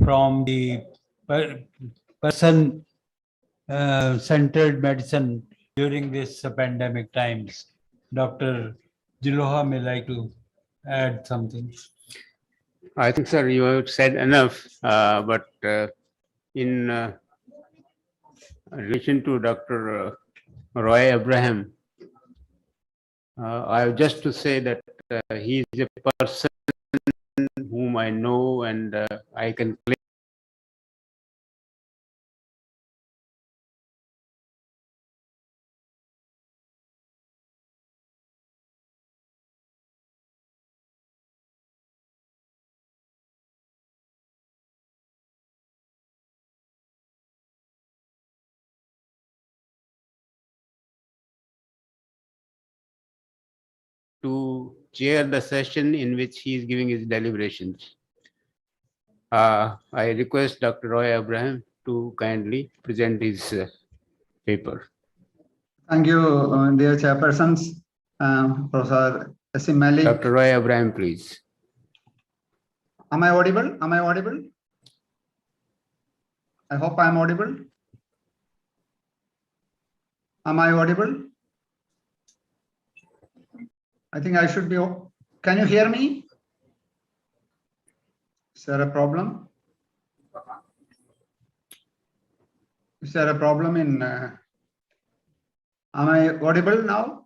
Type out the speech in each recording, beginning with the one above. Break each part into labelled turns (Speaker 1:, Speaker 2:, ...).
Speaker 1: from the person-centered medicine during this pandemic times. Dr. Jiloha may like to add something.
Speaker 2: I think, sir, you have said enough, but in relation to Dr. Roy Abraham, I have just to say that he is a person whom I know and I can claim to chair the session in which he is giving his deliberations. I request Dr. Roy Abraham to kindly present his paper.
Speaker 3: Thank you, dear chairpersons, Professor S.C. Malik.
Speaker 2: Dr. Roy Abraham, please.
Speaker 3: Am I audible? Am I audible? I hope I am audible. Am I audible? I think I should be. Can you hear me? Is there a problem? Is there a problem in? Am I audible now?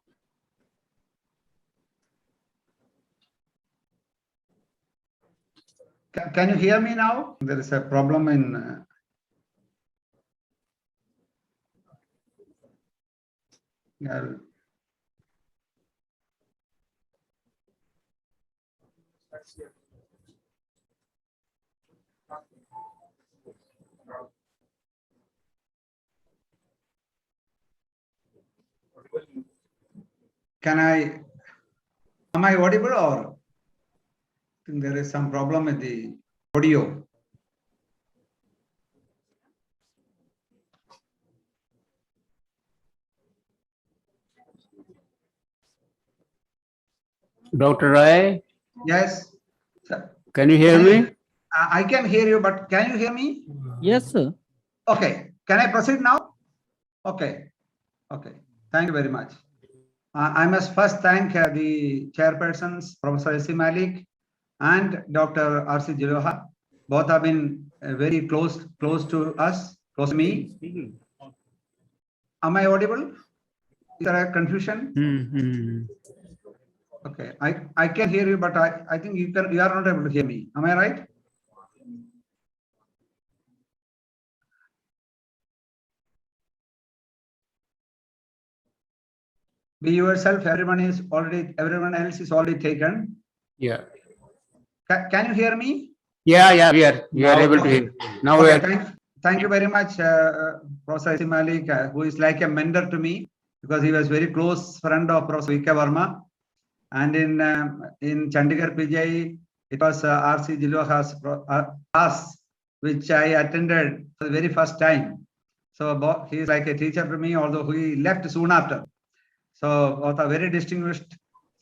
Speaker 3: Can you hear me now? There is a problem in. Am I audible or? I think there is some problem with the audio.
Speaker 2: Dr. Roy?
Speaker 3: Yes.
Speaker 2: Can you hear me?
Speaker 3: I can hear you, but can you hear me?
Speaker 4: Yes, sir.
Speaker 3: Okay. Can I proceed now? Okay. Okay. Thank you very much. I must first thank the chairpersons, Professor S.C. Malik and Dr. R.C. Jiloha. Both have been very close to us, close to me. Am I audible? Is there a confusion? Okay. I can hear you, but I think you are not able to hear me. Am I right? Be yourself. Everyone else is already taken.
Speaker 2: Yeah.
Speaker 3: Can you hear me?
Speaker 2: Yeah, we are able to hear. Now we are.
Speaker 3: Thank you very much, Professor S.C. Malik, who is like a mentor to me because he was very close friend of Professor V.K. Verma. And in Chandigarh PGI, it was R.C. Jiloha's class, which I attended for the very first time. So he is like a teacher to me, although he left soon after. So both are very distinguished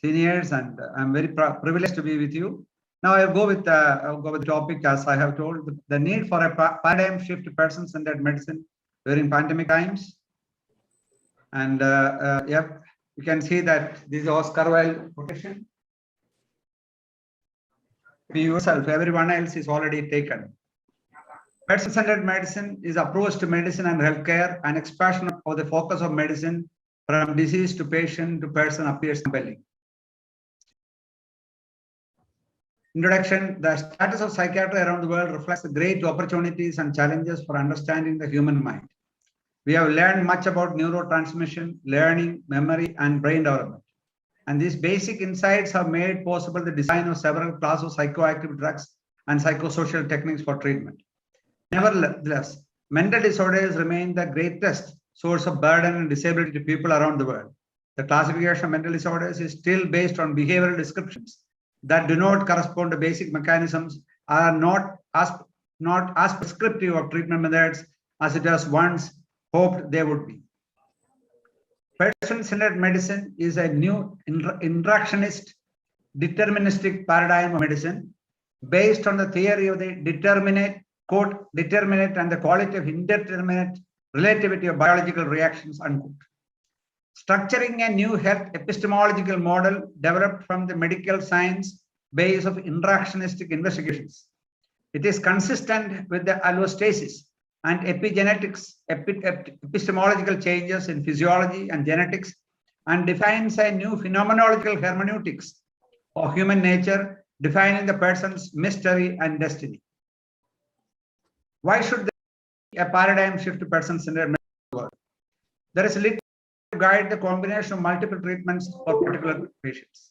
Speaker 3: seniors, and I'm very privileged to be with you. Now I'll go with the topic as I have told, the need for a paradigm shift to person-centered medicine during pandemic times. And yep, you can see that this is Oscar Wilde quotation. Be yourself, everyone else is already taken. Person-centered medicine is approach to medicine and healthcare, an expansion of the focus of medicine from disease to patient to person appears compelling. Introduction. The status of psychiatry around the world reflects the great opportunities and challenges for understanding the human mind. We have learned much about neurotransmission, learning, memory, and brain development. And these basic insights have made possible the design of several classes of psychoactive drugs and psychosocial techniques for treatment. Nevertheless, mental disorders remain the greatest source of burden and disability to people around the world. The classification of mental disorders is still based on behavioral descriptions that do not correspond to basic mechanisms, are not as prescriptive of treatment methods as it was once hoped they would be. Person-centered medicine is a new interactionist, deterministic paradigm of medicine based on the theory of the determinate, quote, determinate and the quality of indeterminate relativity of biological reactions, unquote. Structuring a new health epistemological model developed from the medical science base of interactionistic investigations. It is consistent with the allostasis and epigenetics, epistemological changes in physiology and genetics, and defines a new phenomenological hermeneutics of human nature, defining the person's mystery and destiny. Why should there be a paradigm shift to person-centered world? There is little to guide the combination of multiple treatments for particular patients.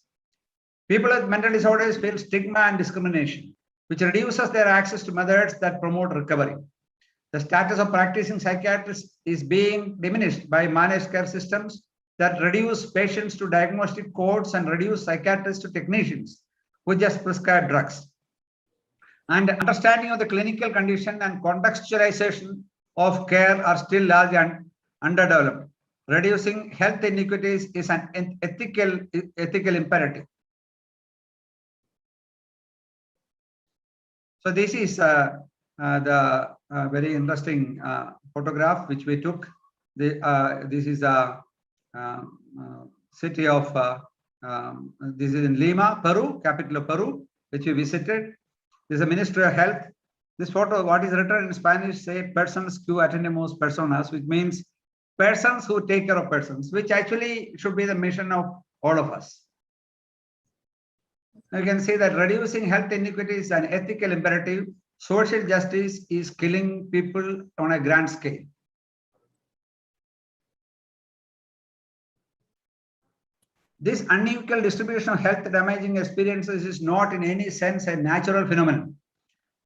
Speaker 3: People with mental disorders feel stigma and discrimination, which reduces their access to methods that promote recovery. The status of practicing psychiatrists is being diminished by managed care systems that reduce patients to diagnostic codes and reduce psychiatrists to technicians who just prescribe drugs. And understanding of the clinical condition and contextualization of care are still largely underdeveloped. Reducing health inequities is an ethical imperative. So this is the very interesting photograph which we took. This is a city of, this is in Lima, Peru, capital of Peru, which we visited. This is a Ministry of Health. This photo, what is written in Spanish, say persons que atendemos personas, which means persons who take care of persons, which actually should be the mission of all of us. You can see that reducing health inequity is an ethical imperative. Social justice is killing people on a grand scale. This unequal distribution of health damaging experiences is not in any sense a natural phenomenon,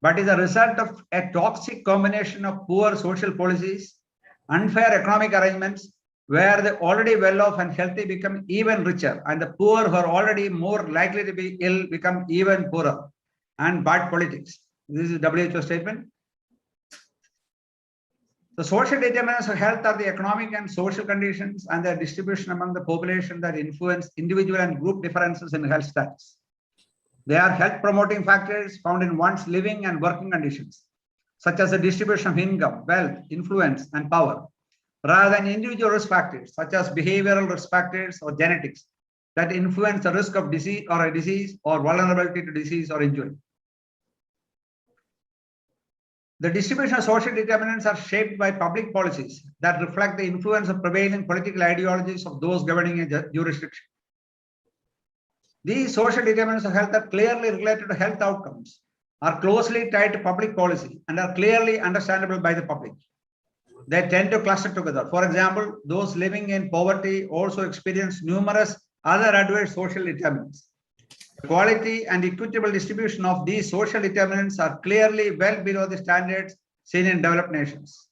Speaker 3: but is a result of a toxic combination of poor social policies, unfair economic arrangements, where the already well-off and healthy become even richer, and the poor who are already more likely to be ill become even poorer, and bad politics. This is a WHO statement. The social determinants of health are the economic and social conditions and their distribution among the population that influence individual and group differences in health status. They are health promoting factors found in one's living and working conditions, such as the distribution of income, wealth, influence, and power, rather than individual risk factors, such as behavioral risk factors or genetics, that influence the risk of disease or vulnerability to disease or injury. The distribution of social determinants are shaped by public policies that reflect the influence of prevailing political ideologies of those governing a jurisdiction. These social determinants of health are clearly related to health outcomes, are closely tied to public policy, and are clearly understandable by the public. They tend to cluster together. For example, those living in poverty also experience numerous other adverse social determinants. The quality and equitable distribution of these social determinants are clearly well below the standards seen in developed nations.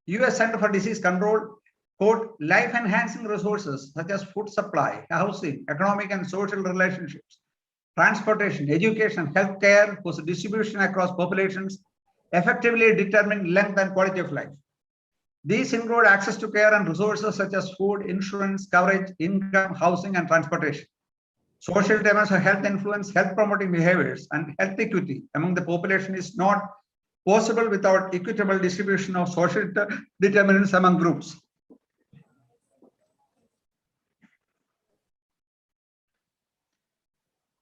Speaker 3: US Center for Disease Control, quote, life-enhancing resources such as food supply, housing, economic and social relationships, transportation, education, healthcare, whose distribution across populations effectively determine length and quality of life. These include access to care and resources such as food, insurance, coverage, income, housing, and transportation. Social determinants of health influence health promoting behaviors, and health equity among the population is not possible without equitable distribution of social determinants among groups.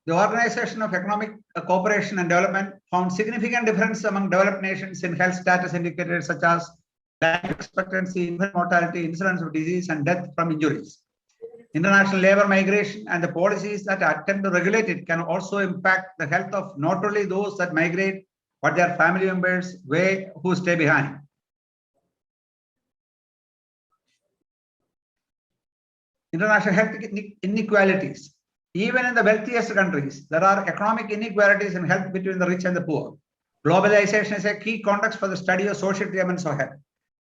Speaker 3: The Organization of Economic Cooperation and Development found significant difference among developed nations in health status indicators such as life expectancy, infant mortality, incidence of disease, and death from injuries. International labor migration and the policies that attempt to regulate it can also impact the health of not only those that migrate, but their family members who stay behind. International health inequalities. Even in the wealthiest countries, there are economic inequalities in health between the rich and the poor. Globalization is a key context for the study of social determinants of health.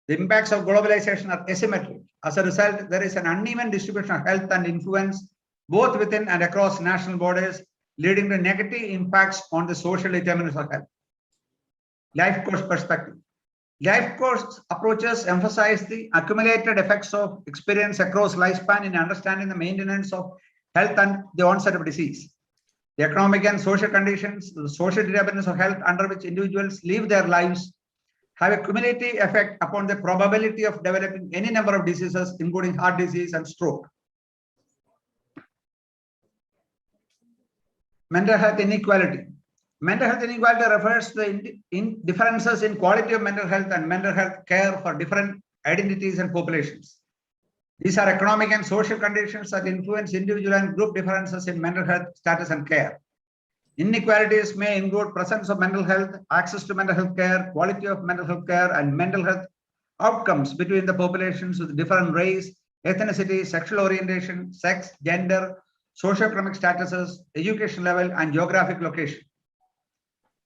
Speaker 3: The impacts of globalization are asymmetric. As a result, there is an uneven distribution of health and influence both within and across national borders, leading to negative impacts on the social determinants of health. Life course perspective. Life course approaches emphasize the accumulated effects of experience across lifespan in understanding the maintenance of health and the onset of disease. The economic and social conditions, the social determinants of health under which individuals live their lives have a cumulative effect upon the probability of developing any number of diseases, including heart disease and stroke. Mental health inequality. Mental health inequality refers to the differences in quality of mental health and mental health care for different identities and populations. These are economic and social conditions that influence individual and group differences in mental health status and care. Inequalities may include presence of mental health, access to mental health care, quality of mental health care, and mental health outcomes between the populations with different race, ethnicity, sexual orientation, sex, gender, socioeconomic statuses, education level, and geographic location.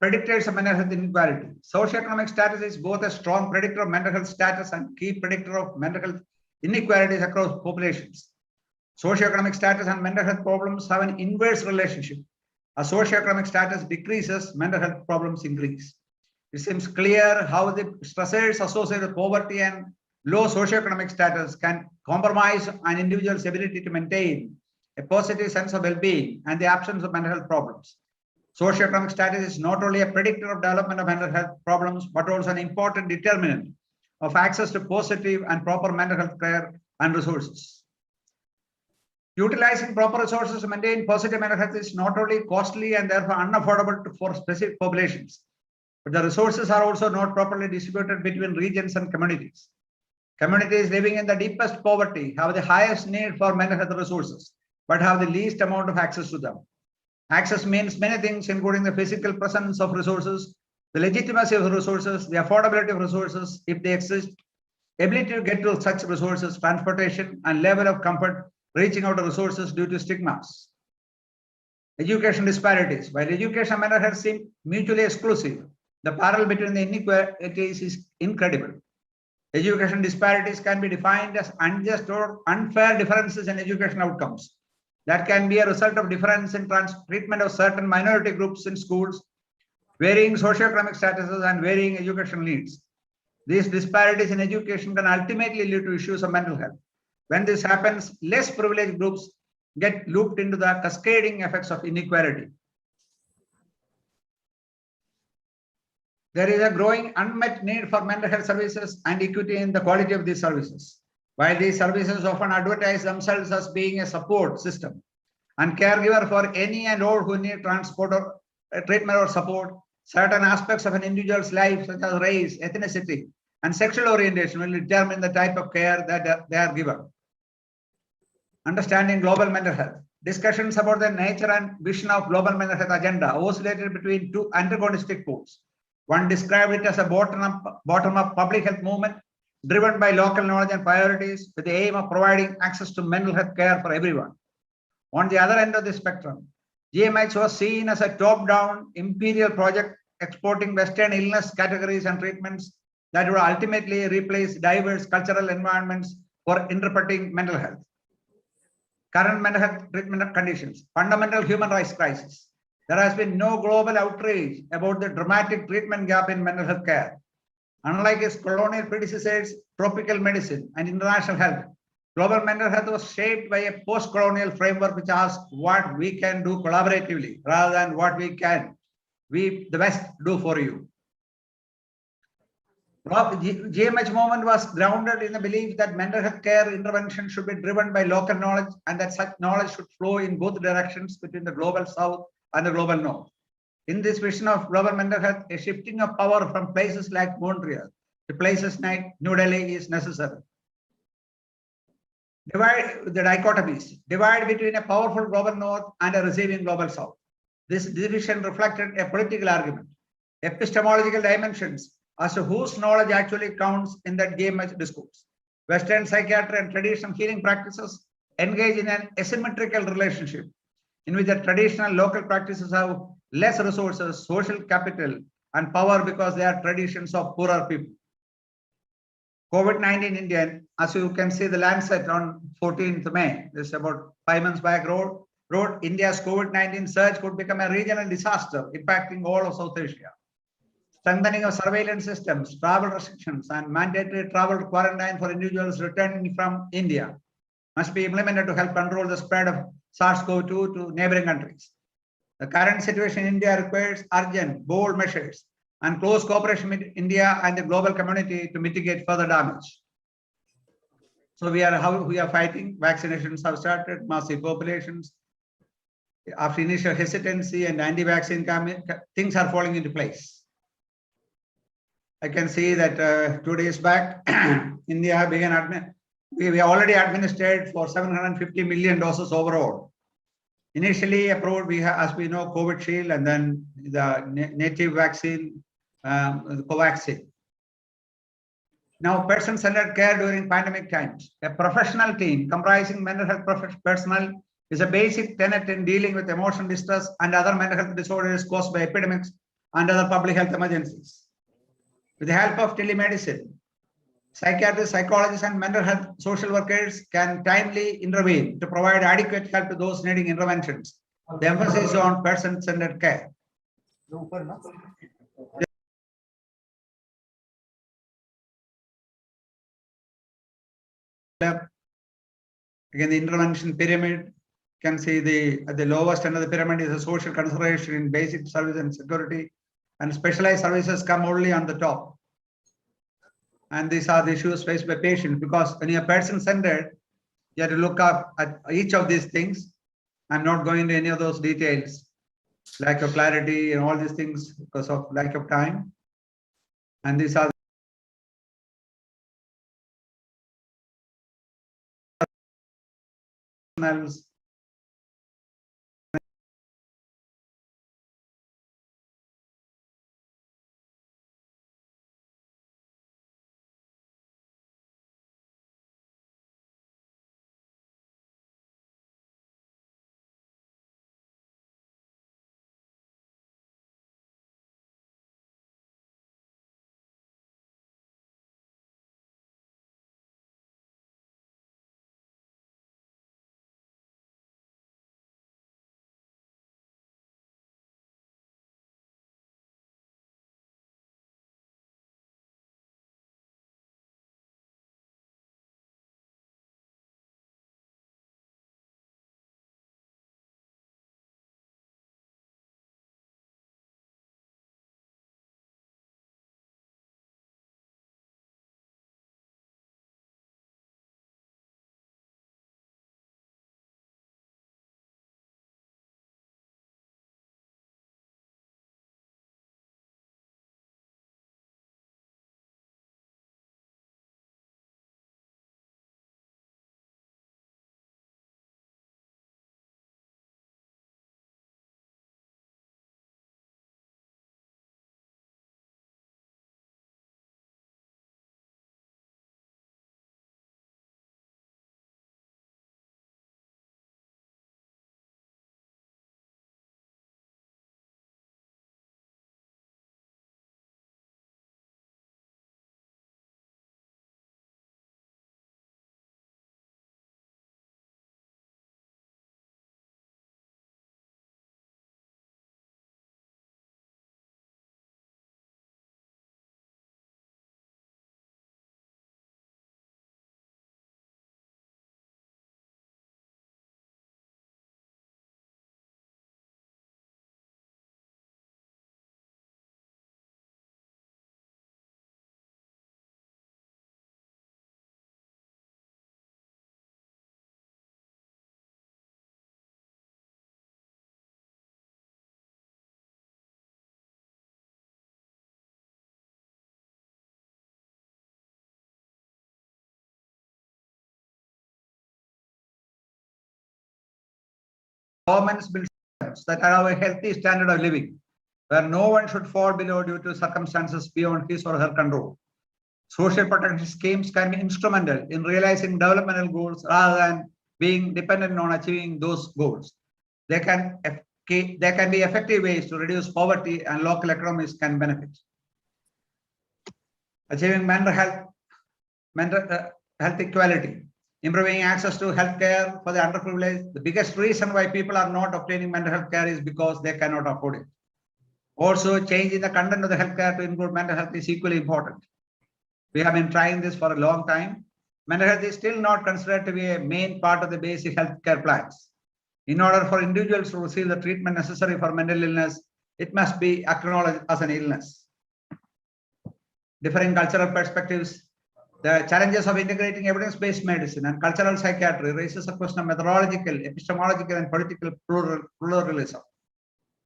Speaker 3: Predictors of mental health inequality. Socioeconomic status is both a strong predictor of mental health status and key predictor of mental health inequalities across populations. Socioeconomic status and mental health problems have an inverse relationship. As socioeconomic status decreases, mental health problems increase. It seems clear how the stressors associated with poverty and low socioeconomic status can compromise an individual's ability to maintain a positive sense of well-being and the absence of mental health problems. Socioeconomic status is not only a predictor of development of mental health problems, but also an important determinant of access to positive and proper mental health care and resources. Utilizing proper resources to maintain positive mental health is not only costly and therefore unaffordable for specific populations, but the resources are also not properly distributed between regions and communities. Communities living in the deepest poverty have the highest need for mental health resources, but have the least amount of access to them. Access means many things, including the physical presence of resources, the legitimacy of the resources, the affordability of resources, if they exist, ability to get to such resources, transportation, and level of comfort reaching out to resources due to stigmas. Education disparities. While education and mental health seem mutually exclusive, the parallel between the inequalities is incredible. Education disparities can be defined as unjust or unfair differences in education outcomes that can be a result of difference in treatment of certain minority groups in schools, varying socioeconomic statuses, and varying educational needs. These disparities in education can ultimately lead to issues of mental health. When this happens, less privileged groups get looped into the cascading effects of inequality. There is a growing unmet need for mental health services and equity in the quality of these services. While these services often advertise themselves as being a support system and caregiver for any and all who need transport or treatment or support, certain aspects of an individual's life, such as race, ethnicity, and sexual orientation, will determine the type of care that they are given. Understanding global mental health. Discussions about the nature and vision of global mental health agenda oscillated between two antagonistic poles. One described it as a bottom-up public health movement driven by local knowledge and priorities with the aim of providing access to mental health care for everyone. On the other end of the spectrum, GMH was seen as a top-down imperial project exporting Western illness categories and treatments that would ultimately replace diverse cultural environments for interpreting mental health. Current mental health treatment conditions, fundamental human rights crisis. There has been no global outrage about the dramatic treatment gap in mental health care. Unlike its colonial predecessors, tropical medicine and international health, global mental health was shaped by a post-colonial framework which asks what we can do collaboratively rather than what we the West do for you. GMH movement was grounded in the belief that mental health care intervention should be driven by local knowledge and that such knowledge should flow in both directions between the global South and the global North. In this vision of global mental health, a shifting of power from places like Montreal to places like New Delhi is necessary. Divide the dichotomies. Divide between a powerful global North and a receiving global South. This division reflected a political argument, epistemological dimensions as to whose knowledge actually counts in that GMH discourse. Western psychiatry and traditional healing practices engage in an asymmetrical relationship in which the traditional local practices have less resources, social capital, and power because they are traditions of poorer people. COVID-19 India, as you can see the Lancet on 14th May, this is about 5 months back, wrote India's COVID-19 surge could become a regional disaster impacting all of South Asia. Strengthening of surveillance systems, travel restrictions, and mandatory travel quarantine for individuals returning from India must be implemented to help control the spread of SARS-CoV-2 to neighboring countries. The current situation in India requires urgent, bold measures and close cooperation with India and the global community to mitigate further damage. So we are fighting. Vaccinations have started, massive populations. After initial hesitancy and anti-vaccine things are falling into place. I can see that 2 days back, India began we already administered for 750 million doses overall. Initially approved, we have, as we know, COVID Shield and then the native vaccine, the Covaxin. Now, person-centered care during pandemic times. A professional team comprising mental health personnel is a basic tenet in dealing with emotional distress and other mental health disorders caused by epidemics and other public health emergencies. With the help of telemedicine, psychiatrists, psychologists, and mental health social workers can timely intervene to provide adequate help to those needing interventions. The emphasis is on person-centered care. Again, the intervention pyramid, can see at the lowest end of the pyramid is the social consideration in basic service and security, and specialized services come only on the top. And these are the issues faced by patients, because when you're person-centered, you have to look up at each of these things. I'm not going into any of those details, lack of clarity and all these things because of lack of time. And these are governments build systems that allow a healthy standard of living, where no one should fall below due to circumstances beyond his or her control. Social protection schemes can be instrumental in realizing developmental goals rather than being dependent on achieving those goals. They can be effective ways to reduce poverty, and local economies can benefit. Achieving mental health equality, improving access to health care for the underprivileged. The biggest reason why people are not obtaining mental health care is because they cannot afford it. Also, changing the content of the health care to include mental health is equally important. We have been trying this for a long time. Mental health is still not considered to be a main part of the basic health care plans. In order for individuals to receive the treatment necessary for mental illness, it must be acknowledged as an illness. Differing cultural perspectives, the challenges of integrating evidence-based medicine and cultural psychiatry raises a question of methodological, epistemological, and political pluralism.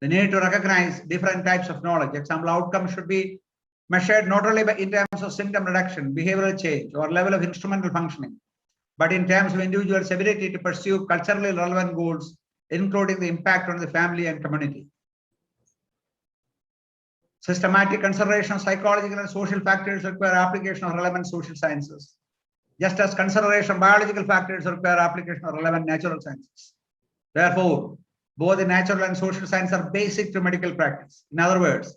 Speaker 3: The need to recognize different types of knowledge. Example, outcomes should be measured not only in terms of symptom reduction, behavioral change, or level of instrumental functioning, but in terms of individuals' ability to pursue culturally relevant goals, including the impact on the family and community. Systematic consideration of psychological and social factors require application of relevant social sciences, just as consideration of biological factors require application of relevant natural sciences. Therefore, both the natural and social sciences are basic to medical practice. In other words,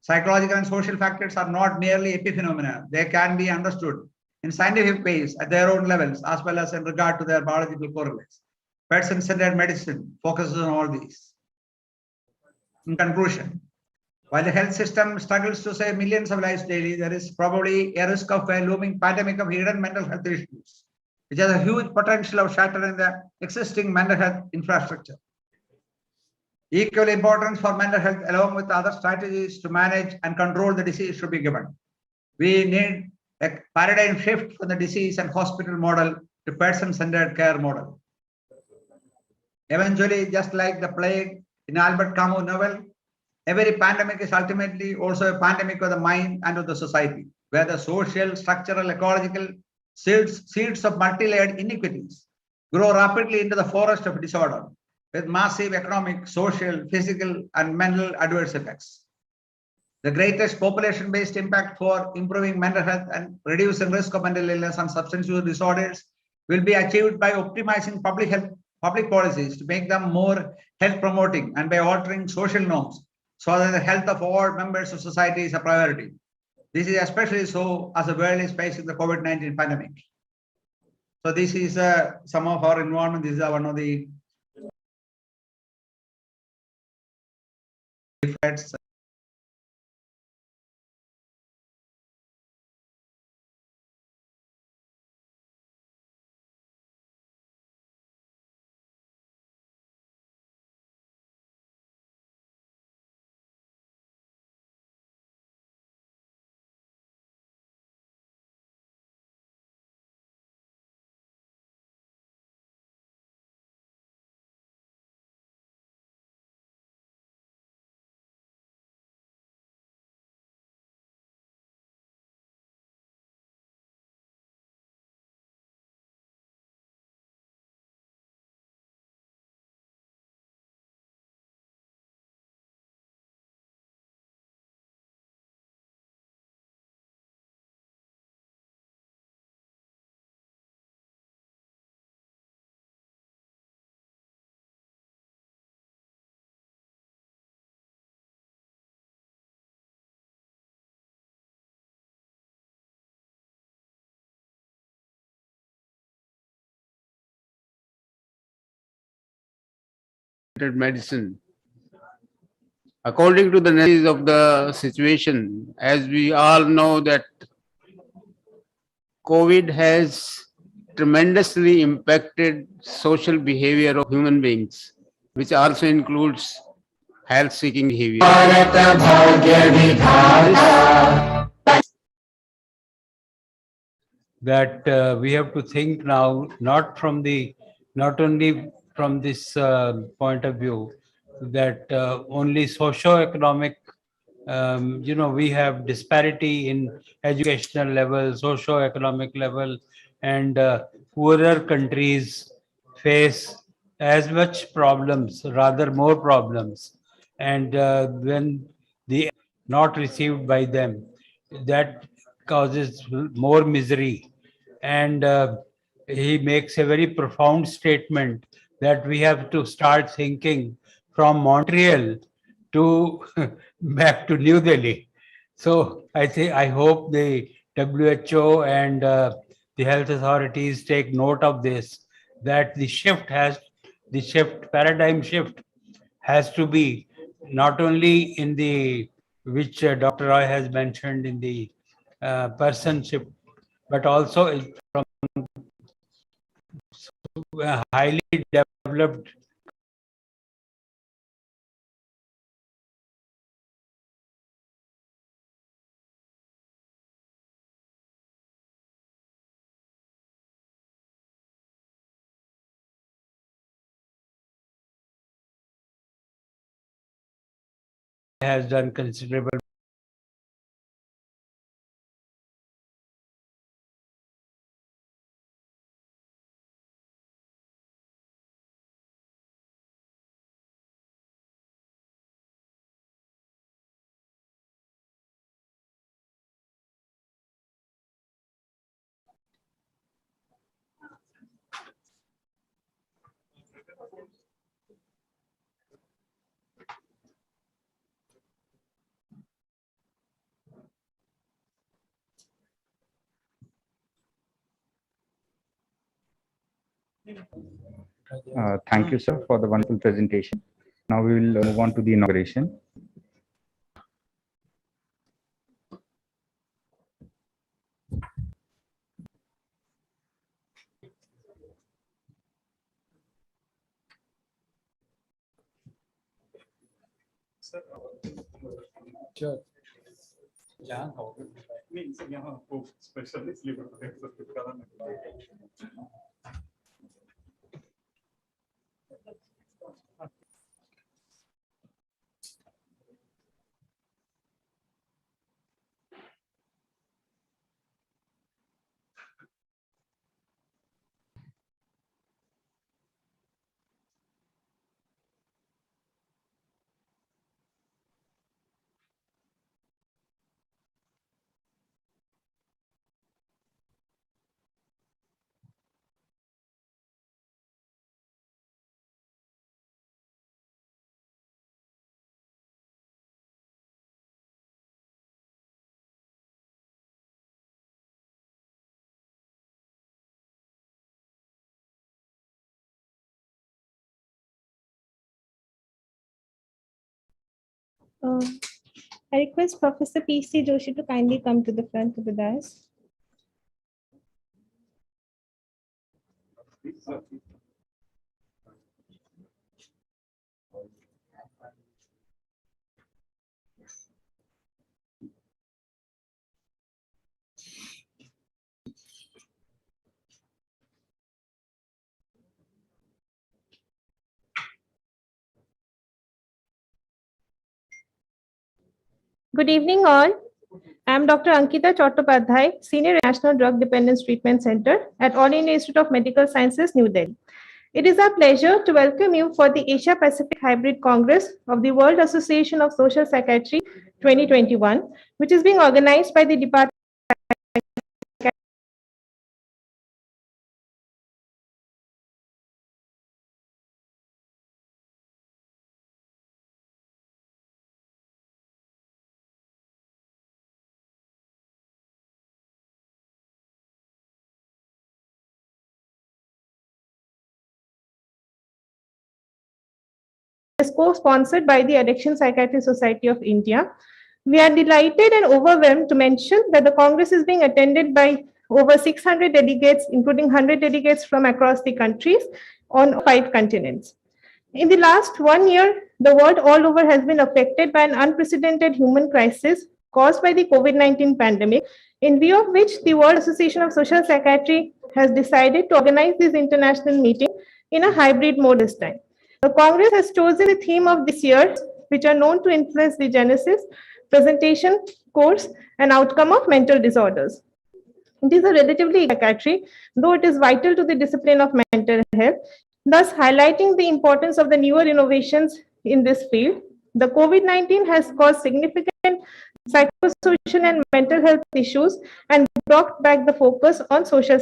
Speaker 3: psychological and social factors are not merely epiphenomena. They can be understood in scientific ways at their own levels, as well as in regard to their biological correlates. Person-centered medicine focuses on all these. In conclusion, while the health system struggles to save millions of lives daily, there is probably a risk of a looming pandemic of hidden mental health issues, which has a huge potential of shattering the existing mental health infrastructure. Equal importance for mental health, along with other strategies to manage and control the disease, should be given. We need a paradigm shift from the disease and hospital model to person-centered care model. Eventually, just like the plague in Albert Camus' novel, every pandemic is ultimately also a pandemic of the mind and of the society, where the social, structural, ecological seeds of multi-layered iniquities grow rapidly into the forest of disorder, with massive economic, social, physical, and mental adverse effects. The greatest population-based impact for improving mental health and reducing risk of mental illness and substance use disorders will be achieved by optimizing public policies to make them more health-promoting, and by altering social norms so that the health of all members of society is a priority. This is especially so as the world is facing the COVID-19 pandemic. So this is some of our involvement. This is one of the effects.
Speaker 2: Medicine. According to the necessities of the situation, as we all know that COVID has tremendously impacted social behavior of human beings, which also includes health-seeking behavior.
Speaker 1: That we have to think now, not only from this point of view, that only socio-economic, we have disparity in educational level, socio-economic level, and poorer countries face as much problems, rather more problems, and when the not received by them, that causes more misery. And he makes a very profound statement that we have to start thinking from Montreal to back to New Delhi. So I hope the WHO and the health authorities take note of this, that the paradigm shift has to be not only in the, which Dr. Roy has mentioned, in the personship, but also from highly developed has done considerable.
Speaker 4: Thank you, sir, for the wonderful presentation. Now we will move on to the inauguration.
Speaker 1: Sure.
Speaker 5: I request Professor P.C. Joshi to kindly come to the front of the dais. Good evening, all. I am Dr. Ankita Chattopadhyay, Senior National Drug Dependence Treatment Center at All India Institute of Medical Sciences, New Delhi. It is our pleasure to welcome you for the Asia Pacific Hybrid Congress of the World Association of Social Psychiatry 2021, which is being organized by the Department co-sponsored by the Addiction Psychiatry Society of India. We are delighted and overwhelmed to mention that the Congress is being attended by over 600 delegates, including 100 delegates from across the countries on 5 continents. In the last 1 year, the world all over has been affected by an unprecedented human crisis caused by the COVID-19 pandemic, in view of which the World Association of Social Psychiatry has decided to organize this international meeting in a hybrid mode this time. The Congress has chosen the theme of this year, which are known to influence the genesis, presentation, course, and outcome of mental disorders. It is a relatively psychiatry, though it is vital to the discipline of mental health, thus highlighting the importance of the newer innovations in this field. The COVID-19 has caused significant psychosocial and mental health issues and brought back the focus on social.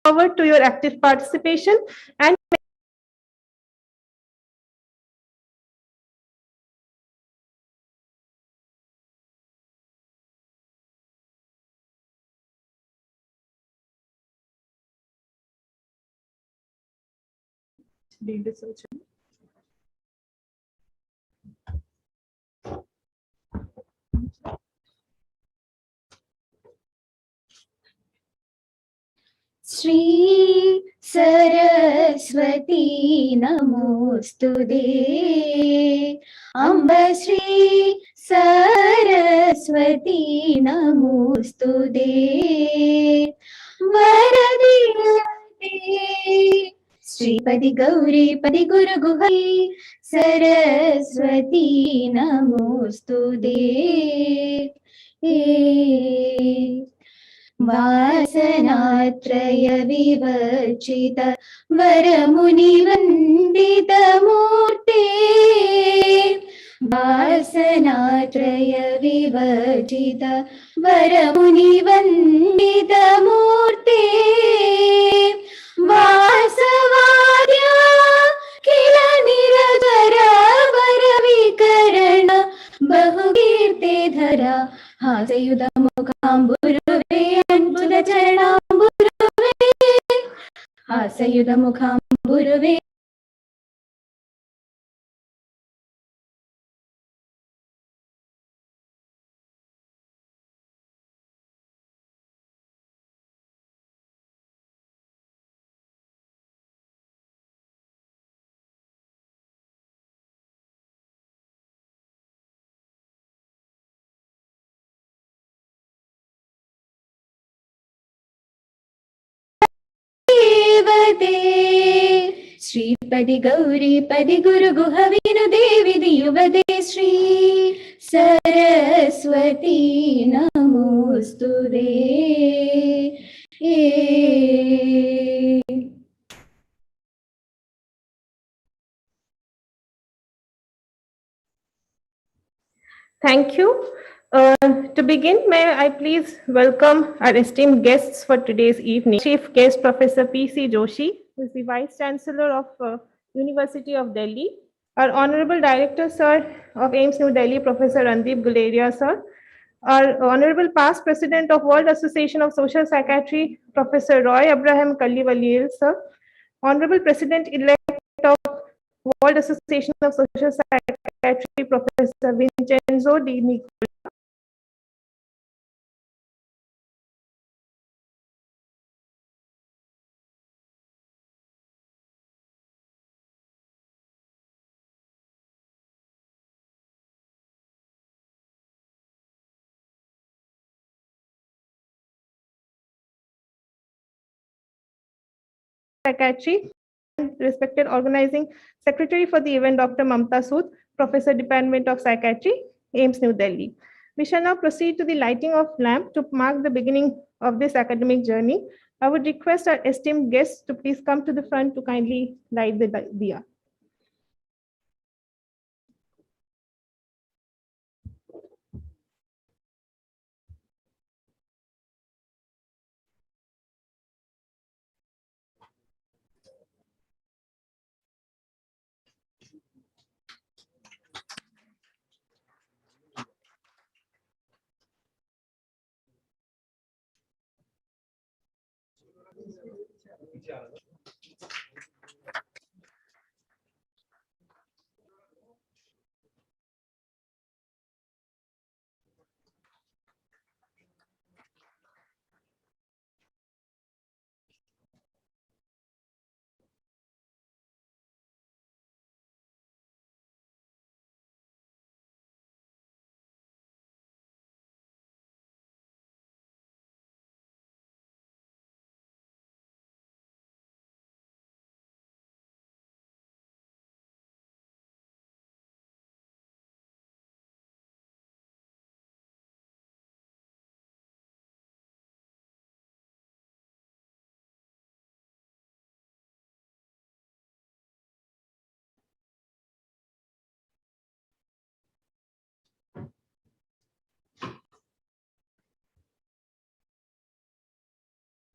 Speaker 5: Forward to your active participation and research.
Speaker 6: Shri Saraswati नमोस्तुते अम्ब श्री सरस्वती नमोस्तुते वरदे श्रीपति गौरी पति गुरु गुहै सरस्वती नमोस्तुते वासनात्रय विवर्जित वरमुनिवन्दित मूर्ते वासनात्रय विवर्जित वरमुनिवन्दित मूर्ते वासवाद्या किल निरतर वरविकरण बहुकीर्ते धरा हासयुध मुखाम्बुरुवे अद्भुत चरणाम्बुरुवे हासयुध मुखाम्बुरुवे श्रीपति गौरीपति गुरु गुह विनुदे विधि युवदे श्री सरस्वती नमोस्तुते
Speaker 5: Thank you. To begin, may I please welcome our esteemed guests for today's evening. Chief Guest Professor P.C. Joshi, who is the Vice Chancellor of University of Delhi. Our Honorable Director, Sir, of AIIMS New Delhi, Professor Randeep Guleria, Sir. Our Honorable Past President of World Association of Social Psychiatry, Professor Roy Abraham Kallivalil, Sir. Honorable President-elect of World Association of Social Psychiatry, Professor Vincenzo Di Nicola. Psychiatry, respected organizing secretary for the event, Dr. Mamta Sood, Professor Department of Psychiatry, AIIMS New Delhi. We shall now proceed to the lighting of lamp to mark the beginning of this academic journey. I would request our esteemed guests to please come to the front to kindly light the diya.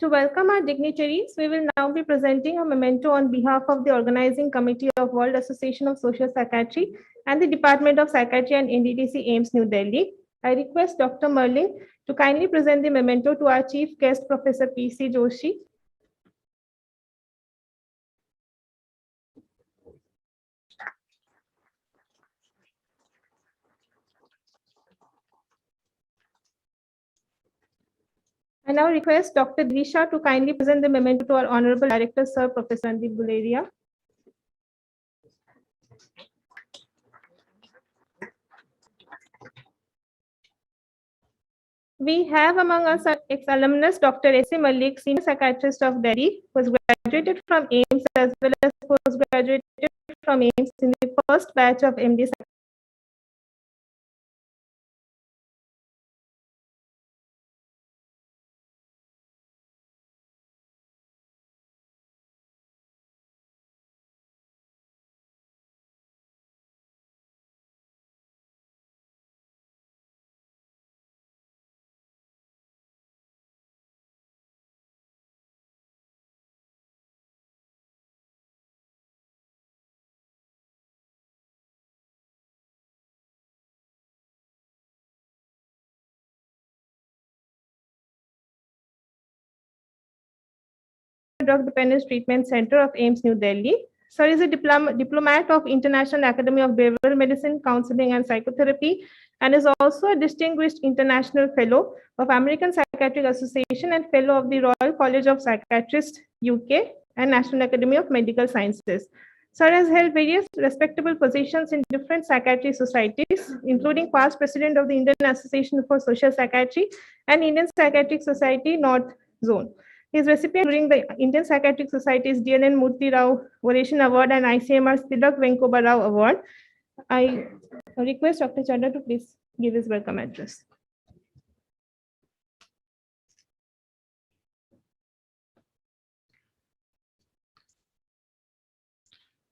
Speaker 5: To welcome our dignitaries, we will now be presenting a memento on behalf of the Organizing Committee of World Association of Social Psychiatry and the Department of Psychiatry and NDDC AIIMS New Delhi. I request Dr. Merlin to kindly present the memento to our chief guest, Professor P.C. Joshi. I now request Dr. Drisha to kindly present the memento to our Honorable Director, Sir Professor Sandeep Guleria. We have among us our ex-alumnus Dr. S.A. Malik, Senior Psychiatrist of Delhi, who was graduated from AIMS as well as postgraduated from AIMS in the first batch of MD. Drug Dependence Treatment Center of AIMS New Delhi. Sir is a diplomat of International Academy of Behavioral Medicine, Counseling and Psychotherapy, and is also a distinguished international fellow of American Psychiatric Association and fellow of the Royal College of Psychiatrists, UK, and National Academy of Medical Sciences. Sir has held various respectable positions in different psychiatry societies, including past president of the Indian Association for Social Psychiatry and Indian Psychiatric Society North Zone. He is recipient during the Indian Psychiatric Society's DNN Murthy Rao Oration Award and ICMR's Tilak Venkoba Rao Award. I request Dr. Chadha to please give his welcome address.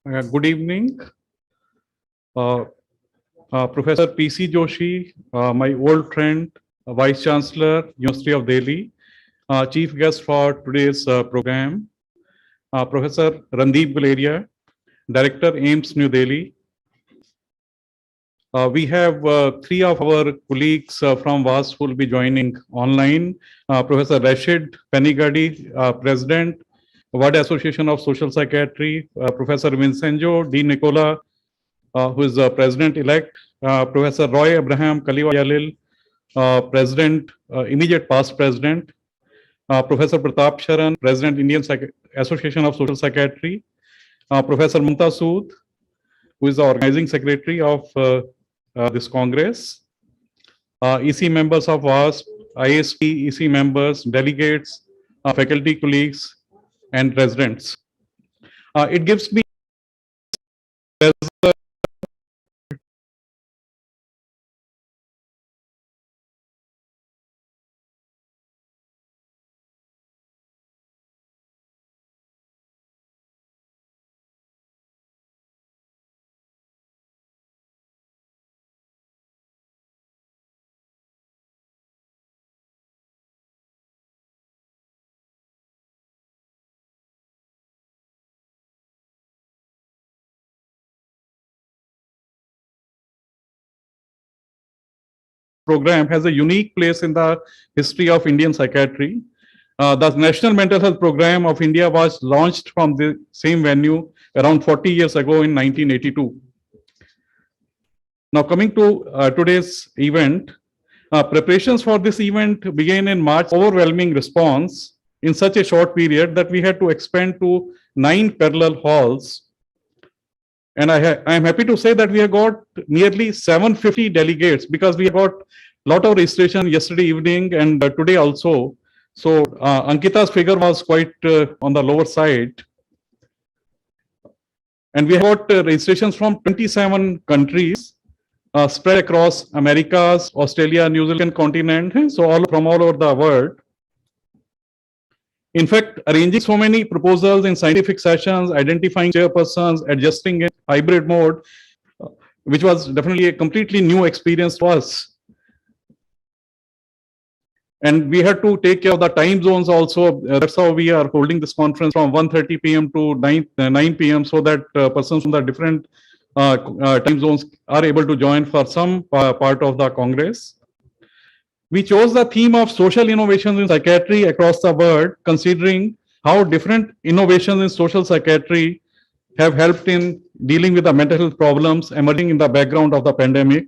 Speaker 7: Good evening. Professor P.C. Joshi, my old friend, Vice Chancellor, University of Delhi, chief guest for today's program, Professor Randeep Guleria, Director, AIMS New Delhi. We have three of our colleagues from VAS who will be joining online. Professor Rashid Penigadi, President, World Association of Social Psychiatry, Professor Vincenzo Di Nicola, who is the President-elect, Professor Roy Abraham Kaliwayalil, President, immediate past President, Professor Pratap Sharan, President, Indian Association of Social Psychiatry, Professor Mumta Sood, who is the organizing secretary of this Congress, EC members of WASP, ISP, EC members, delegates, faculty colleagues, and residents. It gives me pleasure program has a unique place in the history of Indian psychiatry. The National Mental Health Program of India was launched from the same venue around 40 years ago in 1982. Now coming to today's event, preparations for this event began in March. Overwhelming response in such a short period that we had to expand to 9 parallel halls. And I am happy to say that we have got nearly 750 delegates because we got a lot of registration yesterday evening and today also. So Ankita's figure was quite on the lower side. And we have got registrations from 27 countries spread across Americas, Australia, New Zealand continent, so from all over the world. In fact, arranging so many proposals in scientific sessions, identifying chairpersons, adjusting in hybrid mode, which was definitely a completely new experience to us. And we had to take care of the time zones also. That's how we are holding this conference from 1:30 p.m. to 9 p.m. so that persons from the different time zones are able to join for some part of the Congress. We chose the theme of social innovations in psychiatry across the world, considering how different innovations in social psychiatry have helped in dealing with the mental health problems emerging in the background of the pandemic.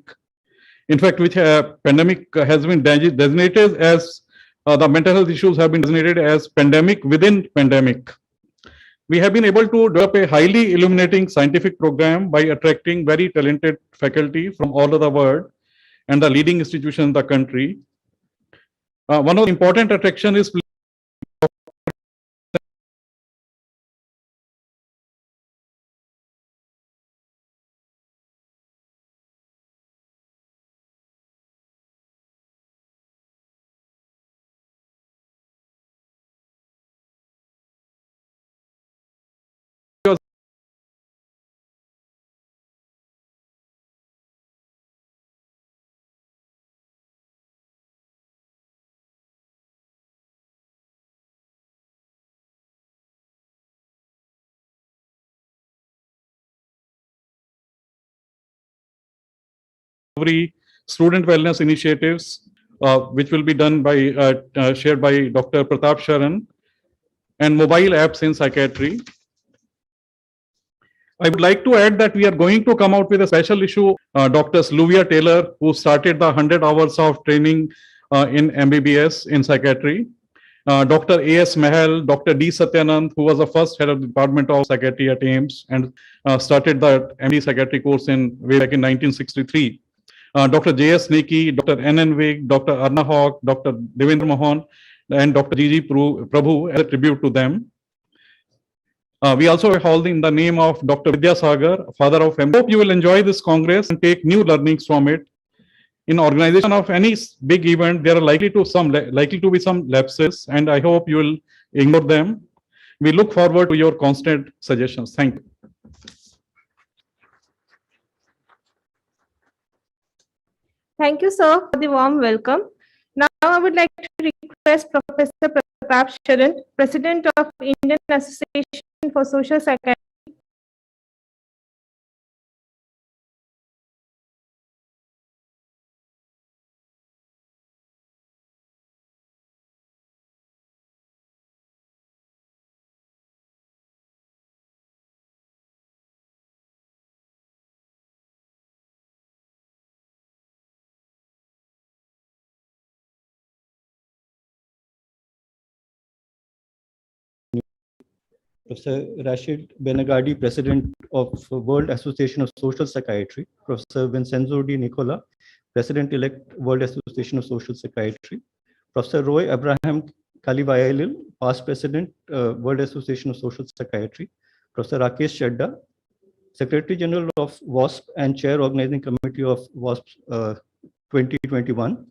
Speaker 7: In fact, which pandemic has been designated as the mental health issues have been designated as pandemic within pandemic. We have been able to develop a highly illuminating scientific program by attracting very talented faculty from all over the world and the leading institutions in the country. One of the important attraction is every student wellness initiatives, which will be done by shared by Dr. Pratap Sharan, and mobile apps in psychiatry. I would like to add that we are going to come out with a special issue. Doctors Luvia Taylor, who started the 100 hours of training in MBBS in psychiatry. Dr. A.S. Mahal, Dr. D. Satyanand, who was the first head of the Department of Psychiatry at AIIMS and started the MD psychiatry course in way back in 1963. Dr. J.S. Neki, Dr. N.N. Vig, Dr. Arna Hawk, Dr. Devendra Mohan, and Dr. G.G. Prabhu as a tribute to them. We also are holding the name of Dr. Vidyasagar, father of MD. Hope you will enjoy this Congress and take new learnings from it. In organization of any big event, there are likely to be some lapses, and I hope you will ignore them. We look forward to your constant suggestions. Thank you.
Speaker 5: Thank you, sir, for the warm welcome. Now, I would like to request Professor Pratap Sharan, President of Indian Association for Social Psychiatry.
Speaker 8: Professor Rashid Benagadi, President of World Association of Social Psychiatry, Professor Vincenzo Di Nicola, President-elect World Association of Social Psychiatry, Professor Roy Abraham Kalivailil, past President, World Association of Social Psychiatry, Professor Rakesh Chadda, Secretary General of WASP and Chair Organizing Committee of WASP 2021,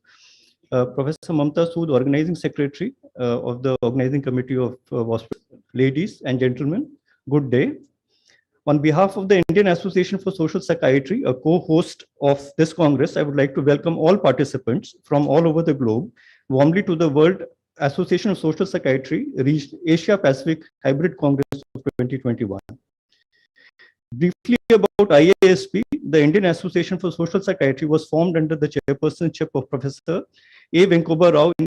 Speaker 8: Professor Mamta Sood, Organizing Secretary of the Organizing Committee of WASP. Ladies and gentlemen, good day. On behalf of the Indian Association for Social Psychiatry, a co-host of this Congress, I would like to welcome all participants from all over the globe warmly to the World Association of Social Psychiatry Asia Pacific Hybrid Congress of 2021. Briefly about IASP, the Indian Association for Social Psychiatry was formed under the chairpersonship of Professor A. Venkoba Rao in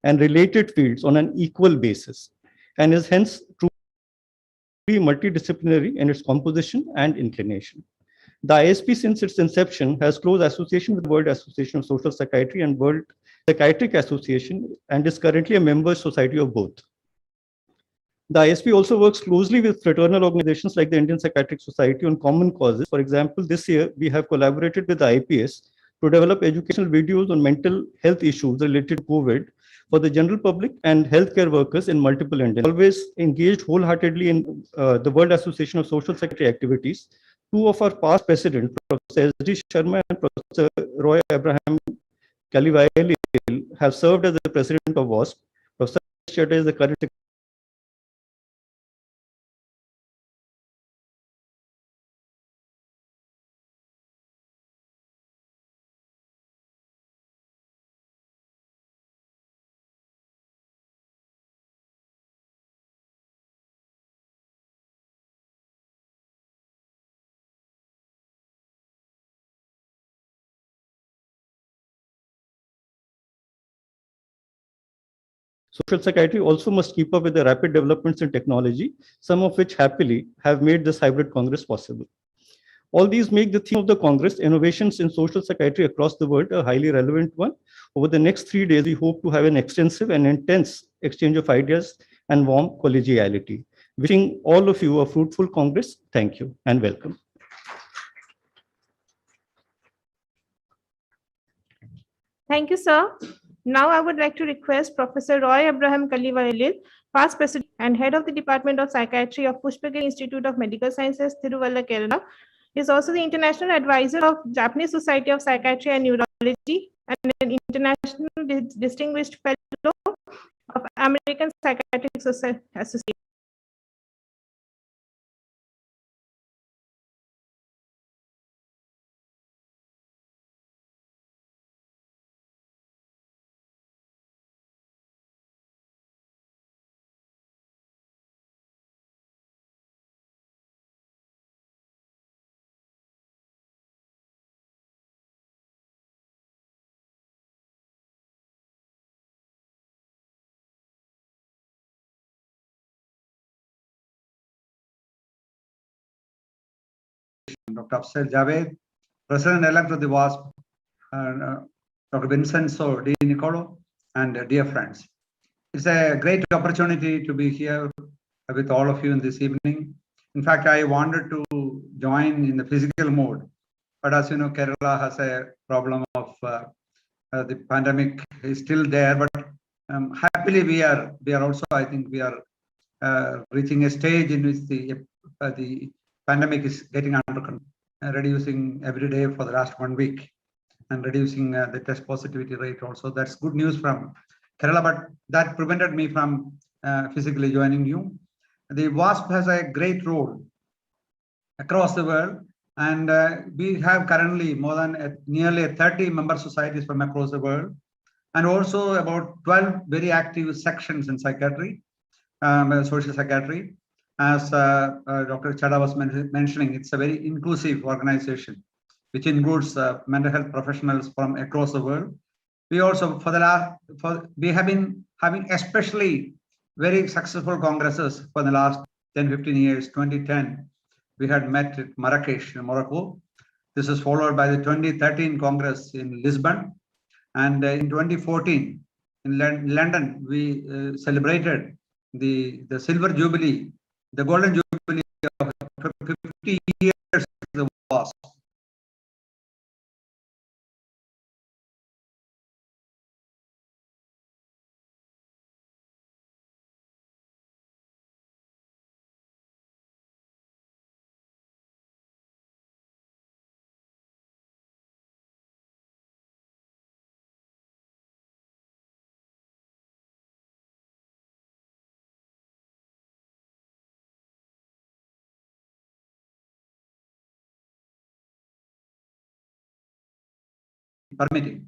Speaker 8: and related fields on an equal basis, and is hence truly multidisciplinary in its composition and inclination. The ISP, since its inception, has close association with the World Association of Social Psychiatry and World Psychiatric Association, and is currently a member society of both. The ISP also works closely with fraternal organizations like the Indian Psychiatric Society on common causes. For example, this year we have collaborated with the IPS to develop educational videos on mental health issues related to COVID for the general public and healthcare workers in multiple Indians. Always engaged wholeheartedly in the World Association of Social Security activities. Two of our past presidents, Professor S.D. Sharma and Professor Roy Abraham Kalivailil, have served as the president of WASP. Professor Chadda is the current Social psychiatry also must keep up with the rapid developments in technology, some of which happily have made this hybrid Congress possible. All these make the theme of the Congress, innovations in social psychiatry across the world, a highly relevant one. Over the next 3 days, we hope to have an extensive and intense exchange of ideas and warm collegiality. Wishing all of you a fruitful Congress. Thank you and welcome.
Speaker 5: Thank you, sir. Now I would like to request Professor Roy Abraham Kalivalil, past president and head of the Department of Psychiatry of Pushpagiri Institute of Medical Sciences, Tiruvalla, Kerala. He is also the international advisor of Japanese Society of Psychiatry and Neurology and an international distinguished fellow of American Psychiatric Association.
Speaker 3: Dr. Afsar Javed, President-elect of the WASP, Dr. Vincenzo Di Nicolo, and dear friends. It's a great opportunity to be here with all of you in this evening. In fact, I wanted to join in the physical mode, but as you know, Kerala has a problem of the pandemic is still there, but happily we are also, I think we are reaching a stage in which the pandemic is getting under control, reducing every day for the last 1 week and reducing the test positivity rate also. That's good news from Kerala, but that prevented me from physically joining you. The WASP has a great role across the world, and we have currently more than nearly 30 member societies from across the world, and also about 12 very active sections in psychiatry, social psychiatry. As Dr. Chada was mentioning, it's a very inclusive organization, which includes mental health professionals from across the world. We also, we have been having especially very successful congresses for the last 10-15 years. 2010, we had met at Marrakesh in Morocco. This is followed by the 2013 Congress in Lisbon. And in 2014, in London, we celebrated the Silver Jubilee, the Golden Jubilee of 50 years of the WASP. Permitting.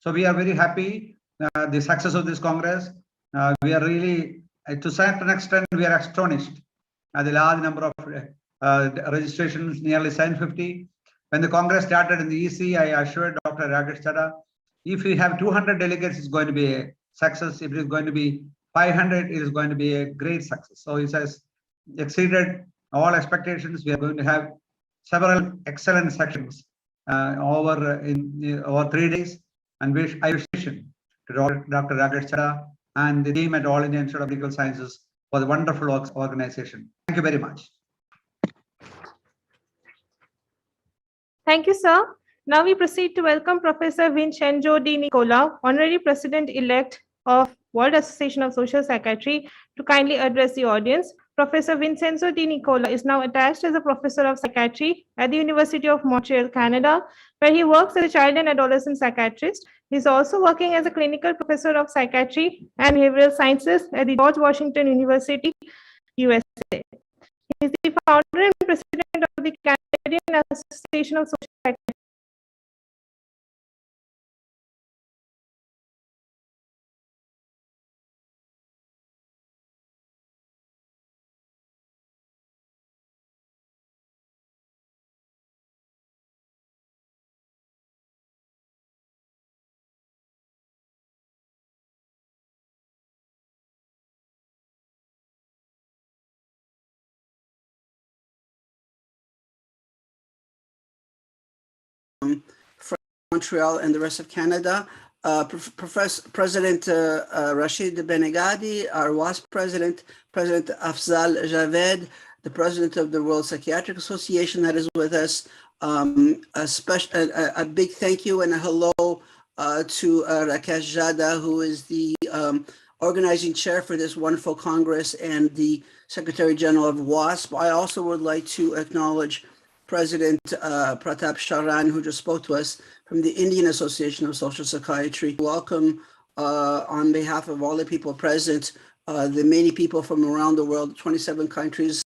Speaker 3: So we are very happy the success of this Congress. We are really, to a certain extent, we are astonished at the large number of registrations, nearly 750. When the Congress started in the EC, I assured Dr. Rakesh Chada, if we have 200 delegates, it's going to be a success. If it is going to be 500, it is going to be a great success. So it has exceeded all expectations. We are going to have several excellent sections over 3 days, and I wish to Dr. Rakesh Chada and the team at All India Institute of Medical Sciences for the wonderful organization. Thank you very much.
Speaker 5: Thank you, sir. Now we proceed to welcome Professor Vincenzo Di Nicola, Honorary President-elect of World Association of Social Psychiatry, to kindly address the audience. Professor Vincenzo Di Nicola is now attached as a professor of psychiatry at the University of Montreal, Canada, where he works as a child and adolescent psychiatrist. He is also working as a clinical professor of psychiatry and behavioral sciences at the George Washington University, USA. He is the founder and president of the Canadian Association of Social Psychiatry.
Speaker 9: Montreal and the rest of Canada. President Rashid Benegadi, our WASP president, President Afzal Javed, the president of the World Psychiatric Association that is with us. A big thank you and a hello to Rakesh Jada, who is the organizing chair for this wonderful Congress and the Secretary General of WASP. I also would like to acknowledge President Pratap Sharan, who just spoke to us from the Indian Association of Social Psychiatry. Welcome on behalf of all the people present, the many people from around the world, 27 countries,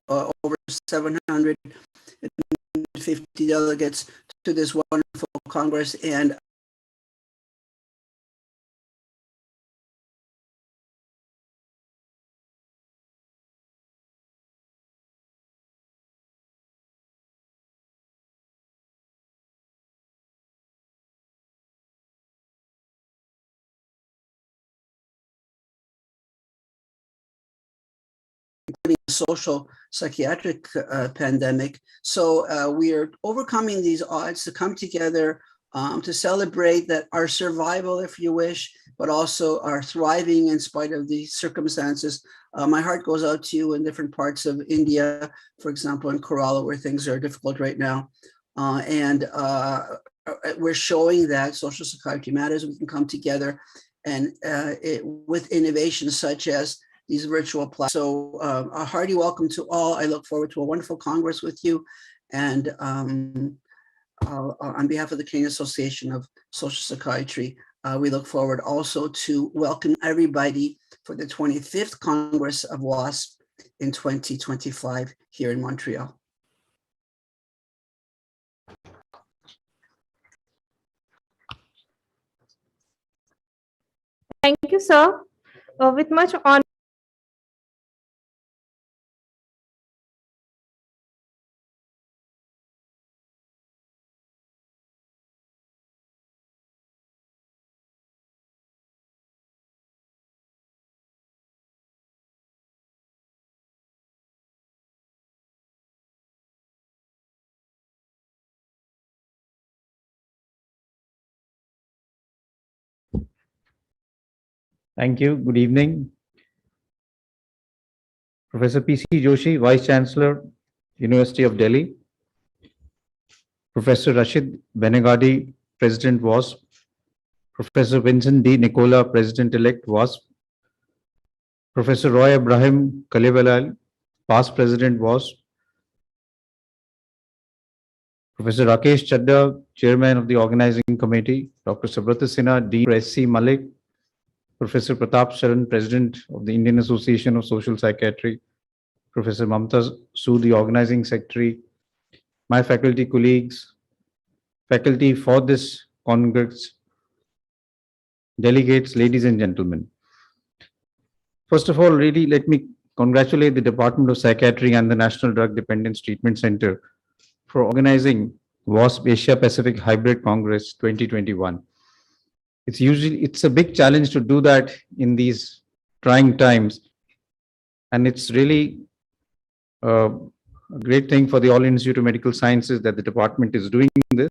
Speaker 9: over 750 delegates to this wonderful Congress. And including the social psychiatric pandemic. So we are overcoming these odds to come together to celebrate that our survival, if you wish, but also our thriving in spite of the circumstances. My heart goes out to you in different parts of India, for example, in Kerala, where things are difficult right now. And we're showing that social psychiatry matters. We can come together and with innovations such as these virtual platforms. So a hearty welcome to all. I look forward to a wonderful Congress with you. And on behalf of the Canadian Association of Social Psychiatry, we look forward also to welcome everybody for the 25th Congress of WASP in 2025 here in Montreal.
Speaker 5: Thank you, sir. With much honor.
Speaker 4: Thank you. Good evening. Professor P.C. Joshi, Vice Chancellor, University of Delhi. Professor Rashid Benegadi, President WASP. Professor Vincent D. Nicola, President-elect WASP. Professor Roy Abraham Kalevalal, past President WASP. Professor Rakesh Chadda, Chairman of the Organizing Committee. Dr. Subrata Sinha, Dean S.C. Malik. Professor Pratap Sharan, President of the Indian Association of Social Psychiatry. Professor Mamta Sood, the Organizing Secretary. My faculty colleagues, faculty for this Congress, delegates, ladies and gentlemen. First of all, really let me congratulate the Department of Psychiatry and the National Drug Dependence Treatment Center for organizing WASP Asia Pacific Hybrid Congress 2021. It's a big challenge to do that in these trying times. And it's really a great thing for the All Institute of Medical Sciences that the department is doing this.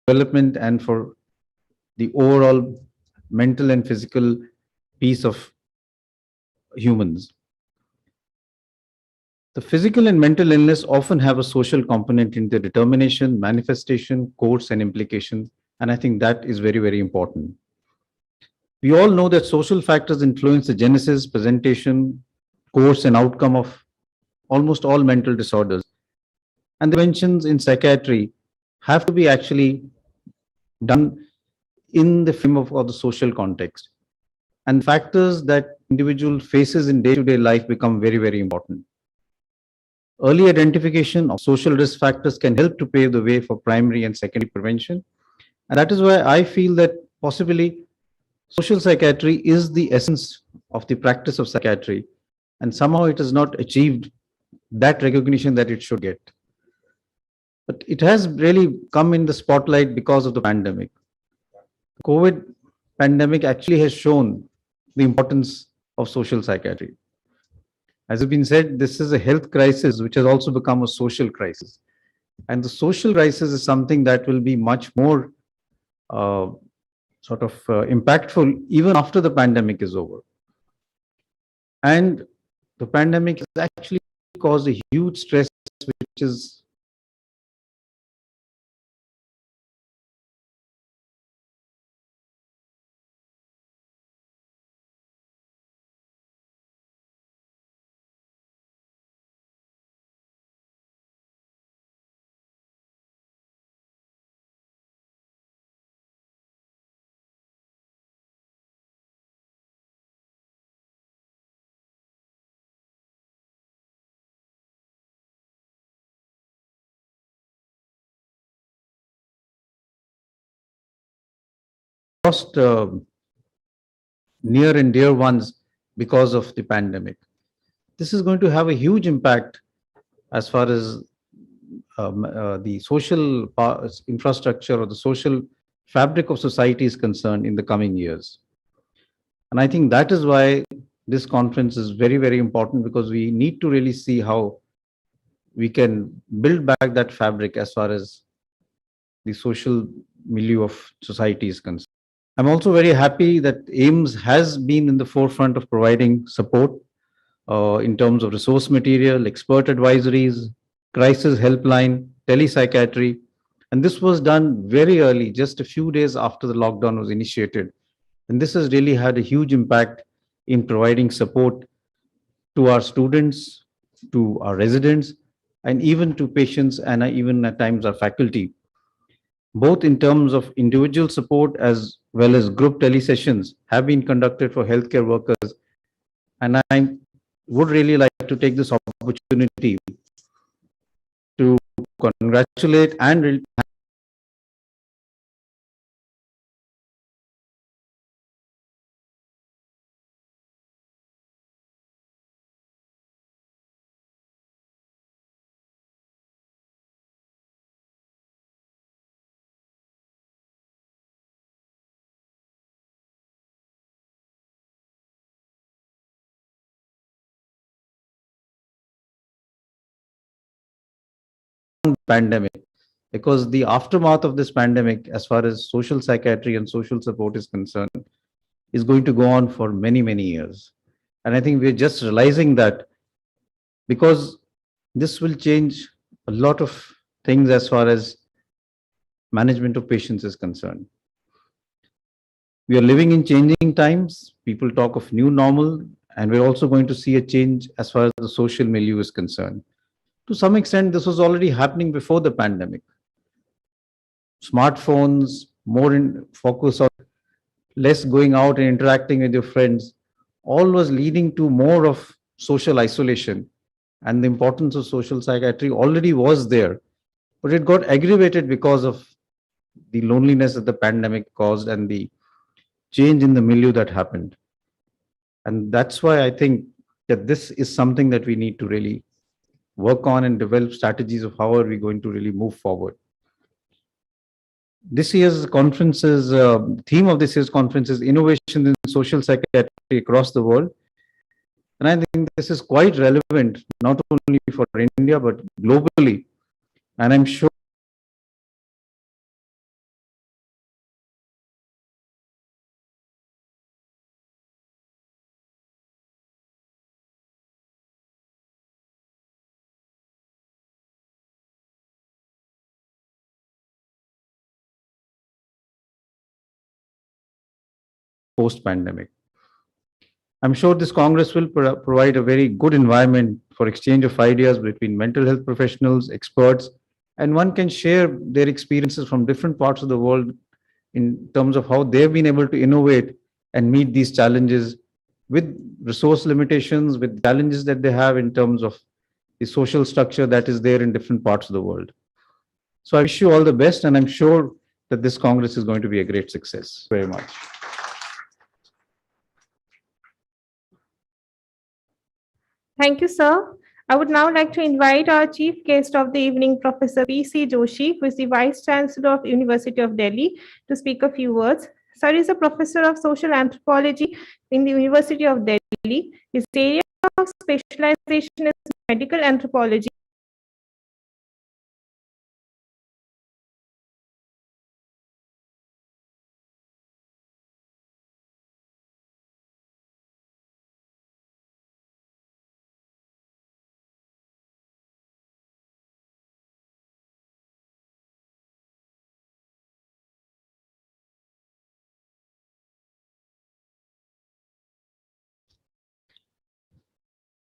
Speaker 4: Development and for the overall mental and physical peace of humans. The physical and mental illness often have a social component in their determination, manifestation, course, and implication. And I think that is very, very important. We all know that social factors influence the genesis, presentation, course, and outcome of almost all mental disorders. And the interventions in psychiatry have to be actually done in the framework of the social context. And factors that individual faces in day-to-day life become very, very important. Early identification of social risk factors can help to pave the way for primary and secondary prevention. And that is why I feel that possibly social psychiatry is the essence of the practice of psychiatry, and somehow it has not achieved that recognition that it should get. But it has really come in the spotlight because of the pandemic. The COVID pandemic actually has shown the importance of social psychiatry. As has been said, this is a health crisis which has also become a social crisis. And the social crisis is something that will be much more uh, impactful even after the pandemic is over. And the pandemic has actually caused a huge stress, which is lost near and dear ones because of the pandemic. This is going to have a huge impact as far as the social infrastructure or the social fabric of society is concerned in the coming years. And I think that is why this conference is very, very important, because we need to really see how we can build back that fabric as far as the social milieu of society is concerned. I'm also very happy that AIMS has been in the forefront of providing support in terms of resource material, expert advisories, crisis helpline, telepsychiatry. And this was done very early, just a few days after the lockdown was initiated. And this has really had a huge impact in providing support to our students, to our residents, and even to patients, and even at times our faculty, both in terms of individual support as well as group telesessions have been conducted for healthcare workers. And I would really like to take this opportunity to congratulate and pandemic, because the aftermath of this pandemic, as far as social psychiatry and social support is concerned, is going to go on for many, many years. And I think we're just realizing that, because this will change a lot of things as far as management of patients is concerned. We are living in changing times. People talk of new normal, and we're also going to see a change as far as the social milieu is concerned. To some extent, this was already happening before the pandemic. Smartphones, more in focus on less going out and interacting with your friends, all was leading to more of social isolation. And the importance of social psychiatry already was there, but it got aggravated because of the loneliness that the pandemic caused and the change in the milieu that happened. And that's why I think that this is something that we need to really work on and develop strategies of how are we going to really move forward. This year's conference's theme of this year's conference is innovation in social psychiatry across the world. And I think this is quite relevant, not only for India, but globally. And I'm sure post-pandemic. I'm sure this Congress will provide a very good environment for exchange of ideas between mental health professionals, experts, and one can share their experiences from different parts of the world in terms of how they've been able to innovate and meet these challenges with resource limitations, with challenges that they have in terms of the social structure that is there in different parts of the world. So I wish you all the best, and I'm sure that this Congress is going to be a great success. Very much.
Speaker 5: Thank you, sir. I would now like to invite our chief guest of the evening, Professor P.C. Joshi, who is the Vice Chancellor of University of Delhi, to speak a few words. Sir is a professor of social anthropology in the University of Delhi. His area of specialization is medical anthropology.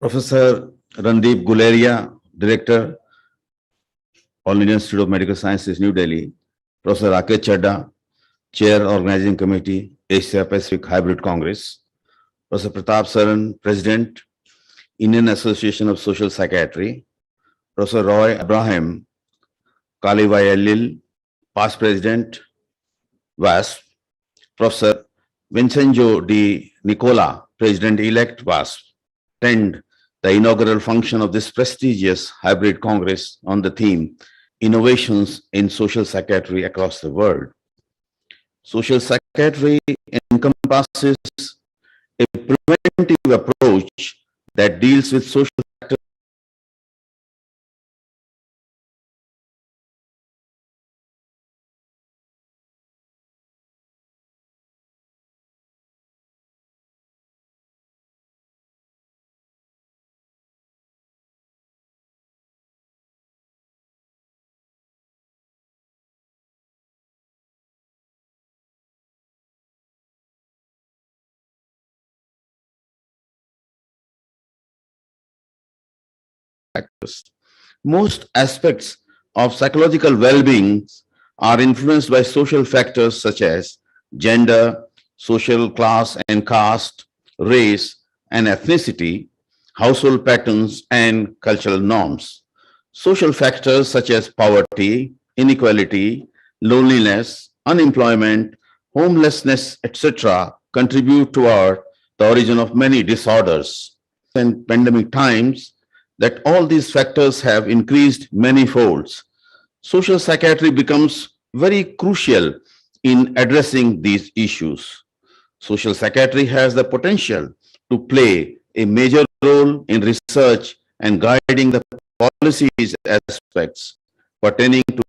Speaker 10: Professor Randeep Guleria, Director, All Indian Institute of Medical Sciences, New Delhi. Professor Rakesh Chadda, Chair, Organizing Committee, Asia Pacific Hybrid Congress. Professor Pratap Saran, President, Indian Association of Social Psychiatry. Professor Roy Abraham, Kalivayalil, Past President, WASP. Professor Vincenzo Di Nicola, President-elect WASP, attend the inaugural function of this prestigious hybrid congress on the theme Innovations in Social Psychiatry Across the World. Social psychiatry encompasses a preventive approach that deals with social factors. Most aspects of psychological well-being are influenced by social factors such as gender, social class and caste, race and ethnicity, household patterns, and cultural norms. Social factors such as poverty, inequality, loneliness, unemployment, homelessness, etc., contribute toward the origin of many disorders. In pandemic times, that all these factors have increased many folds. Social psychiatry becomes very crucial in addressing these issues. Social psychiatry has the potential to play a major role in research and guiding the policies aspects pertaining to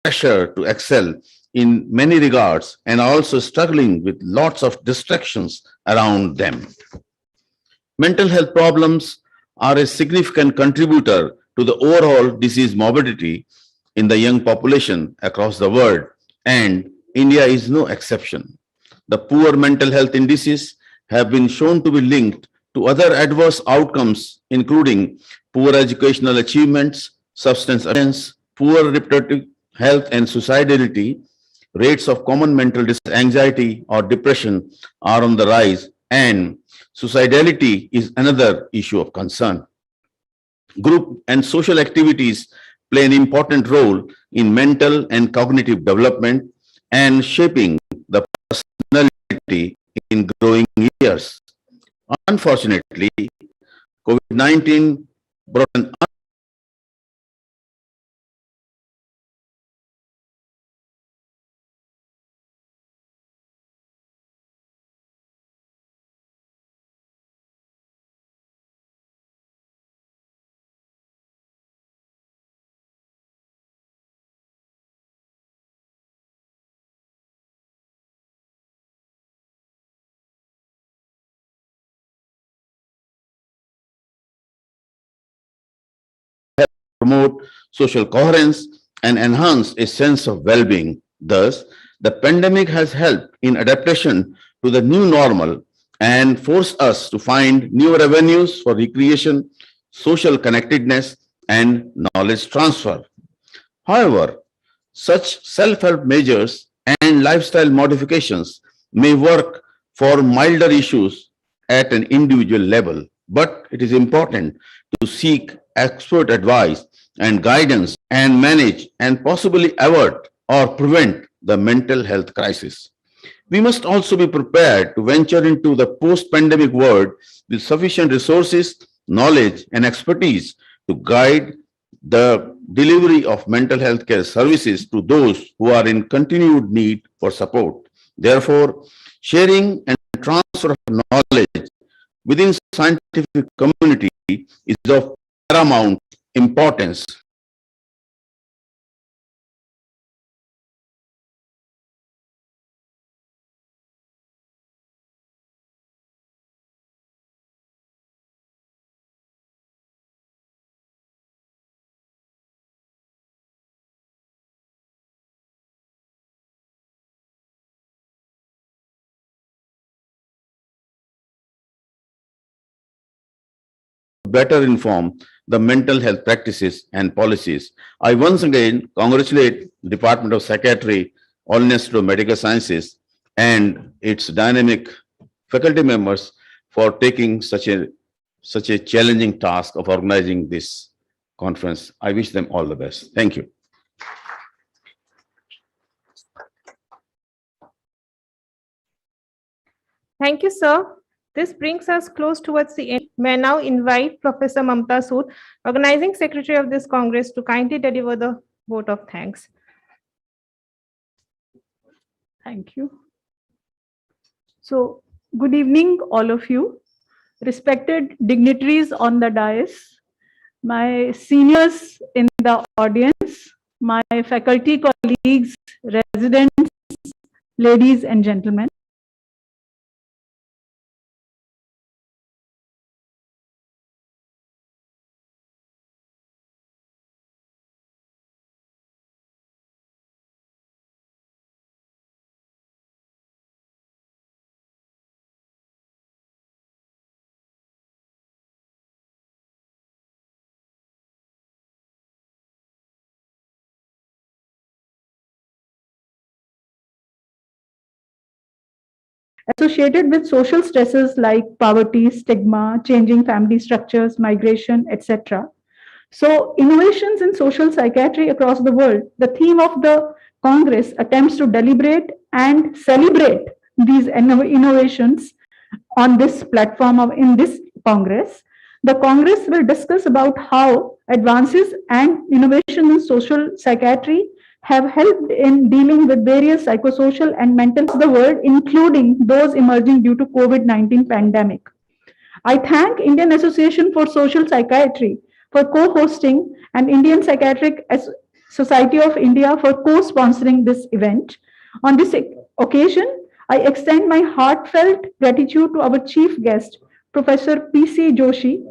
Speaker 10: pressure to excel in many regards and also struggling with lots of distractions around them. Mental health problems are a significant contributor to the overall disease morbidity in the young population across the world, and India is no exception. The poor mental health indices have been shown to be linked to other adverse outcomes, including poor educational achievements, substance abuse, poor reproductive health and suicidality. Rates of common mental anxiety or depression are on the rise, and suicidality is another issue of concern. Group and social activities play an important role in mental and cognitive development and shaping the personality in growing years. Unfortunately, COVID-19 brought an promote social coherence and enhance a sense of well-being. Thus, the pandemic has helped in adaptation to the new normal and forced us to find new avenues for recreation, social connectedness, and knowledge transfer. However, such self-help measures and lifestyle modifications may work for milder issues at an individual level, but it is important to seek expert advice and guidance and manage and possibly avert or prevent the mental health crisis. We must also be prepared to venture into the post-pandemic world with sufficient resources, knowledge, and expertise to guide the delivery of mental health care services to those who are in continued need for support. Therefore, sharing and transfer of knowledge within scientific community is of paramount importance. Better inform the mental health practices and policies. I once again congratulate Department of Psychiatry, All Institute of Medical Sciences, and its dynamic faculty members for taking such a challenging task of organizing this conference. I wish them all the best. Thank you.
Speaker 5: Thank you, sir. This brings us close towards the end. May I now invite Professor Mamta Sood, Organizing Secretary of this Congress, to kindly deliver the vote of thanks.
Speaker 11: Thank you. So, good evening, all of you. Respected dignitaries on the dais, my seniors in the audience, my faculty colleagues, residents, ladies and gentlemen. Associated with social stresses like poverty, stigma, changing family structures, migration, etc. So, innovations in social psychiatry across the world, the theme of the Congress attempts to deliberate and celebrate these innovations on this platform in this Congress. The Congress will discuss about how advances and innovation in social psychiatry have helped in dealing with various psychosocial and mental of the world, including those emerging due to COVID-19 pandemic. I thank Indian Association for Social Psychiatry for co-hosting and Indian Psychiatric Society of India for co-sponsoring this event. On this occasion, I extend my heartfelt gratitude to our chief guest, Professor P.C. Joshi,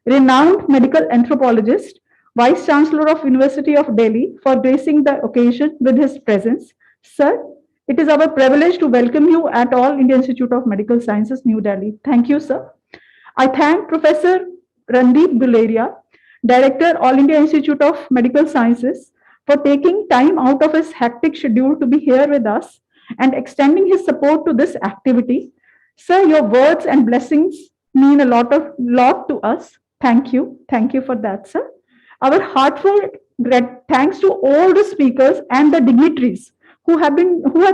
Speaker 11: renowned medical anthropologist, Vice Chancellor of University of Delhi, for gracing the occasion with his presence. Sir, it is our privilege to welcome you at All India Institute of Medical Sciences, New Delhi. Thank you, sir. I thank Professor Randeep Guleria, Director, All India Institute of Medical Sciences, for taking time out of his hectic schedule to be here with us and extending his support to this activity. Sir, your words and blessings mean a lot to us. Thank you. Thank you for that, sir. Our heartfelt thanks to all the speakers and the dignitaries who have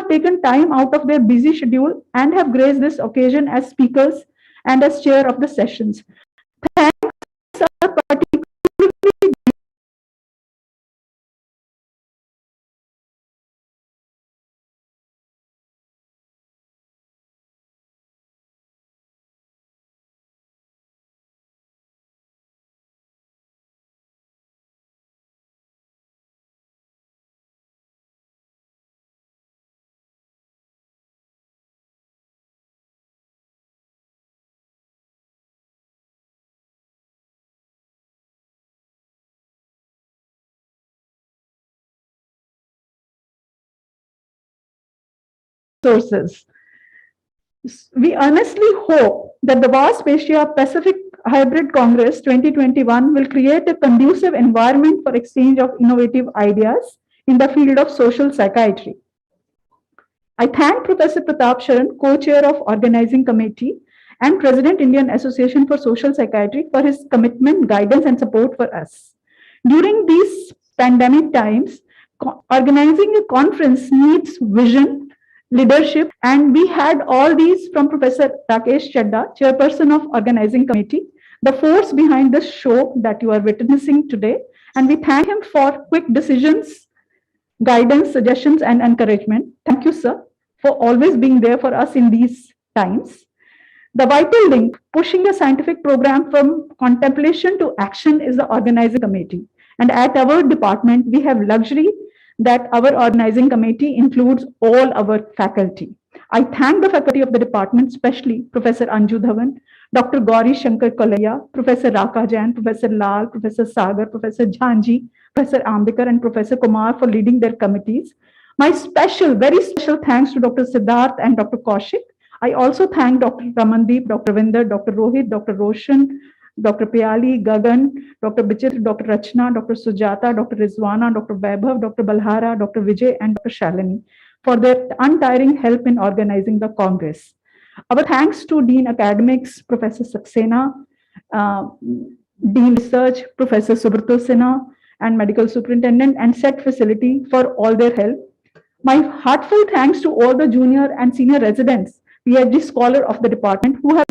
Speaker 11: taken time out of their busy schedule and have graced this occasion as speakers and as chair of the sessions. Thanks, sir, sources. We earnestly hope that the vast Asia Pacific Hybrid Congress 2021 will create a conducive environment for exchange of innovative ideas in the field of social psychiatry. I thank Professor Pratap Sharan, co-chair of organizing committee and President Indian Association for Social Psychiatry, for his commitment, guidance, and support for us. During these pandemic times, organizing a conference needs vision, leadership, and we had all these from Professor Rakesh Chadda, chairperson of organizing committee, the force behind this show that you are witnessing today. And we thank him for quick decisions, guidance, suggestions, and encouragement. Thank you, sir, for always being there for us in these times. The vital link pushing the scientific program from contemplation to action is the organizing committee. And at our department, we have luxury that our organizing committee includes all our faculty. I thank the faculty of the department, especially Professor Anju Dhawan, Dr. Gauri Shankar Kalaya, Professor Raka Jain, Professor Lal, Professor Sagar, Professor Jhanji, Professor Ambikar, and Professor Kumar for leading their committees. My very special thanks to Dr. Siddharth and Dr. Kaushik. I also thank Dr. Ramandeep, Dr. Vinder, Dr. Rohit, Dr. Roshan, Dr. Pyali, Gagan, Dr. Bichit, Dr. Rachna, Dr. Sujata, Dr. Rizwana, Dr. Vaibhav, Dr. Balhara, Dr. Vijay, and Dr. Shalini for their untiring help in organizing the Congress. Our thanks to Dean Academics, Professor Saxena, Dean Research, Professor Subrata Sinha, and Medical Superintendent and SET facility for all their help. My heartfelt thanks to all the junior and senior residents, PhD scholar of the department who have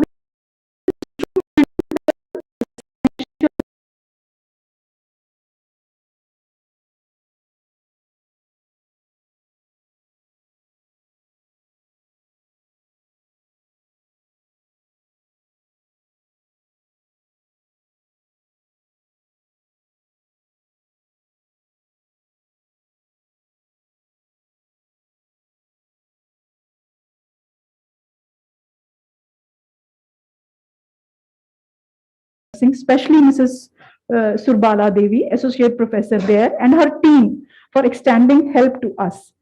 Speaker 11: especially Mrs. Surbala Devi, Associate Professor there, and her team for extending help to us.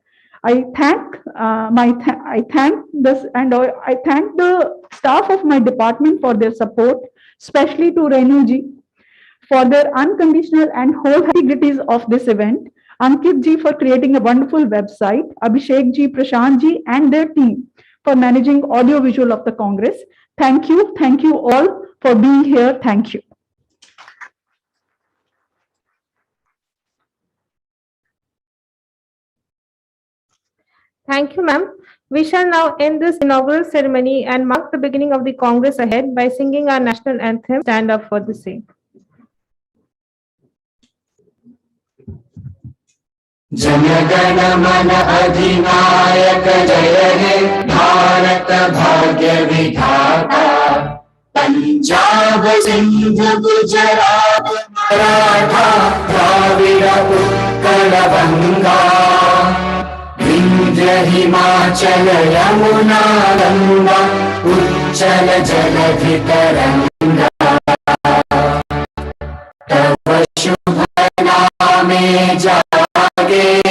Speaker 11: I thank I thank the staff of my department for their support, especially to Renu ji for their unconditional and wholehearted integrities of this event, Ankit ji for creating a wonderful website, Abhishek ji, Prashant ji, and their team for managing audio visual of the Congress. Thank you all for being here. Thank you.
Speaker 5: Thank you, ma'am. We shall now end this inaugural ceremony and mark the beginning of the Congress ahead by singing our national anthem. Stand up for the same.
Speaker 12: जनगण मन अधिनायक जय हे भारत भाग्य विधाता पंजाब सिंध गुजरात मराठा द्राविड़ उत्कल गंगा विंध्य हिमाचल यमुना गंगा उच्चल जलधि तरंगा तव शुभ नामे जागे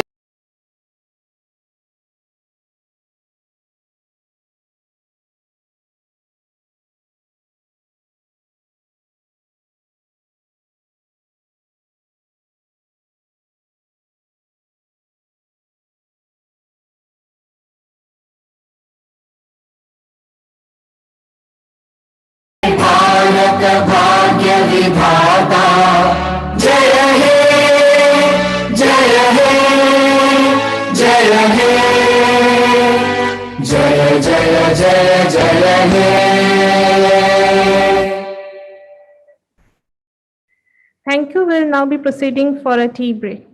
Speaker 12: भारत भाग्य विधाता जय हे जय हे जय हे जय जय जय जय हे
Speaker 5: Thank you. We'll now be proceeding for a tea break.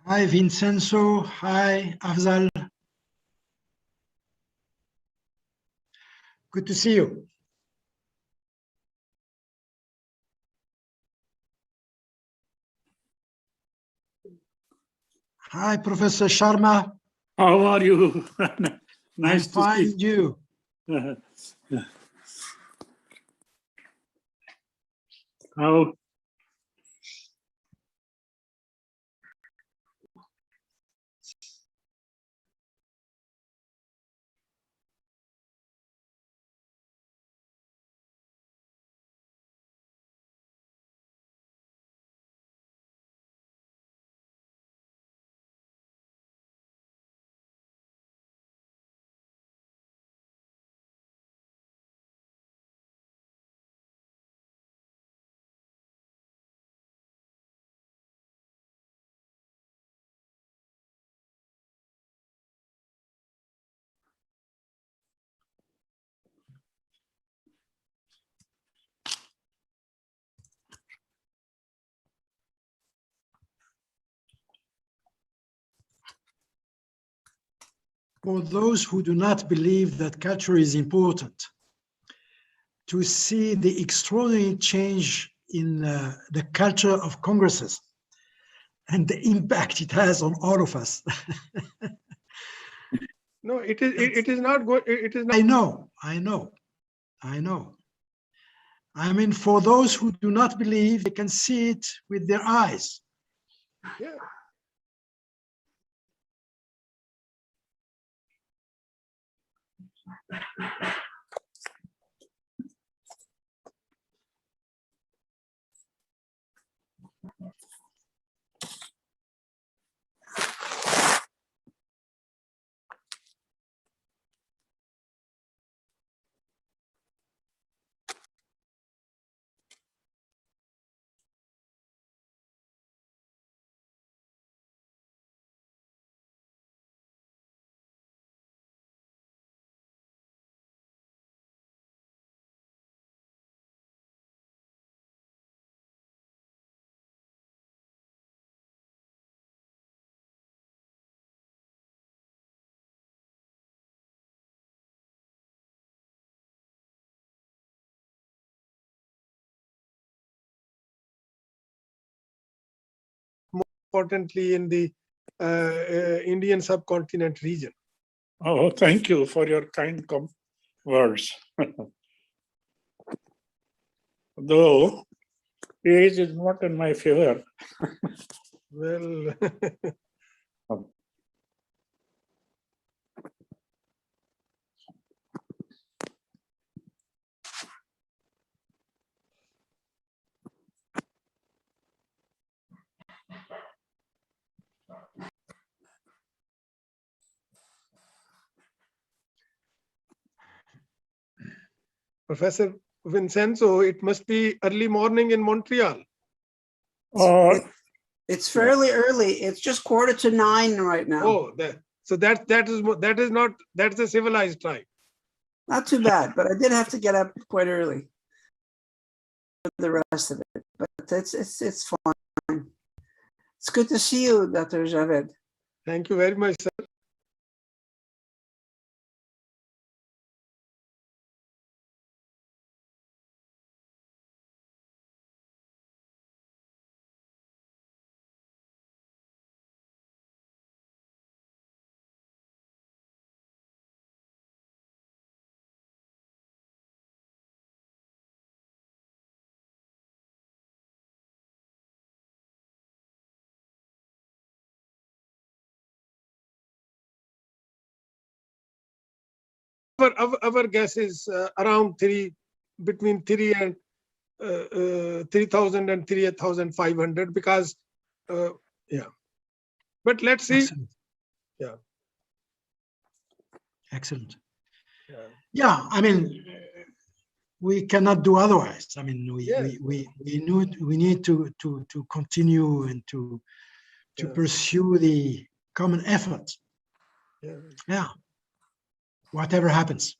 Speaker 13: Hi, Vincenzo. Hi, Afzal. Good to see you. Hi, Professor Sharma.
Speaker 14: How are you? Nice
Speaker 13: I'm
Speaker 14: to
Speaker 13: fine,
Speaker 14: see
Speaker 13: you.
Speaker 14: How?
Speaker 13: For those who do not believe that culture is important, to see the extraordinary change in the culture of congresses and the impact it has on all of us.
Speaker 15: No, it is not good. It is not.
Speaker 13: I know. I mean, for those who do not believe, they can see it with their eyes.
Speaker 15: Yeah. Importantly in the Indian subcontinent region.
Speaker 14: Oh, thank you for your kind words. Though age is not in my favor.
Speaker 15: Well, Professor Vincenzo, it must be early morning in Montreal.
Speaker 9: It's fairly early. It's just 8:45 right now.
Speaker 15: Oh, that's a civilized time.
Speaker 9: Not too bad, but I did have to get up quite early. The rest of it, but it's fine. It's good to see you, Dr. Javed.
Speaker 15: Thank you very much, sir. Our guess is around between 3,000 and 3,500 because, yeah. But let's see.
Speaker 13: Excellent.
Speaker 15: Yeah.
Speaker 13: Excellent. Yeah, I mean, we cannot do otherwise. I mean, we need to continue and to pursue the common effort. Yeah. Whatever happens.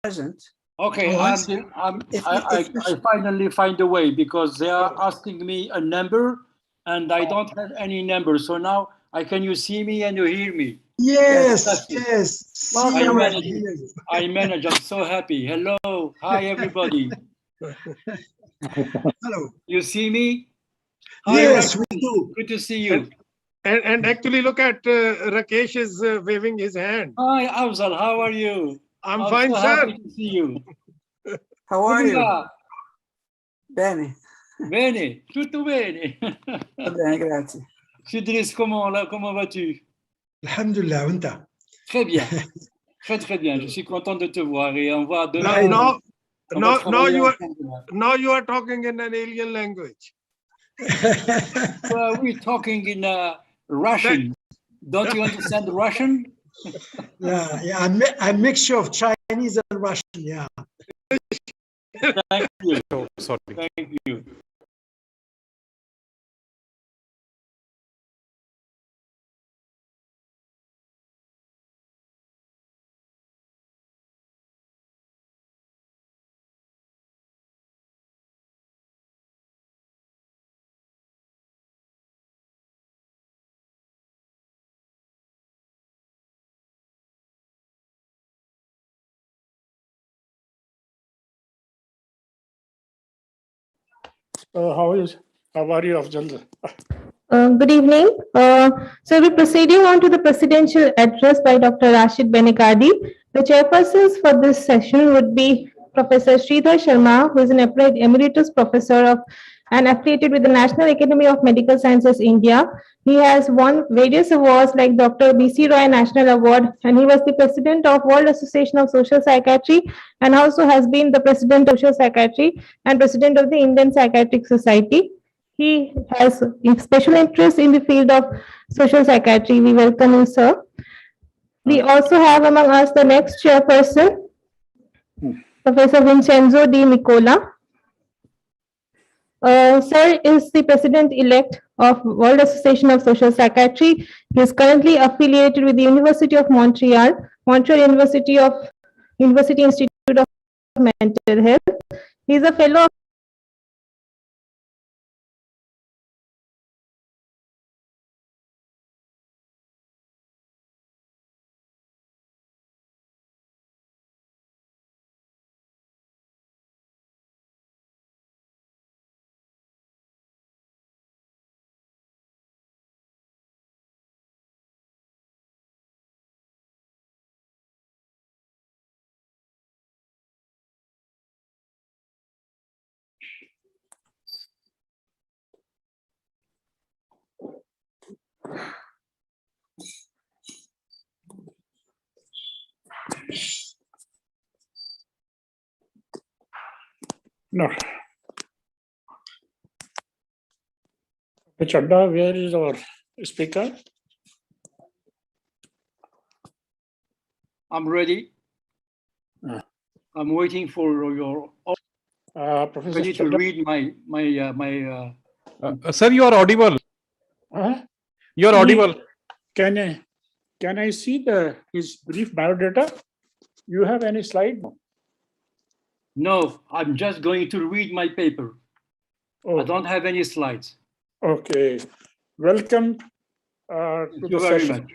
Speaker 9: present.
Speaker 14: Okay,
Speaker 3: Oh, I
Speaker 14: I finally find a way because they are asking me a number and I don't have any number. So now can you see me and you hear me?
Speaker 13: Yes, yes.
Speaker 14: Well,
Speaker 13: See you and hear you.
Speaker 14: I manage. I'm so happy. Hello. Hi, everybody.
Speaker 3: Hello.
Speaker 14: You see me? Hi,
Speaker 13: Yes,
Speaker 14: Rakesh.
Speaker 13: we do.
Speaker 14: Good to see you.
Speaker 15: And actually look at Rakesh is waving his hand.
Speaker 14: Hi, Afzal. How are you?
Speaker 15: I'm fine,
Speaker 14: so
Speaker 15: sir.
Speaker 14: happy to see you.
Speaker 9: How are
Speaker 14: Come
Speaker 9: you?
Speaker 14: là.
Speaker 9: Bene.
Speaker 14: Bene, tutto bene.
Speaker 9: Va bene, grazie.
Speaker 14: Sidris, comment vas-tu?
Speaker 13: Alhamdulillah, wanta.
Speaker 14: Très bien. Très bien. Je suis content de te voir et on va
Speaker 15: Now,
Speaker 14: demain.
Speaker 15: now,
Speaker 14: on va
Speaker 15: now, now
Speaker 14: travailler
Speaker 15: you are
Speaker 14: ensemble.
Speaker 15: now you are talking in an alien language.
Speaker 14: Well, we're talking in Russian. Don't you understand Russian?
Speaker 13: Yeah, a mixture of Chinese and Russian, yeah.
Speaker 14: Thank you.
Speaker 7: Oh, sorry.
Speaker 14: Thank you. How are you, Afzal?
Speaker 5: Good evening. So we're proceeding on to the presidential address by Dr. Rashid Benegadi. The chairpersons for this session would be Professor Sridhar Sharma, who is an emeritus professor of and affiliated with the National Academy of Medical Sciences, India. He has won various awards like Dr. B.C. Roy National Award, and he was the president of World Association of Social Psychiatry, and also has been the president of Social Psychiatry and president of the Indian Psychiatric Society. He has a special interest in the field of social psychiatry. We welcome you, sir. We also have among us the next chairperson, Professor Vincenzo Di Nicola. Sir is the president-elect of World Association of Social Psychiatry. He is currently affiliated with the University of Montreal, University Institute of Mental Health. He is a fellow of
Speaker 14: No. Chadda, where is our speaker? I'm ready. I'm waiting for your. Professor ready to read my.
Speaker 7: Sir, you are audible. You are audible.
Speaker 14: Can I see his brief biodata? You have any slide? No, I'm just going to read my paper. I don't have any slides. Okay. Welcome to the session.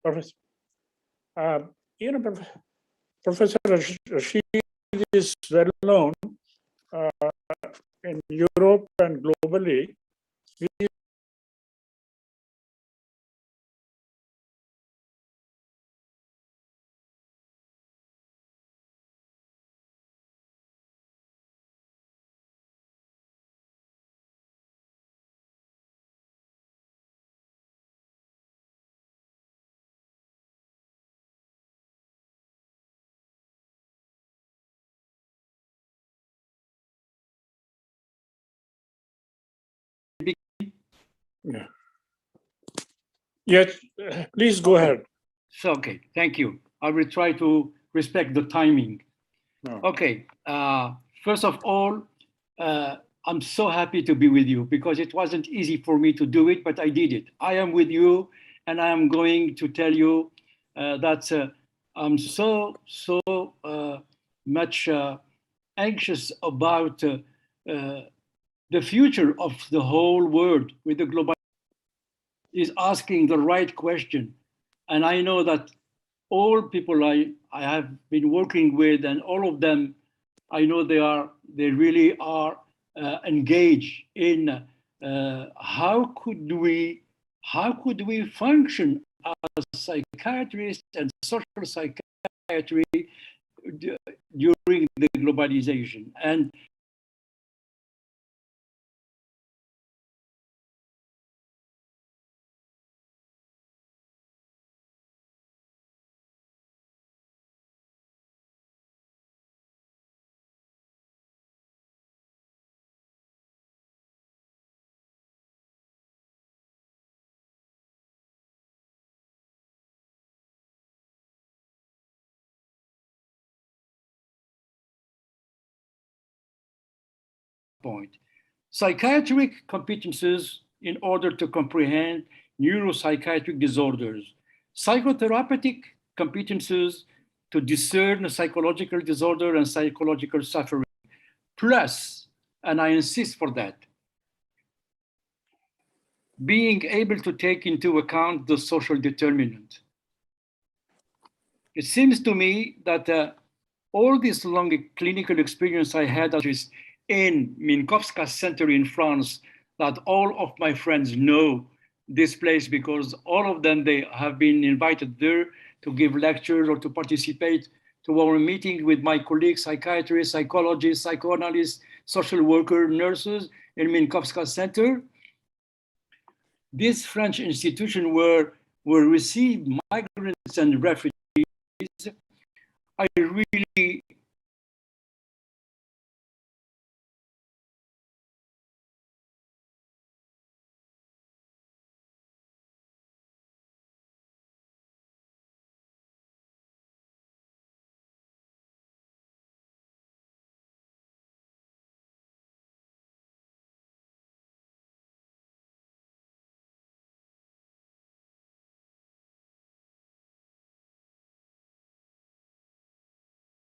Speaker 14: Professor. Professor Rashid is well known in Europe and globally. He Yeah. Yes, please go ahead. So, okay, thank you. I will try to respect the timing. No. Okay, first of all, I'm so happy to be with you because it wasn't easy for me to do it, but I did it. I am with you and I am going to tell you that I'm so much anxious about the future of the whole world with the global is asking the right question. And I know that all people I have been working with, and all of them, I know they really are engaged in how could we function as psychiatrists and social psychiatry during the globalization. And point. Psychiatric competences in order to comprehend neuropsychiatric disorders, psychotherapeutic competences to discern psychological disorder and psychological suffering, plus, and I insist for that, being able to take into account the social determinant. It seems to me that all this long clinical experience I had in Minkowska Center in France, that all of my friends know this place because all of them, they have been invited there to give lectures or to participate to our meeting with my colleagues, psychiatrists, psychologists, psychoanalysts, social workers, nurses in Minkowska Center. This French institution where we receive migrants and refugees, I really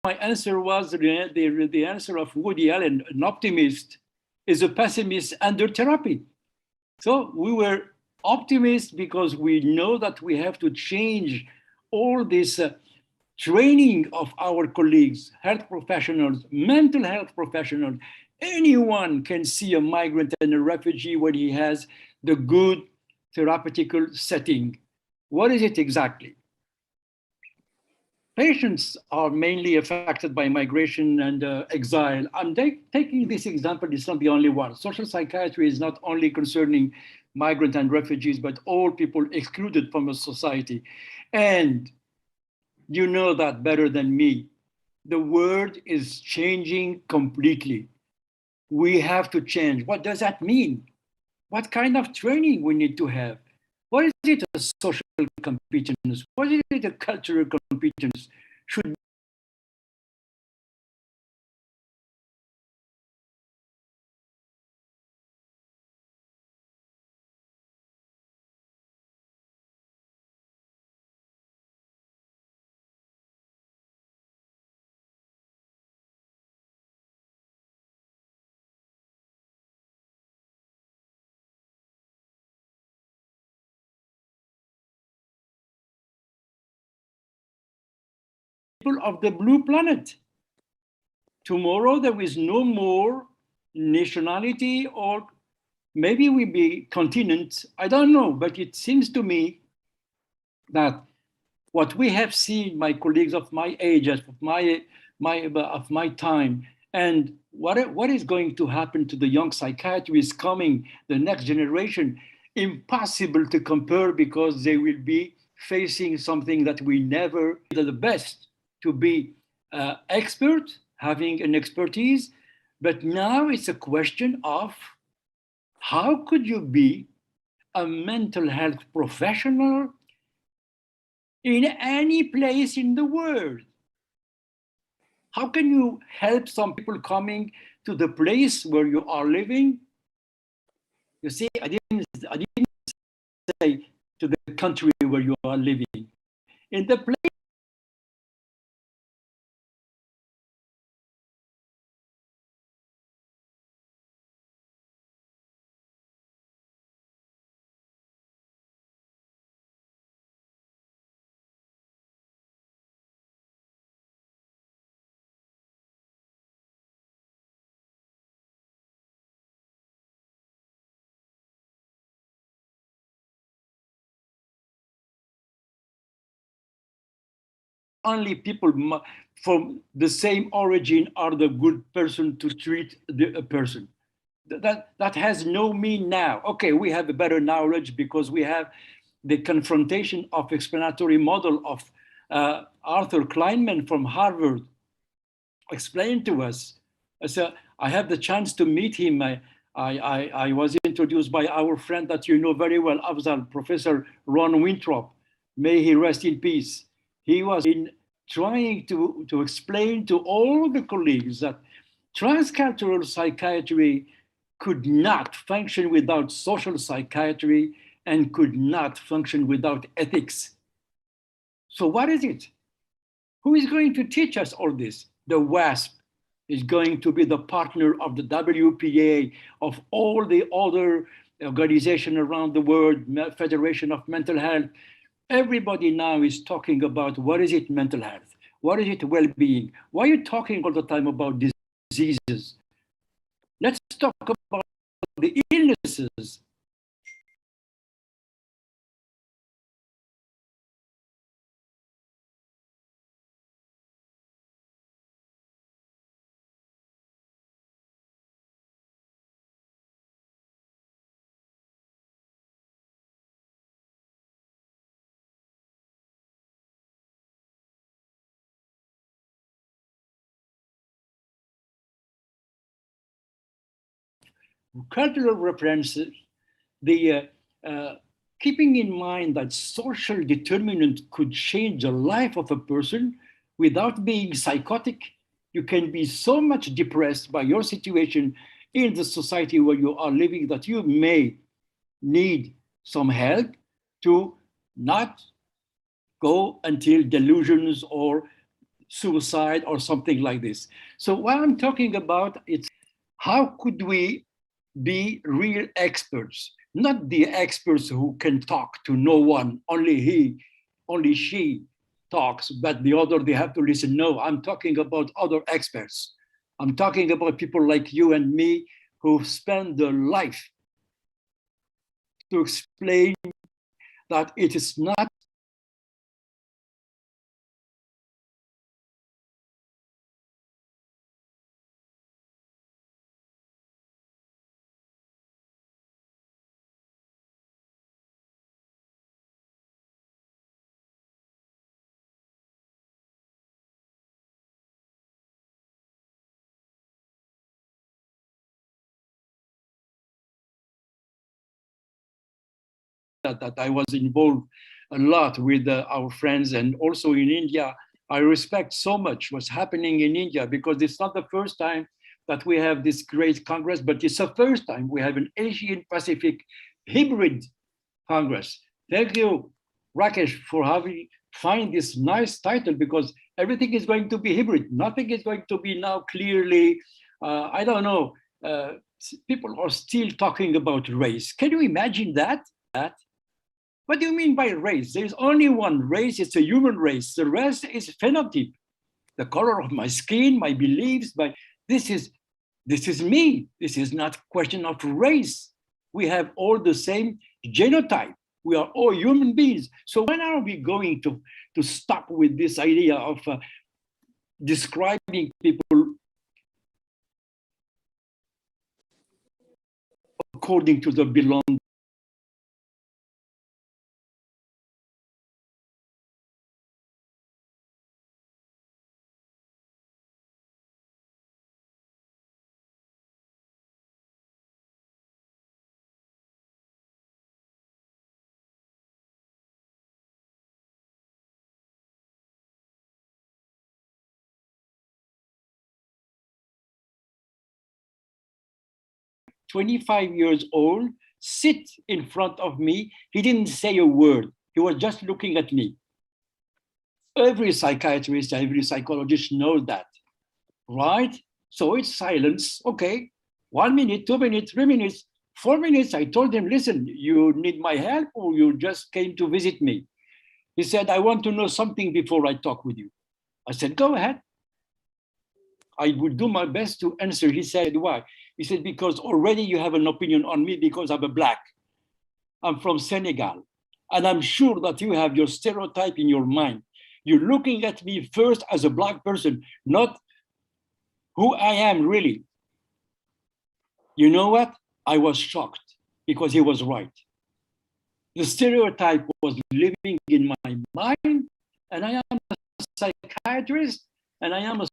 Speaker 14: my answer was the answer of Woody Allen, an optimist is a pessimist under therapy. So we were optimists because we know that we have to change all this training of our colleagues, health professionals, mental health professionals. Anyone can see a migrant and a refugee when he has the good therapeutical setting. What is it exactly? Patients are mainly affected by migration and exile. I'm taking this example, it's not the only one. Social psychiatry is not only concerning migrants and refugees, but all people excluded from a society. And you know that better than me. The world is changing completely. We have to change. What does that mean? What kind of training we need to have? What is it a social competence? What is it a cultural competence? Should people of the blue planet? Tomorrow there is no more nationality, or maybe we be continent, I don't know, but it seems to me that what we have seen, my colleagues of my age, of my time, and what is going to happen to the young psychiatrists coming, the next generation, impossible to compare because they will be facing something that we never did the best to be expert, having an expertise, but now it's a question of how could you be a mental health professional in any place in the world? How can you help some people coming to the place where you are living? You see, I didn't say to the country where you are living. In the place only people from the same origin are the good person to treat a person. That has no meaning now. Okay, we have a better knowledge because we have the confrontation of explanatory model of Arthur Kleinman from Harvard explained to us. So I have the chance to meet him. I was introduced by our friend that you know very well, Afzal, Professor Ron Winthrop. May he rest in peace. He was trying to explain to all the colleagues that transcultural psychiatry could not function without social psychiatry and could not function without ethics. So what is it? Who is going to teach us all this? The WASP is going to be the partner of the WPA, of all the other organizations around the world, Federation of Mental Health. Everybody now is talking about what is it mental health? What is it well-being? Why are you talking all the time about diseases? Let's talk about the illnesses. Cultural references, keeping in mind that social determinant could change the life of a person without being psychotic. You can be so much depressed by your situation in the society where you are living that you may need some help to not go until delusions or suicide or something like this. So what I'm talking about, it's how could we be real experts, not the experts who can talk to no one, only he, only she talks, but the other, they have to listen. No, I'm talking about other experts. I'm talking about people like you and me who spend their life to explain that it is not that I was involved a lot with our friends and also in India. I respect so much what's happening in India because it's not the first time that we have this great Congress, but it's the first time we have an Asian Pacific hybrid Congress. Thank you, Rakesh, for having find this nice title because everything is going to be hybrid. Nothing is going to be now clearly, I don't know, people are still talking about race. Can you imagine that? What do you mean by race? There's only one race, it's a human race. The rest is phenotype. The color of my skin, my beliefs, this is me. This is not a question of race. We have all the same genotype. We are all human beings. So when are we going to stop with this idea of describing people according to the belong? 25 years old, sit in front of me. He didn't say a word. He was just looking at me. Every psychiatrist, every psychologist knows that, right? So it's silence. Okay, 1 minute, 2 minutes, 3 minutes, 4 minutes. I told him, listen, you need my help or you just came to visit me? He said, I want to know something before I talk with you. I said, go ahead. I would do my best to answer. He said, why? He said, because already you have an opinion on me because I'm a black. I'm from Senegal. And I'm sure that you have your stereotype in your mind. You're looking at me first as a Black person, not who I am really. You know what? I was shocked because he was right. The stereotype was living in my mind, and I am a psychiatrist, and I am a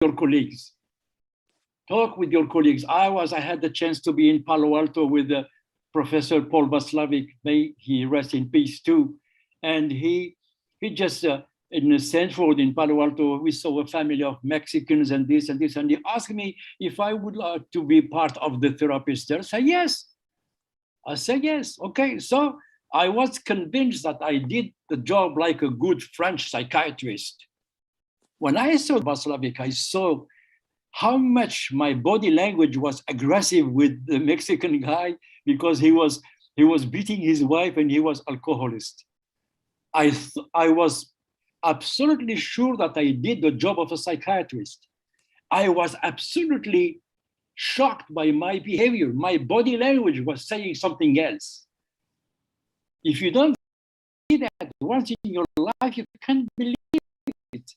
Speaker 14: your colleagues. Talk with your colleagues. I had the chance to be in Palo Alto with Professor Paul Vaslavic, may he rest in peace too. And he just, in Stanford in Palo Alto, we saw a family of Mexicans and this and this. And he asked me if I would like to be part of the therapist there. I said, yes. I said, yes. Okay. So I was convinced that I did the job like a good French psychiatrist. When I saw Vaslavic, I saw how much my body language was aggressive with the Mexican guy because he was beating his wife and he was alcoholist. I was absolutely sure that I did the job of a psychiatrist. I was absolutely shocked by my behavior. My body language was saying something else. If you don't see that once in your life, you can't believe it.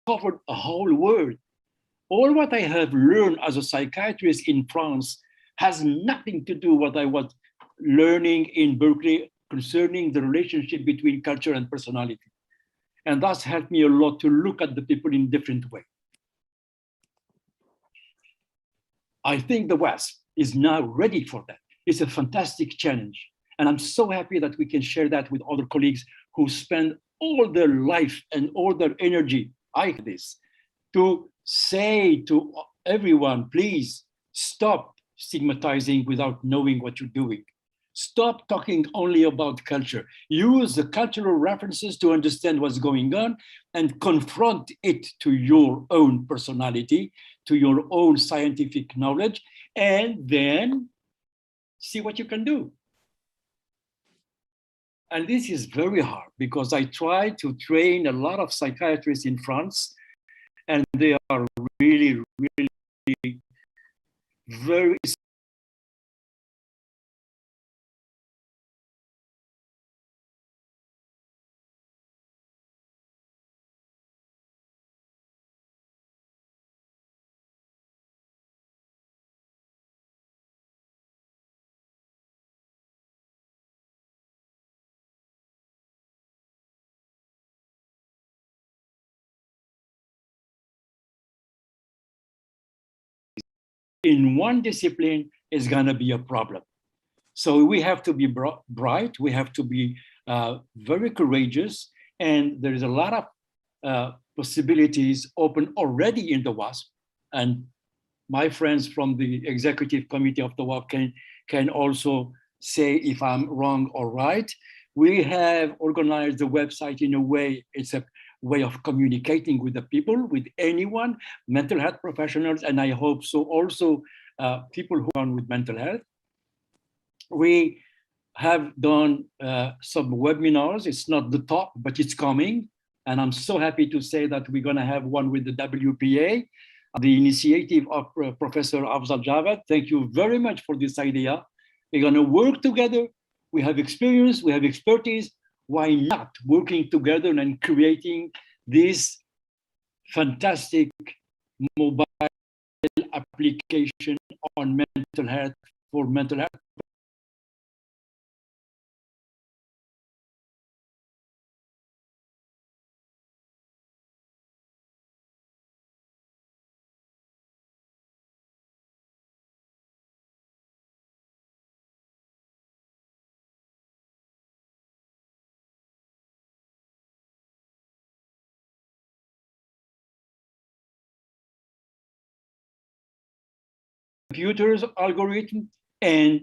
Speaker 14: Covered a whole world. All what I have learned as a psychiatrist in France has nothing to do with what I was learning in Berkeley concerning the relationship between culture and personality. And that's helped me a lot to look at the people in a different way. I think the West is now ready for that. It's a fantastic challenge. And I'm so happy that we can share that with other colleagues who spend all their life and all their energy like this to say to everyone, please stop stigmatizing without knowing what you're doing. Stop talking only about culture. Use the cultural references to understand what's going on and confront it to your own personality, to your own scientific knowledge, and then see what you can do. And this is very hard because I try to train a lot of psychiatrists in France, and they are really, really very in one discipline is going to be a problem. So we have to be bright, we have to be very courageous, and there is a lot of possibilities open already in the WASP. And my friends from the executive committee of the WASP can also say if I'm wrong or right. We have organized the website in a way, it's a way of communicating with the people, with anyone, mental health professionals, and I hope so also people who are with mental health. We have done some webinars. It's not the top, but it's coming. And I'm so happy to say that we're going to have one with the WPA, the initiative of Professor Afzal Javed. Thank you very much for this idea. We're going to work together. We have experience, we have expertise. Why not working together and creating this fantastic mobile application on mental health for mental health computers algorithm, and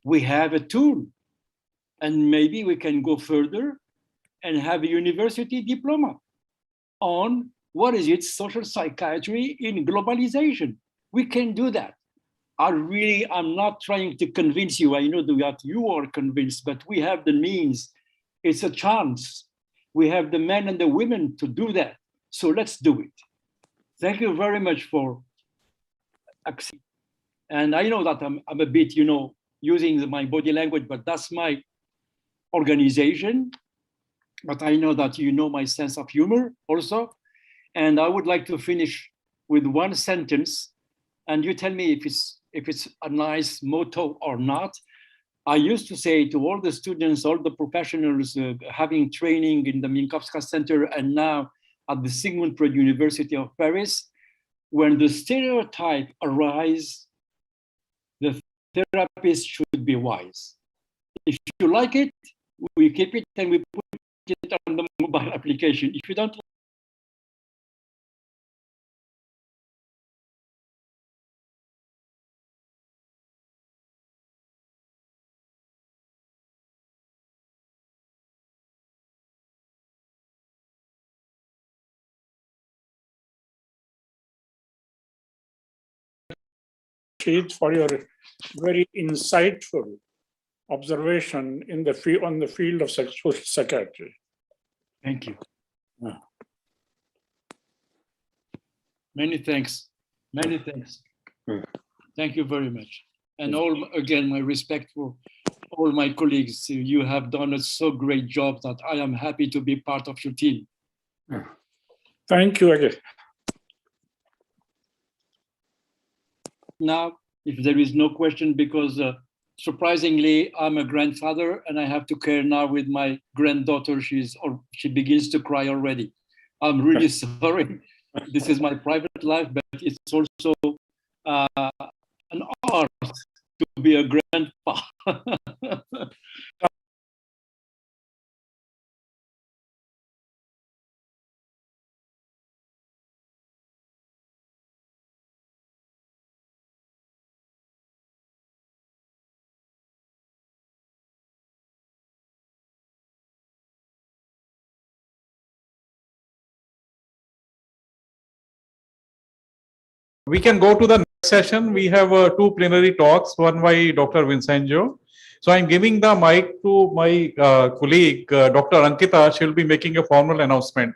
Speaker 14: we have a tool. And maybe we can go further and have a university diploma on what is it, social psychiatry in globalization. We can do that. I'm not trying to convince you. I know that you are convinced, but we have the means. It's a chance. We have the men and the women to do that. So let's do it. Thank you very much for accepting. And I know that I'm a bit, using my body language, but that's my organization. But I know that you know my sense of humor also. And I would like to finish with one sentence, and you tell me if it's a nice motto or not. I used to say to all the students, all the professionals having training in the Minkowska Center and now at the Sigmund Freud University of Paris, when the stereotype arises, the therapist should be wise. If you like it, we keep it and we put it on the mobile application. If you don't,
Speaker 16: for your very insightful observation in the on the field of social psychiatry.
Speaker 14: Thank you. Many thanks. Many thanks. Thank you very much. And again, my respect for all my colleagues. You have done a so great job that I am happy to be part of your team.
Speaker 16: Thank you again.
Speaker 14: Now, if there is no question, because surprisingly, I'm a grandfather and I have to care now with my granddaughter. She begins to cry already. I'm really sorry. This is my private life, but it's also an art to be a grandpa.
Speaker 7: We can go to the next session. We have two plenary talks, one by Dr. Vincenzo. So I'm giving the mic to my colleague, Dr. Ankita. She'll be making a formal announcement.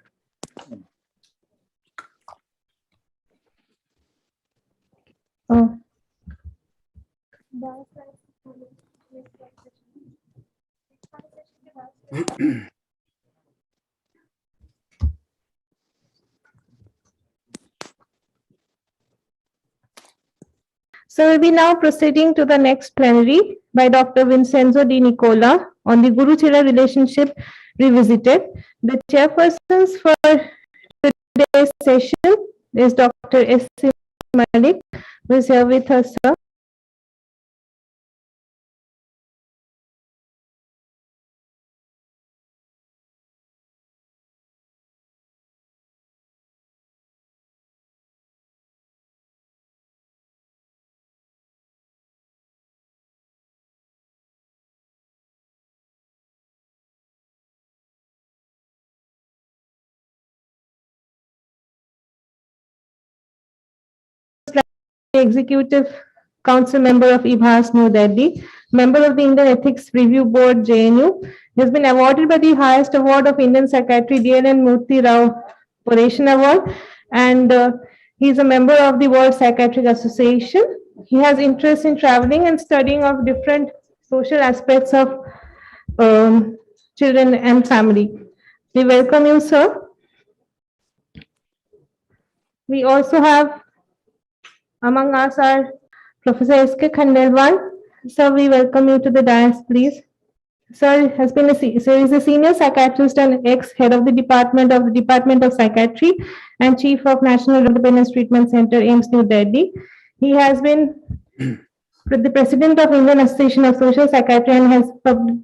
Speaker 5: So we'll be now proceeding to the next plenary by Dr. Vincenzo Di Nicola on the Guru-Chela relationship revisited. The chairpersons for today's session is Dr. S.C. Malik, who is here with us, sir. Executive Council member of IBHAS New Delhi, member of the Indian Ethics Review Board, JNU. He has been awarded by the highest award of Indian Psychiatry, DNN Murthy Rao Oration Award, and he is a member of the World Psychiatric Association. He has interest in traveling and studying of different social aspects of children and family. We welcome you, sir. We also have among us are Professor S.K. Khandelwal. Sir, we welcome you to the dais, please. Sir is a senior psychiatrist and ex-head of the Department of Psychiatry and Chief of National Independence Treatment Center, AIIMS New Delhi. He has been the President of Indian Association of Social Psychiatry and has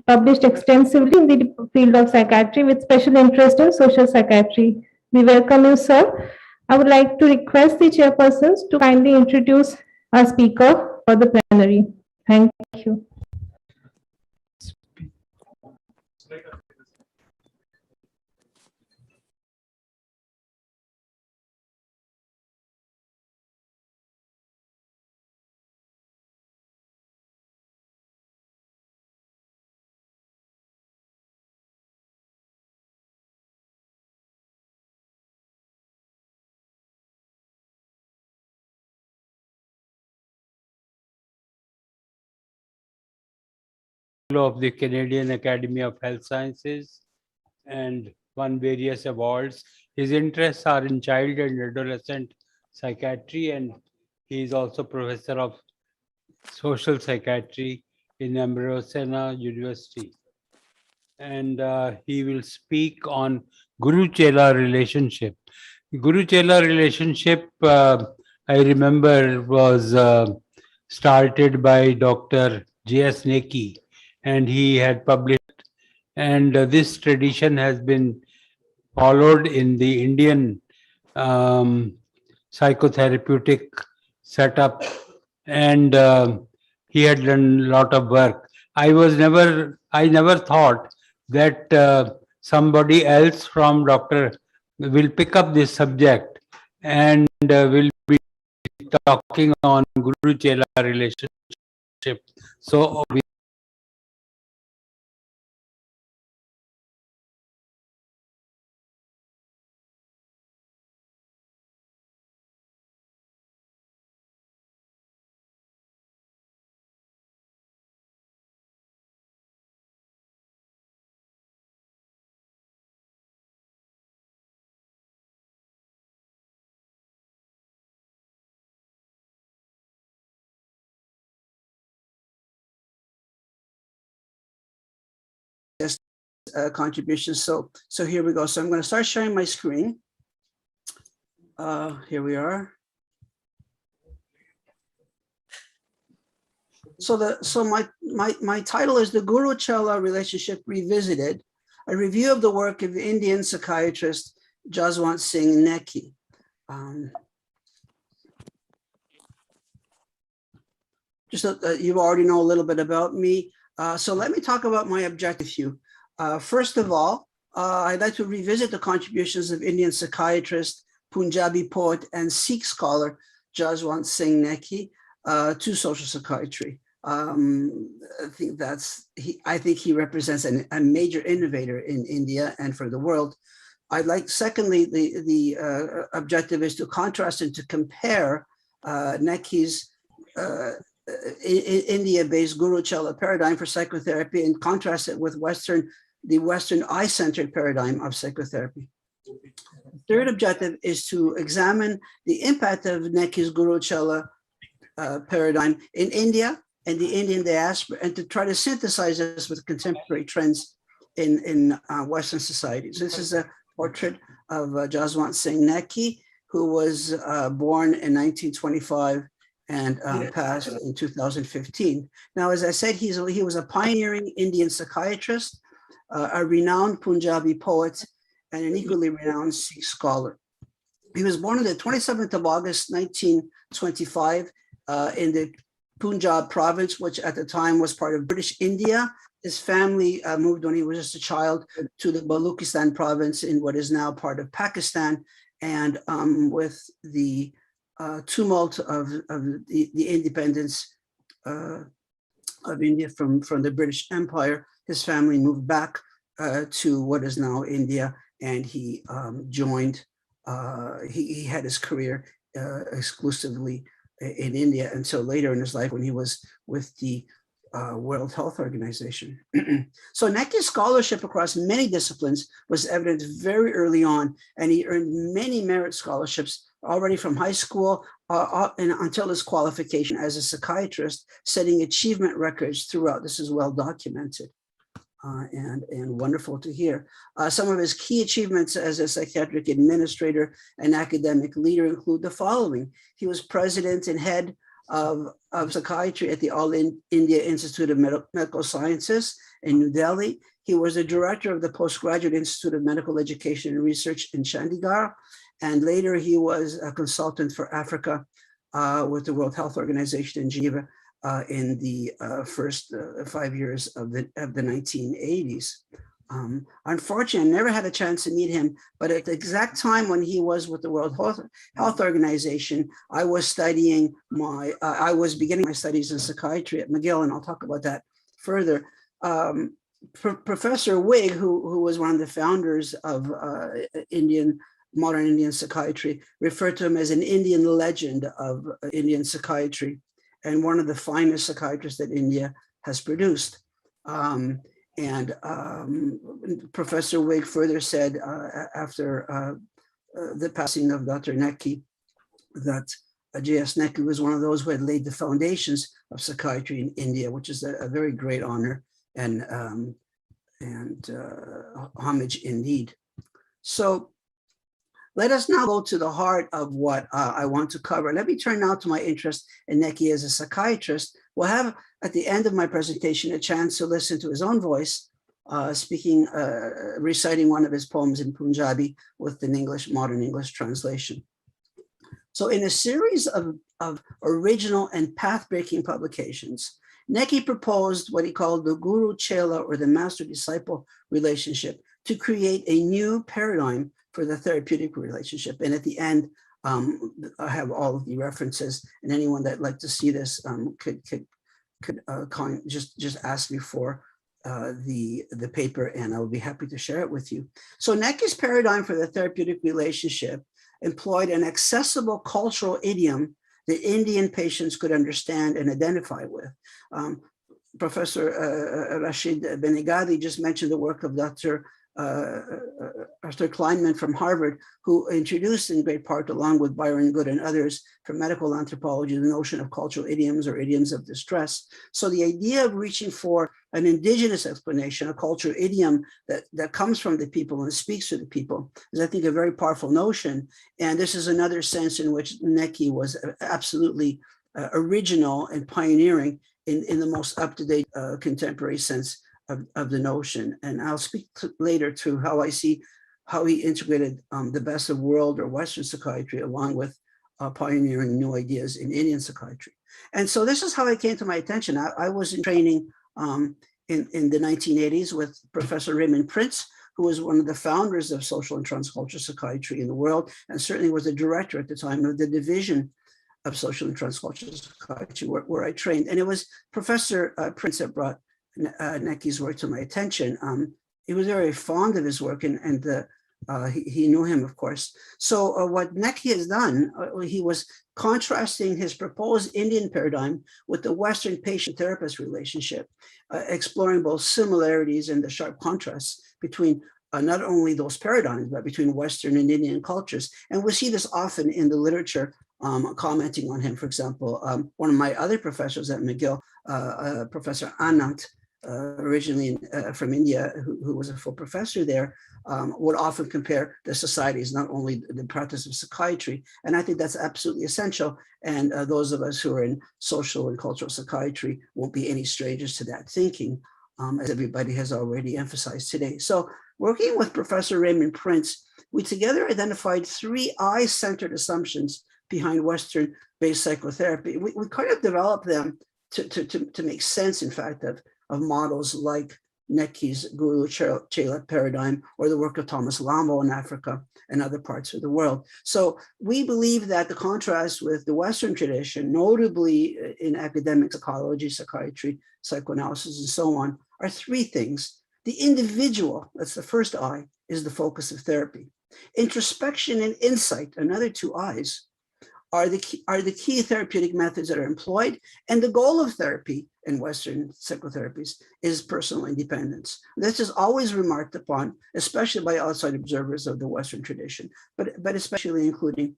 Speaker 5: published extensively in the field of psychiatry with special interest in social psychiatry. We welcome you, sir. I would like to request the chairpersons to kindly introduce our speaker for the plenary. Thank you.
Speaker 1: Of the Canadian Academy of Health Sciences and won various awards. His interests are in child and adolescent psychiatry, and he is also professor of social psychiatry in Ambrosena University. And he will speak on Guru-Chela relationship. Guru-Chela relationship, I remember, was started by Dr. J.S. Neki, and he had published. And this tradition has been followed in the Indian psychotherapeutic setup, and he had done a lot of work. I never thought that somebody else from Dr. will pick up this subject and will be talking on Guru-Chela relationship. So
Speaker 9: contributions. So here we go. So I'm going to start sharing my screen. Here we are. So my title is The Guru-Chela Relationship Revisited, a review of the work of the Indian psychiatrist Jaswant Singh Neki. Just so you already know a little bit about me. So let me talk about my objective here. First of all, I'd like to revisit the contributions of Indian psychiatrist, Punjabi poet, and Sikh scholar Jaswant Singh Neki to social psychiatry. I think he represents a major innovator in India and for the world. I'd like, secondly, the objective is to contrast and to compare Neki's India-based Guru-Chela paradigm for psychotherapy and contrast it with the Western eye-centered paradigm of psychotherapy. Third objective is to examine the impact of Neki's Guru-Chela paradigm in India and the Indian diaspora, and to try to synthesize this with contemporary trends in Western societies. This is a portrait of Jaswant Singh Neki, who was born in 1925 and passed in 2015. Now, as I said, he was a pioneering Indian psychiatrist, a renowned Punjabi poet, and an equally renowned Sikh scholar. He was born on the 27th of August, 1925, in the Punjab province, which at the time was part of British India. His family moved when he was just a child to the Baluchistan province in what is now part of Pakistan. And with the tumult of the independence of India from the British Empire, his family moved back to what is now India, and he joined, he had his career exclusively in India until later in his life when he was with the World Health Organization. So Neki's scholarship across many disciplines was evident very early on, and he earned many merit scholarships already from high school and until his qualification as a psychiatrist, setting achievement records throughout. This is well documented. And wonderful to hear. Some of his key achievements as a psychiatric administrator and academic leader include the following. He was president and head of psychiatry at the All India Institute of Medical Sciences in New Delhi. He was the director of the Postgraduate Institute of Medical Education and Research in Chandigarh, And later he was a consultant for Africa with the World Health Organization in Geneva in the first 5 years of the 1980s. Unfortunately, I never had a chance to meet him, but at the exact time when he was with the World Health Organization, I was studying I was beginning my studies in psychiatry at McGill, and I'll talk about that further. Professor Wig, who was one of the founders of modern Indian psychiatry, referred to him as an Indian legend of Indian psychiatry and one of the finest psychiatrists that India has produced. Professor Wig further said after the passing of Dr. Neki that J.S. Neki was one of those who had laid the foundations of psychiatry in India, which is a very great honor and homage indeed. So let us now go to the heart of what I want to cover. Let me turn now to my interest in Neki as a psychiatrist. We'll have at the end of my presentation a chance to listen to his own voice reciting one of his poems in Punjabi with an modern English translation. So in a series of original and path-breaking publications, Neki proposed what he called the guru-chela or the master-disciple relationship to create a new paradigm for the therapeutic relationship. And at the end, I have all of the references, and anyone that'd like to see this could just ask me for the paper, and I will be happy to share it with you. So Neki's paradigm for the therapeutic relationship employed an accessible cultural idiom that Indian patients could understand and identify with. Professor Rashid Benegadi just mentioned the work of Dr. Arthur Kleinman from Harvard, who introduced in great part, along with Byron Good and others from medical anthropology, the notion of cultural idioms or idioms of distress. So the idea of reaching for an indigenous explanation, a cultural idiom that comes from the people and speaks to the people, is, I think, a very powerful notion. And this is another sense in which Neki was absolutely original and pioneering in the most up-to-date contemporary sense of the notion. And I'll speak later to how I see how he integrated the best of world or Western psychiatry along with pioneering new ideas in Indian psychiatry. And so this is how it came to my attention. I was in training in the 1980s with Professor Raymond Prince, who was one of the founders of social and transcultural psychiatry in the world, and certainly was the director at the time of the division of social and transcultural psychiatry where I trained. And it was Professor Prince that brought Neki's work to my attention. He was very fond of his work, and he knew him, of course. So what Neki has done, he was contrasting his proposed Indian paradigm with the Western patient-therapist relationship, exploring both similarities and the sharp contrasts between not only those paradigms, but between Western and Indian cultures. And we see this often in the literature commenting on him. For example, one of my other professors at McGill, Professor Anant, originally from India, who was a full professor there, would often compare the societies, not only the practice of psychiatry. And I think that's absolutely essential. And those of us who are in social and cultural psychiatry won't be any strangers to that thinking, as everybody has already emphasized today. So working with Professor Raymond Prince, we together identified 3 I-centered assumptions behind Western-based psychotherapy. We kind of developed them to make sense, in fact, of models like Neki's Guru-Chela paradigm or the work of Thomas Lambo in Africa and other parts of the world. So we believe that the contrast with the Western tradition, notably in academic psychology, psychiatry, psychoanalysis, and so on, are 3 things. The individual, that's the first I, is the focus of therapy. Introspection and insight, another 2 I's, are the key therapeutic methods that are employed. And the goal of therapy in Western psychotherapies is personal independence. This is always remarked upon, especially by outside observers of the Western tradition, but especially including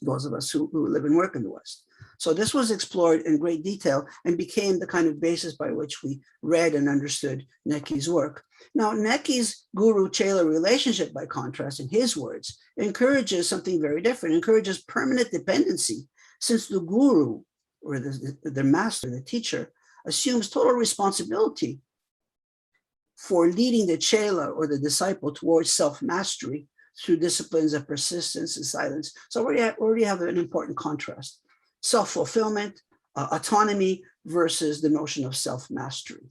Speaker 9: those of us who live and work in the West. So this was explored in great detail and became the kind of basis by which we read and understood Neki's work. Now, Neki's Guru-Chela relationship, by contrast, in his words, encourages something very different, encourages permanent dependency, since the guru, or the master, the teacher, assumes total responsibility for leading the chela or the disciple towards self-mastery, through disciplines of persistence and silence. So we already have an important contrast. Self-fulfillment, autonomy versus the notion of self-mastery.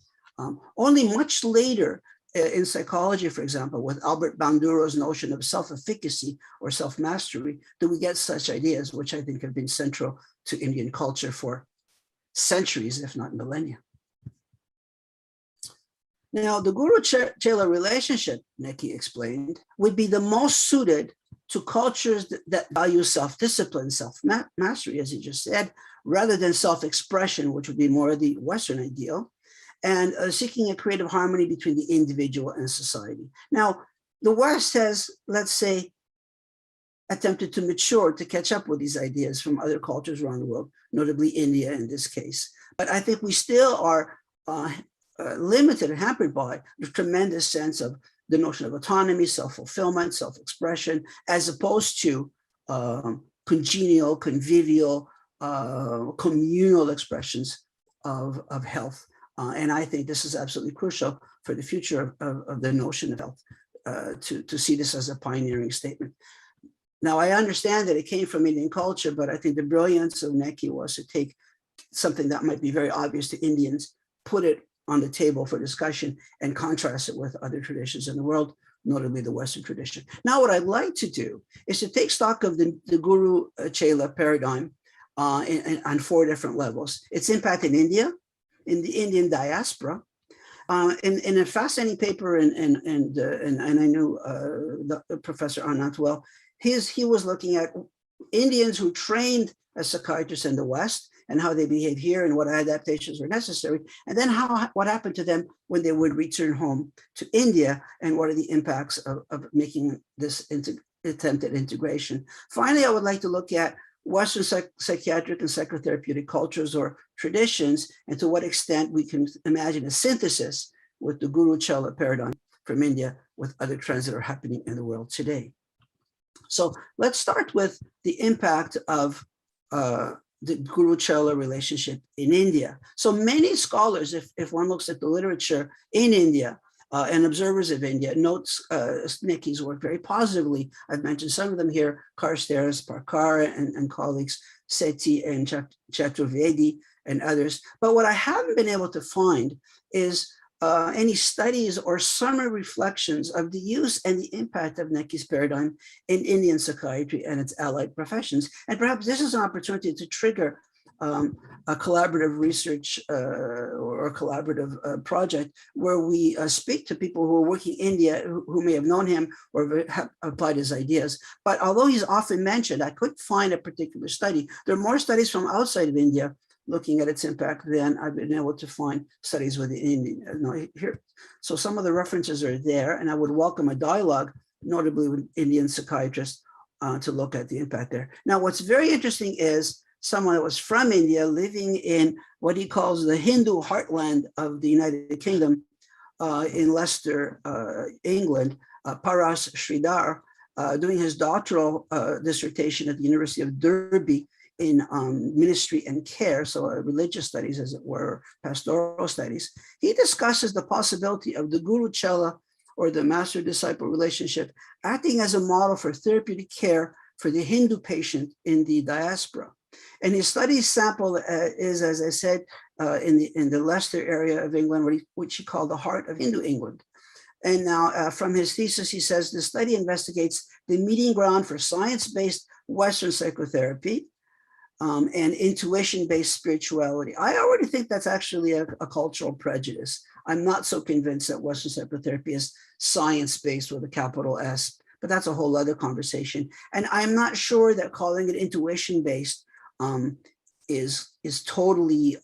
Speaker 9: Only much later in psychology, for example, with Albert Bandura's notion of self-efficacy or self-mastery, do we get such ideas, which I think have been central to Indian culture for centuries, if not millennia. Now, the guru-chela relationship, Neki explained, would be the most suited to cultures that value self-discipline, self-mastery, as he just said, rather than self-expression, which would be more the Western ideal, and seeking a creative harmony between the individual and society. Now, the West has, let's say, attempted to mature, to catch up with these ideas from other cultures around the world, notably India in this case. But I think we still are limited and hampered by the tremendous sense of the notion of autonomy, self-fulfillment, self-expression, as opposed to congenial, convivial, communal expressions of health. And I think this is absolutely crucial for the future of the notion of health, to see this as a pioneering statement. Now, I understand that it came from Indian culture, but I think the brilliance of Neki was to take something that might be very obvious to Indians, put it on the table for discussion, and contrast it with other traditions in the world, notably the Western tradition. Now, what I'd like to do is to take stock of the Guru-Chela paradigm on 4 different levels. Its impact in India, in the Indian diaspora, in a fascinating paper, and I knew Professor Anant well, he was looking at Indians who trained as psychiatrists in the West and how they behave here and what adaptations were necessary, and then what happened to them when they would return home to India, and what are the impacts of making this attempted integration. Finally, I would like to look at Western psychiatric and psychotherapeutic cultures or traditions, and to what extent we can imagine a synthesis with the Guru-Chela paradigm from India with other trends that are happening in the world today. So let's start with the impact of the Guru-Chela relationship in India. So many scholars, if one looks at the literature in India and observers of India, notes Neki's work very positively. I've mentioned some of them here: Carstairs, Parkar, and colleagues, Sethi and Chaturvedi and others. But what I haven't been able to find is any studies or summary reflections of the use and the impact of Neki's paradigm in Indian psychiatry and its allied professions. And perhaps this is an opportunity to trigger a collaborative research or a collaborative project where we speak to people who are working in India who may have known him or have applied his ideas. But although he's often mentioned, I couldn't find a particular study. There are more studies from outside of India looking at its impact than I've been able to find studies within India. Here. So some of the references are there, and I would welcome a dialogue, notably with Indian psychiatrists, to look at the impact there. Now, what's very interesting is someone that was from India living in what he calls the Hindu heartland of the United Kingdom in Leicester, England, Paras Sridhar, doing his doctoral dissertation at the University of Derby in ministry and care, so religious studies, as it were, pastoral studies. He discusses the possibility of the Guru-Chela or the master-disciple relationship acting as a model for therapeutic care for the Hindu patient in the diaspora. And his study sample is, as I said, in the Leicester area of England, which he called the heart of Hindu England. And now from his thesis, he says the study investigates the meeting ground for science-based Western psychotherapy and intuition-based spirituality. I already think that's actually a cultural prejudice. I'm not so convinced that Western psychotherapy is science-based with a capital S, but that's a whole other conversation. And I'm not sure that calling it intuition-based is totally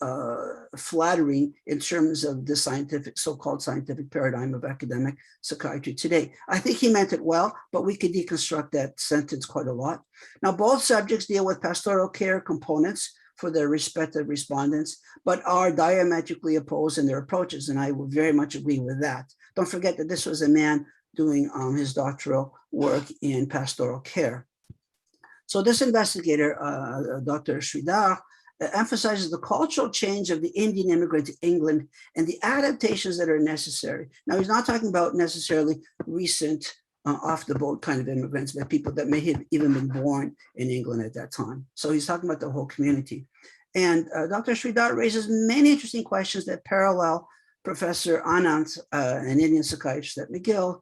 Speaker 9: flattering in terms of the scientific, so-called scientific paradigm of academic psychiatry today. I think he meant it well, but we could deconstruct that sentence quite a lot. Now, both subjects deal with pastoral care components for their respective respondents, but are diametrically opposed in their approaches, and I would very much agree with that. Don't forget that this was a man doing his doctoral work in pastoral care. So this investigator, Dr. Sridhar, emphasizes the cultural change of the Indian immigrant to England and the adaptations that are necessary. Now, he's not talking about necessarily recent off the boat kind of immigrants, but people that may have even been born in England at that time. So he's talking about the whole community. And Dr. Sridhar raises many interesting questions that parallel Professor Anand, an Indian psychiatrist at McGill,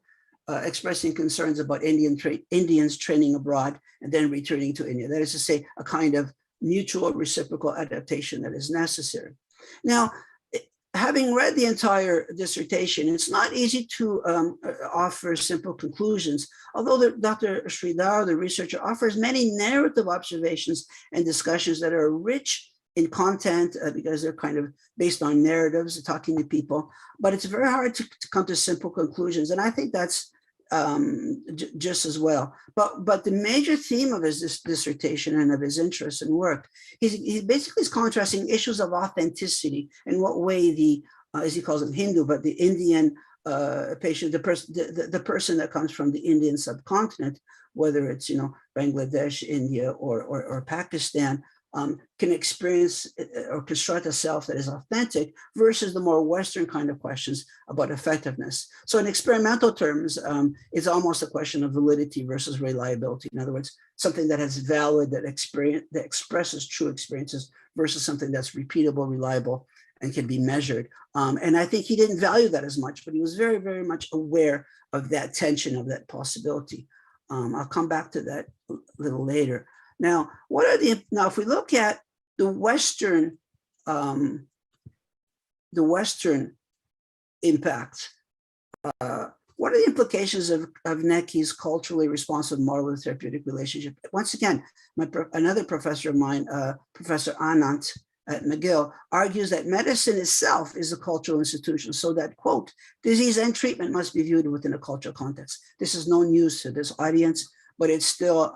Speaker 9: expressing concerns about Indians training abroad and then returning to India. That is to say, a kind of mutual reciprocal adaptation that is necessary. Now, having read the entire dissertation, it's not easy to offer simple conclusions, although Dr. Sridhar, the researcher, offers many narrative observations and discussions that are rich in content because they're kind of based on narratives, talking to people, but it's very hard to come to simple conclusions. And I think that's just as well. But the major theme of his dissertation and of his interest and work, he basically is contrasting issues of authenticity and what way the, as he calls them Hindu, but the Indian patient, the person that comes from the Indian subcontinent, whether it's, Bangladesh, India, or Pakistan, can experience or construct a self that is authentic versus the more Western kind of questions about effectiveness. So in experimental terms, it's almost a question of validity versus reliability. In other words, something that has valid, that expresses true experiences versus something that's repeatable, reliable, and can be measured. And I think he didn't value that as much, but he was very, very much aware of that tension, of that possibility. I'll come back to that a little later. Now, if we look at the Western impact, what are the implications of Necki's culturally responsive model of therapeutic relationship? Once again, another professor of mine, Professor Anand at McGill, argues that medicine itself is a cultural institution, so that, quote, disease and treatment must be viewed within a cultural context. This is no news to this audience, but it's still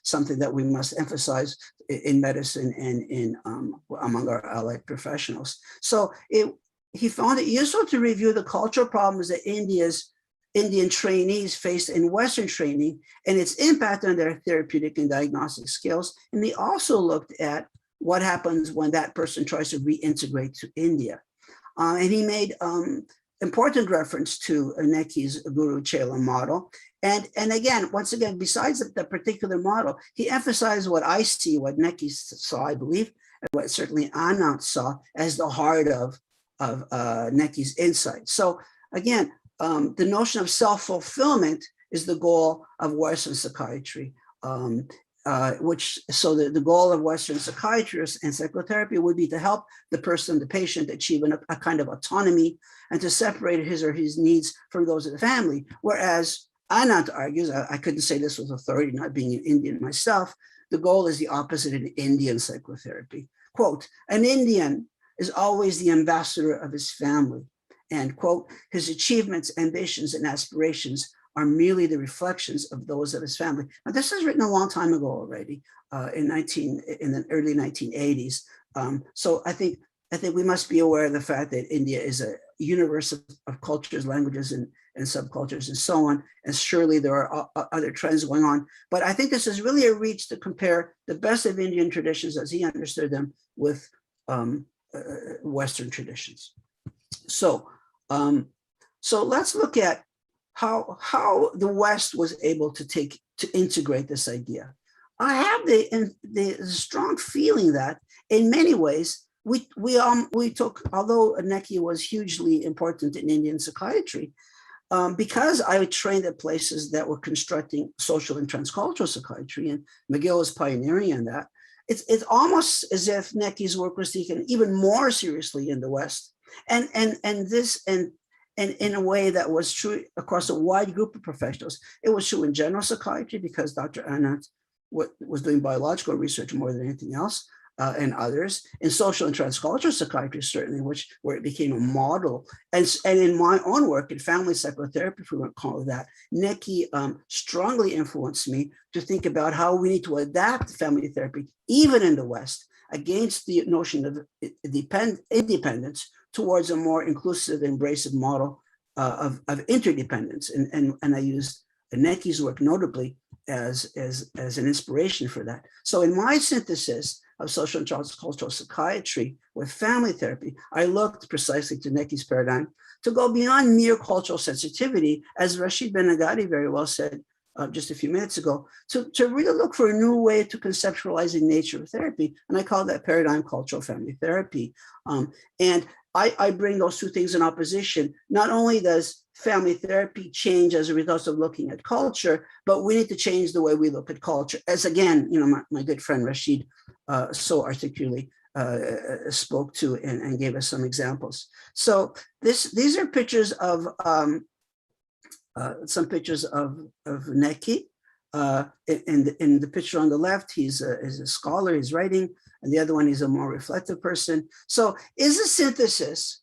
Speaker 9: something that we must emphasize in medicine and among our allied professionals. So he found it useful to review the cultural problems that Indian trainees faced in Western training and its impact on their therapeutic and diagnostic skills. And he also looked at what happens when that person tries to reintegrate to India. And he made important reference to Necki's Guru Chela model. And again, once again, besides the particular model, he emphasized what I see, what Necki saw, I believe, and what certainly Anand saw as the heart of Necki's insight. So again, the notion of self-fulfillment is the goal of Western psychiatry, the goal of Western psychiatrists and psychotherapy would be to help the person, the patient, achieve a kind of autonomy and to separate his or his needs from those of the family. Whereas Anand argues, I couldn't say this with authority, not being an Indian myself, the goal is the opposite in Indian psychotherapy. Quote, an Indian is always the ambassador of his family, and quote, his achievements, ambitions, and aspirations are merely the reflections of those of his family. Now, this was written a long time ago already, in the early 1980s. So I think we must be aware of the fact that India is a universe of cultures, languages, and subcultures, and so on. And surely there are other trends going on. But I think this is really a reach to compare the best of Indian traditions as he understood them with Western traditions. So let's look at how the West was able to integrate this idea. I have the strong feeling that in many ways we took, although Necki was hugely important in Indian psychiatry, because I trained at places that were constructing social and transcultural psychiatry, and McGill was pioneering in that. It's almost as if Necki's work was taken even more seriously in the West, and in a way that was true across a wide group of professionals. It was true in general psychiatry because Dr. Anand was doing biological research more than anything else, and others. In social and transcultural psychiatry, certainly, where it became a model. And in my own work in family psychotherapy, if we want to call it that, Necki strongly influenced me to think about how we need to adapt family therapy, even in the West, against the notion of independence towards a more inclusive, embracive model of interdependence. And I used Necki's work notably as an inspiration for that. So in my synthesis of social and transcultural psychiatry with family therapy, I looked precisely to Necki's paradigm to go beyond mere cultural sensitivity, as Rashid Benagadi very well said just a few minutes ago, to really look for a new way to conceptualizing nature of therapy. And I call that paradigm cultural family therapy. And I bring those two things in opposition. Not only does family therapy change as a result of looking at culture, but we need to change the way we look at culture. As again, my good friend Rashid so articulately spoke to and gave us some examples. So these are pictures of some pictures of Neki. In the picture on the left, he's a scholar, he's writing, and the other one is a more reflective person. So is a synthesis,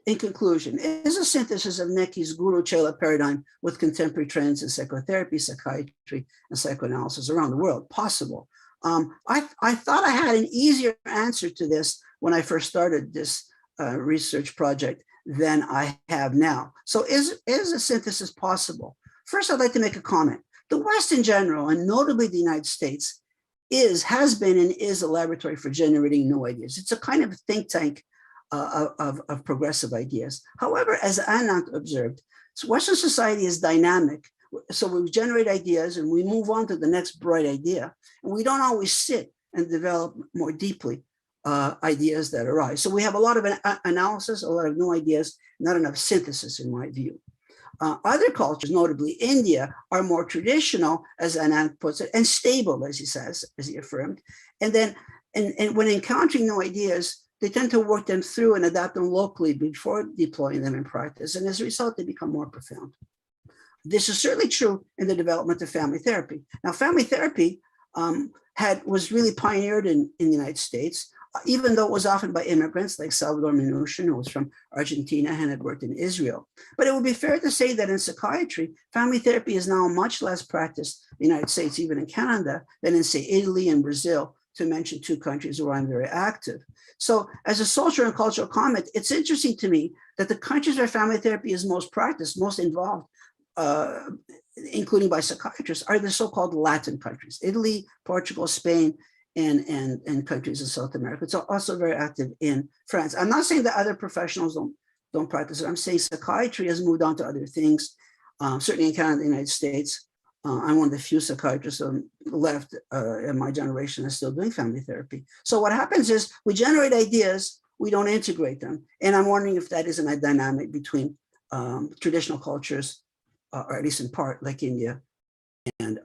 Speaker 9: in conclusion, is a synthesis of Neki's Guru Chela paradigm with contemporary trends in psychotherapy, psychiatry, and psychoanalysis around the world possible? I thought I had an easier answer to this when I first started this research project than I have now. So is a synthesis possible? First, I'd like to make a comment. The West in general, and notably the United States, has been and is a laboratory for generating new ideas. It's a kind of think tank of progressive ideas. However, as Anand observed, Western society is dynamic. So we generate ideas and we move on to the next bright idea. And we don't always sit and develop more deeply ideas that arise. So we have a lot of analysis, a lot of new ideas, not enough synthesis in my view. Other cultures, notably India, are more traditional, as Anand puts it, and stable, as he says, as he affirmed. And then and when encountering new ideas, they tend to work them through and adapt them locally before deploying them in practice. And as a result, they become more profound. This is certainly true in the development of family therapy. Now, family therapy was really pioneered in the United States, even though it was often by immigrants like Salvador Minuchin, who was from Argentina and had worked in Israel. But it would be fair to say that in psychiatry, family therapy is now much less practiced in the United States, even in Canada, than in, say, Italy and Brazil, to mention two countries where I'm very active. So as a social and cultural comment, it's interesting to me that the countries where family therapy is most practiced, most involved, including by psychiatrists, are the so-called Latin countries, Italy, Portugal, Spain, and countries in South America. It's also very active in France. I'm not saying that other professionals don't practice it. I'm saying psychiatry has moved on to other things, certainly in Canada and the United States. I'm one of the few psychiatrists left in my generation that's still doing family therapy. So what happens is we generate ideas, we don't integrate them. And I'm wondering if that isn't a dynamic between traditional cultures, or at least in part, like India, and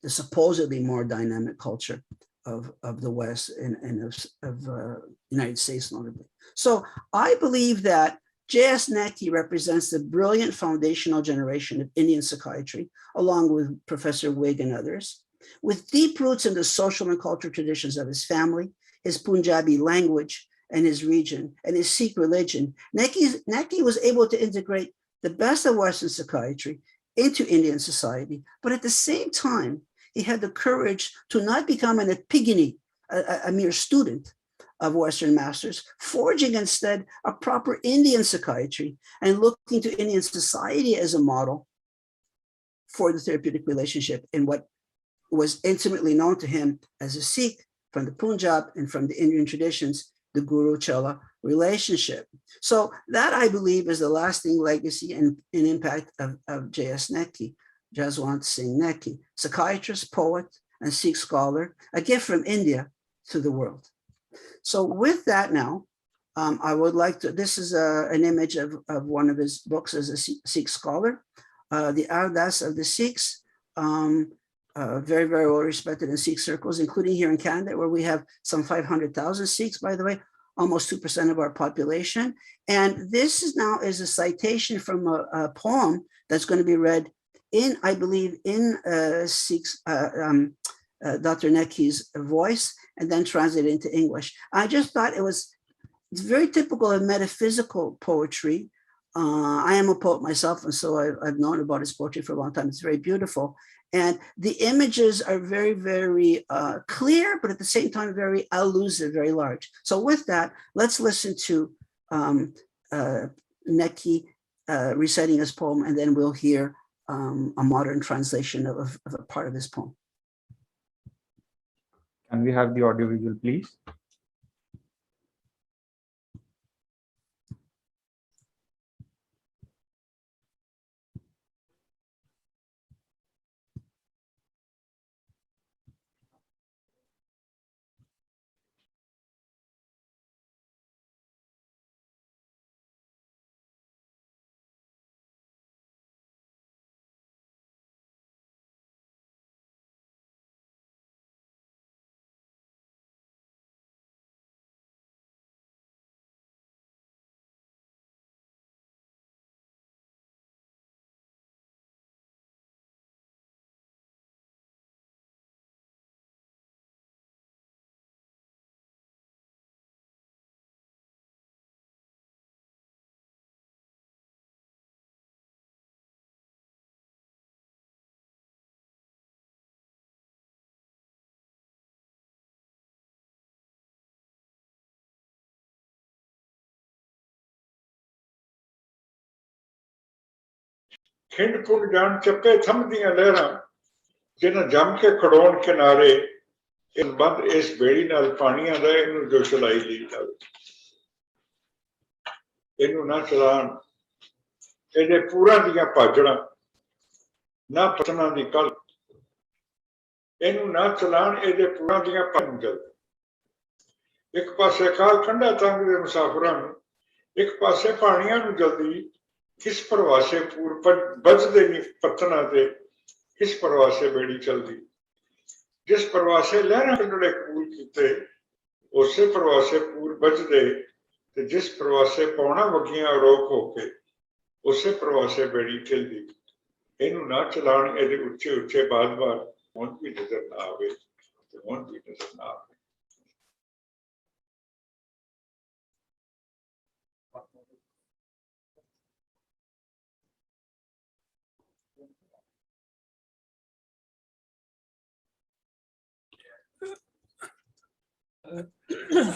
Speaker 9: the supposedly more dynamic culture of the West and of United States, notably. So I believe that J.S. Neki represents the brilliant foundational generation of Indian psychiatry, along with Professor Wig and others. With deep roots in the social and cultural traditions of his family, his Punjabi language, and his region, and his Sikh religion, Neki was able to integrate the best of Western psychiatry into Indian society, but at the same time, he had the courage to not become an epigony, a mere student of Western masters, forging instead a proper Indian psychiatry and looking to Indian society as a model for the therapeutic relationship in what was intimately known to him as a Sikh from the Punjab and from the Indian traditions, the Guru-Chela relationship. So that, I believe, is the lasting legacy and impact of J.S. Neki, Jaswant Singh Neki, psychiatrist, poet, and Sikh scholar, a gift from India to the world. So with that now, I would like to, this is an image of one of his books as a Sikh scholar, The Ardas of the Sikhs, very, very well respected in Sikh circles, including here in Canada, where we have some 500,000 Sikhs, by the way, almost 2% of our population. And this is now is a citation from a poem that's going to be read in, I believe, in Sikhs, Dr. Neki's voice, and then translated into English. I just thought it's very typical of metaphysical poetry. I am a poet myself, and so I've known about his poetry for a long time. It's very beautiful. And the images are very, very clear, but at the same time, very elusive, very large. So with that, let's listen to Neki reciting his poem, and then we'll hear a modern translation of a part of his poem.
Speaker 17: Can we have the audio visual, please?
Speaker 18: ਖਿੰਡ ਖੁੰਡ ਜਾਣ ਚੱਕੇ ਥੰਮਦੀਆਂ ਲਹਿਰਾਂ ਜਿਹਨਾਂ ਜੰਮ ਕੇ ਖੜੋਣ ਕਿਨਾਰੇ ਇਹ ਬੰਦ ਇਸ ਬੇੜੀ ਨਾਲ ਪਾਣੀਆਂ ਦਾ ਇਹਨੂੰ ਜੋ ਚਲਾਈ ਲਈ ਜਾਵੇ ਇਹਨੂੰ ਨਾ ਚਲਾਣ ਇਹਦੇ ਪੂਰਾਂ ਦੀਆਂ ਭਾਜੜਾਂ ਨਾ ਪਤਨਾਂ ਦੀ ਕੱਲ ਇਹਨੂੰ ਨਾ ਚਲਾਣ ਇਹਦੇ ਪੂਰਾਂ ਦੀਆਂ ਪੰਜਲ ਇੱਕ ਪਾਸੇ ਕਾਲ ਕੰਢਾ ਤੰਗ ਦੇ ਮੁਸਾਫਰਾਂ ਨੂੰ ਇੱਕ ਪਾਸੇ ਪਾਣੀਆਂ ਨੂੰ ਜਲਦੀ ਕਿਸ ਪ੍ਰਵਾਸੇ ਪੂਰ ਵੱਜਦੇ ਨਹੀਂ ਪਤਨਾਂ ਤੇ ਕਿਸ ਪ੍ਰਵਾਸੇ ਬੇੜੀ ਚਲਦੀ ਜਿਸ ਪ੍ਰਵਾਸੇ ਲਹਿਰਾਂ ਕੰਢੜੇ ਕੂਲ ਕੀਤੇ ਉਸੇ ਪ੍ਰਵਾਸੇ ਪੂਰ ਵੱਜਦੇ ਤੇ ਜਿਸ ਪ੍ਰਵਾਸੇ ਪੌਣਾ ਵਗੀਆਂ ਰੋਕ ਹੋ ਕੇ ਉਸੇ ਪ੍ਰਵਾਸੇ ਬੇੜੀ ਚਲਦੀ ਇਹਨੂੰ ਨਾ ਚਲਾਣ ਇਹਦੇ ਉੱਚੇ ਉੱਚੇ ਬਾਦ-ਬਾਦ ਹੁਣ ਵੀ ਨਜ਼ਰ ਨਾ ਆਵੇ ਤੇ ਹੁਣ ਵੀ ਨਜ਼ਰ ਨਾ ਆਵੇ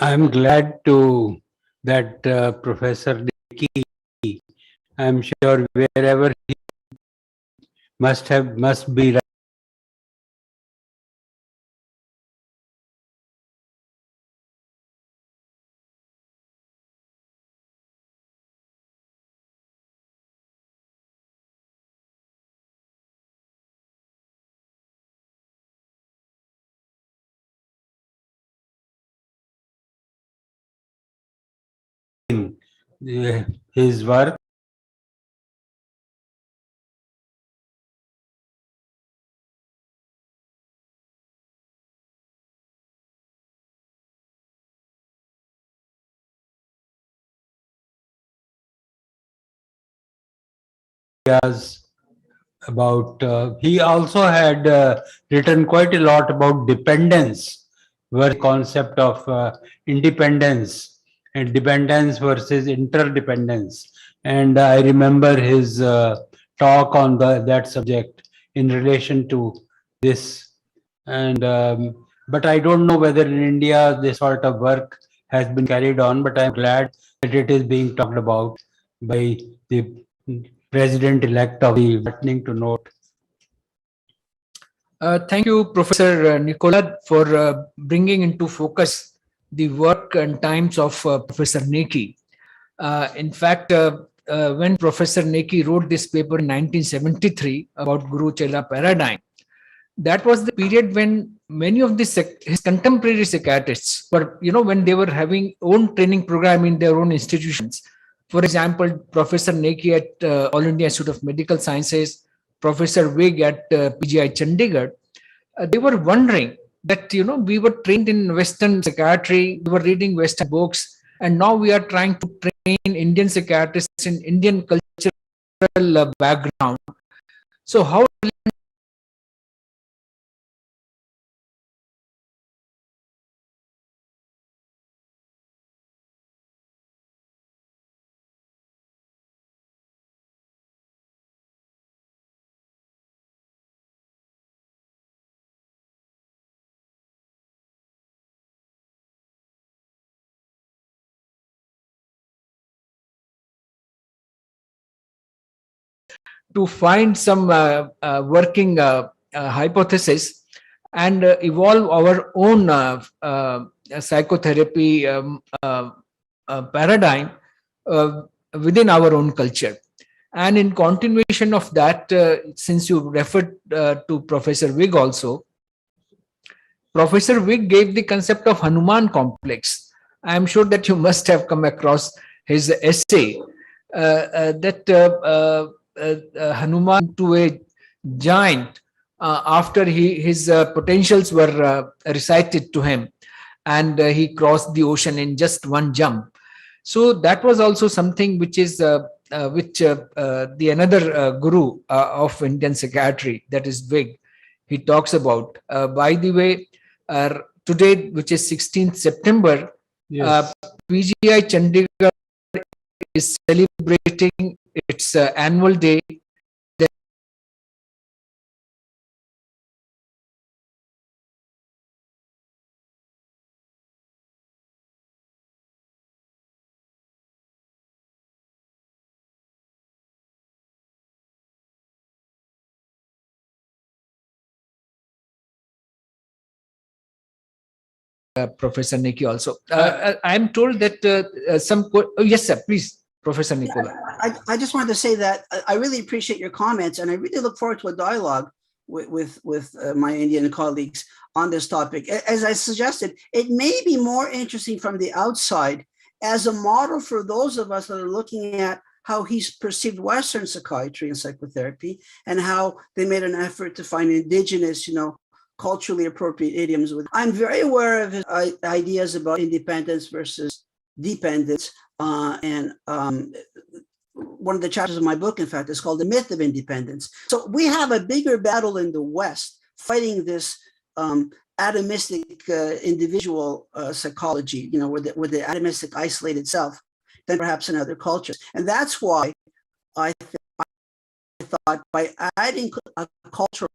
Speaker 1: I'm glad to that Professor Dickey, I'm sure wherever he must be right. His work. About he also had written quite a lot about dependence, where concept of independence and dependence versus interdependence. And I remember his talk on that subject in relation to this. And but I don't know whether in India this sort of work has been carried on, but I'm glad that it is being talked about by the President-elect of the heartening to note.
Speaker 19: Thank you, Professor Nicola, for bringing into focus the work and times of Professor Neki. In fact, when Professor Neki wrote this paper in 1973 about Guru Chela paradigm, that was the period when many of his contemporary psychiatrists were, when they were having own training program in their own institutions. For example, Professor Neki at All India Institute of Medical Sciences, Professor Wig at PGI Chandigarh, they were wondering that, we were trained in Western psychiatry, we were reading Western books, and now we are trying to train Indian psychiatrists in Indian cultural background. So how to find some working hypothesis and evolve our own psychotherapy paradigm within our own culture. And in continuation of that, since you referred to Professor Wig also, Professor Wig gave the concept of Hanuman complex. I am sure that you must have come across his essay that Hanuman to a giant after his potentials were recited to him, and he crossed the ocean in just one jump. So that was also something which is the another guru of Indian psychiatry, that is Wig, he talks about. By the way, today, which is 16th September,
Speaker 1: Yes.
Speaker 19: PGI Chandigarh is celebrating its annual day Professor Neki also. I'm told that yes, sir, please, Professor Nicola.
Speaker 9: I just wanted to say that I really appreciate your comments, and I really look forward to a dialogue with my Indian colleagues on this topic. As I suggested, it may be more interesting from the outside as a model for those of us that are looking at how he's perceived Western psychiatry and psychotherapy, and how they made an effort to find indigenous, culturally appropriate idioms. I'm very aware of his ideas about independence versus dependence. And one of the chapters of my book, in fact, is called The Myth of Independence. So we have a bigger battle in the West fighting this atomistic individual psychology, where the atomistic isolated self, than perhaps in other cultures. And that's why I thought by adding a cultural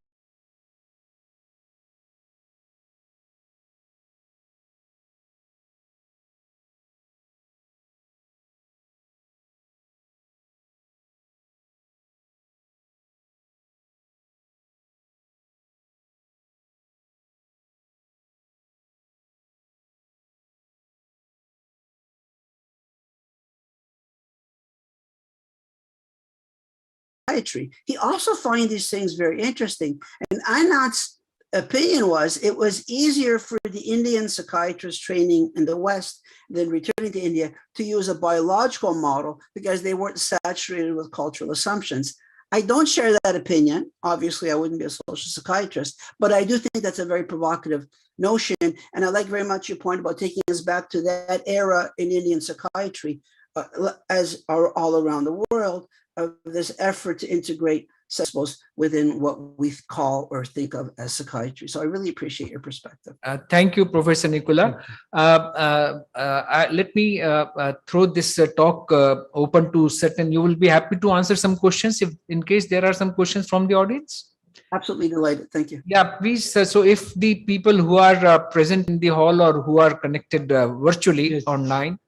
Speaker 9: psychiatry, he also finds these things very interesting. And Anand's opinion was it was easier for the Indian psychiatrists training in the West than returning to India to use a biological model because they weren't saturated with cultural assumptions. I don't share that opinion. Obviously, I wouldn't be a social psychiatrist, but I do think that's a very provocative notion. And I like very much your point about taking us back to that era in Indian psychiatry, as are all around the world, of this effort to integrate suppose within what we call or think of as psychiatry. So I really appreciate your perspective.
Speaker 19: Thank you, Professor Nicola. Let me throw this talk open to certain. You will be happy to answer some questions if, in case there are some questions from the audience.
Speaker 9: Absolutely delighted. Thank you.
Speaker 19: Yeah, please. So if the people who are present in the hall or who are connected virtually online,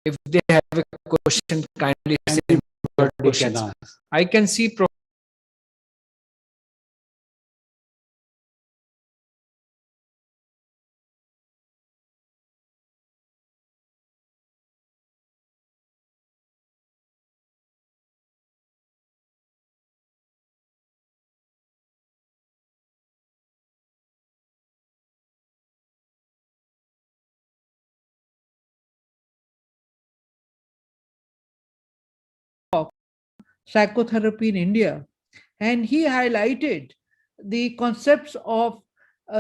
Speaker 19: if they have a question, kindly say questions. I can see
Speaker 20: psychotherapy in India, and he highlighted the concepts of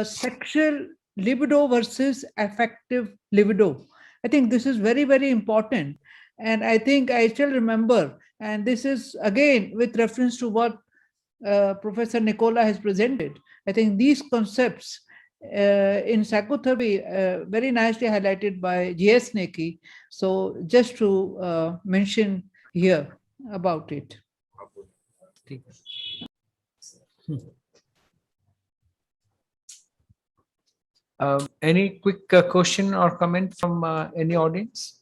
Speaker 20: sexual libido versus affective libido. I think this is very, very important. And I think I still remember, and this is again with reference to what Professor Nicola has presented. I think these concepts in psychotherapy very nicely highlighted by G.S. Neki. So just to mention here about it.
Speaker 19: any quick question or comment from any audience?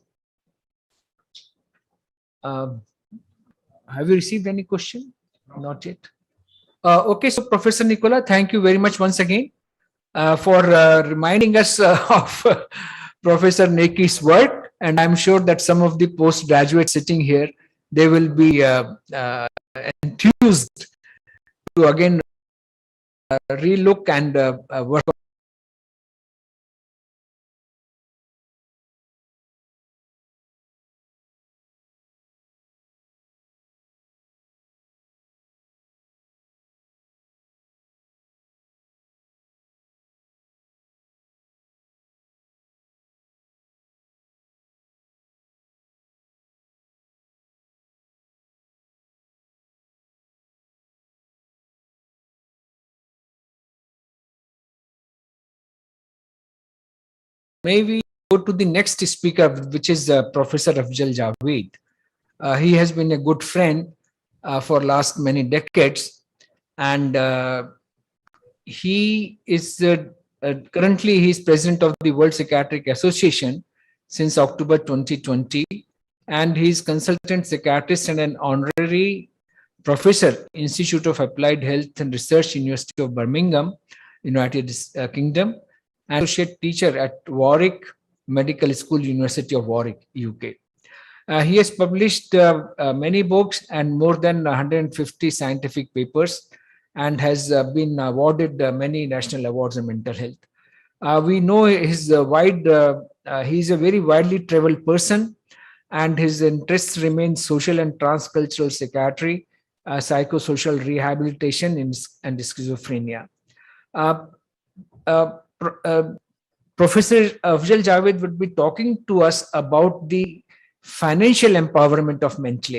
Speaker 19: Have you received any question? Not yet. Okay, so Professor Nicola, thank you very much once again for reminding us of Professor Neki's work, and I'm sure that some of the postgraduates sitting here, they will be enthused to again relook and work on. Maybe go to the next speaker, which is Professor Afzal Javed. He has been a good friend for last many decades, and he is currently he is president of the World Psychiatric Association since October 2020, and he is consultant psychiatrist and an honorary professor, Institute of Applied Health and Research, University of Birmingham, United Kingdom. and associate teacher at Warwick Medical School, University of Warwick, UK. He has published many books and more than 150 scientific papers, and has been awarded many national awards in mental health. We know he's a very widely traveled person, and his interests remain social and transcultural psychiatry, psychosocial rehabilitation, and schizophrenia. Professor Afzal Javed would be talking to us about the financial empowerment of mental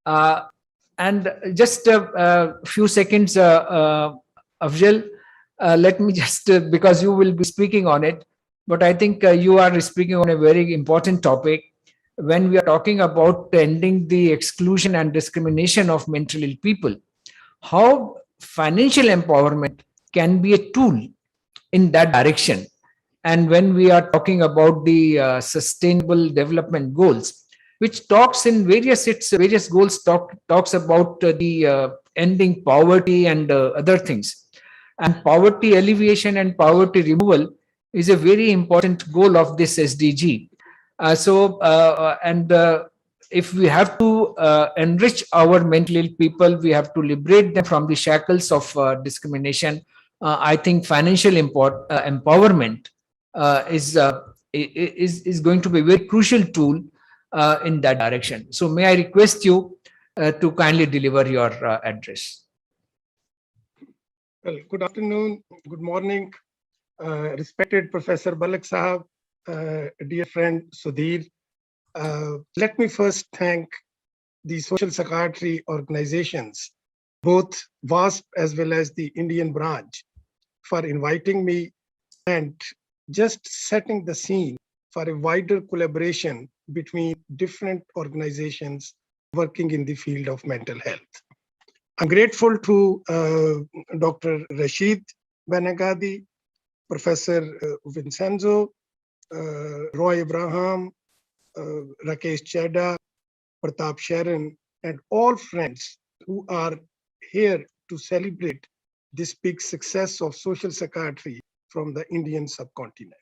Speaker 19: health. And just a few seconds, Afzal, let me just, because you will be speaking on it, but I think you are speaking on a very important topic when we are talking about ending the exclusion and discrimination of mentally ill people. How financial empowerment can be a tool in that direction. And when we are talking about the sustainable development goals, which talks in various goals talks about the ending poverty and other things. And poverty alleviation and poverty removal is a very important goal of this SDG. If we have to enrich our mentally ill people, we have to liberate them from the shackles of discrimination. I think financial empowerment is going to be a very crucial tool in that direction. So may I request you to kindly deliver your address.
Speaker 15: Well, good afternoon, good morning, respected Professor Balak Sahab, dear friend Sudhir. Let me first thank the social psychiatry organizations, both WASP as well as the Indian branch, for inviting me and just setting the scene for a wider collaboration between different organizations working in the field of mental health. I'm grateful to Dr. Rashid Benagadi, Professor Vincenzo, Roy Abraham, Rakesh Chadha, Pratap Sharon, and all friends who are here to celebrate this big success of social psychiatry from the Indian subcontinent.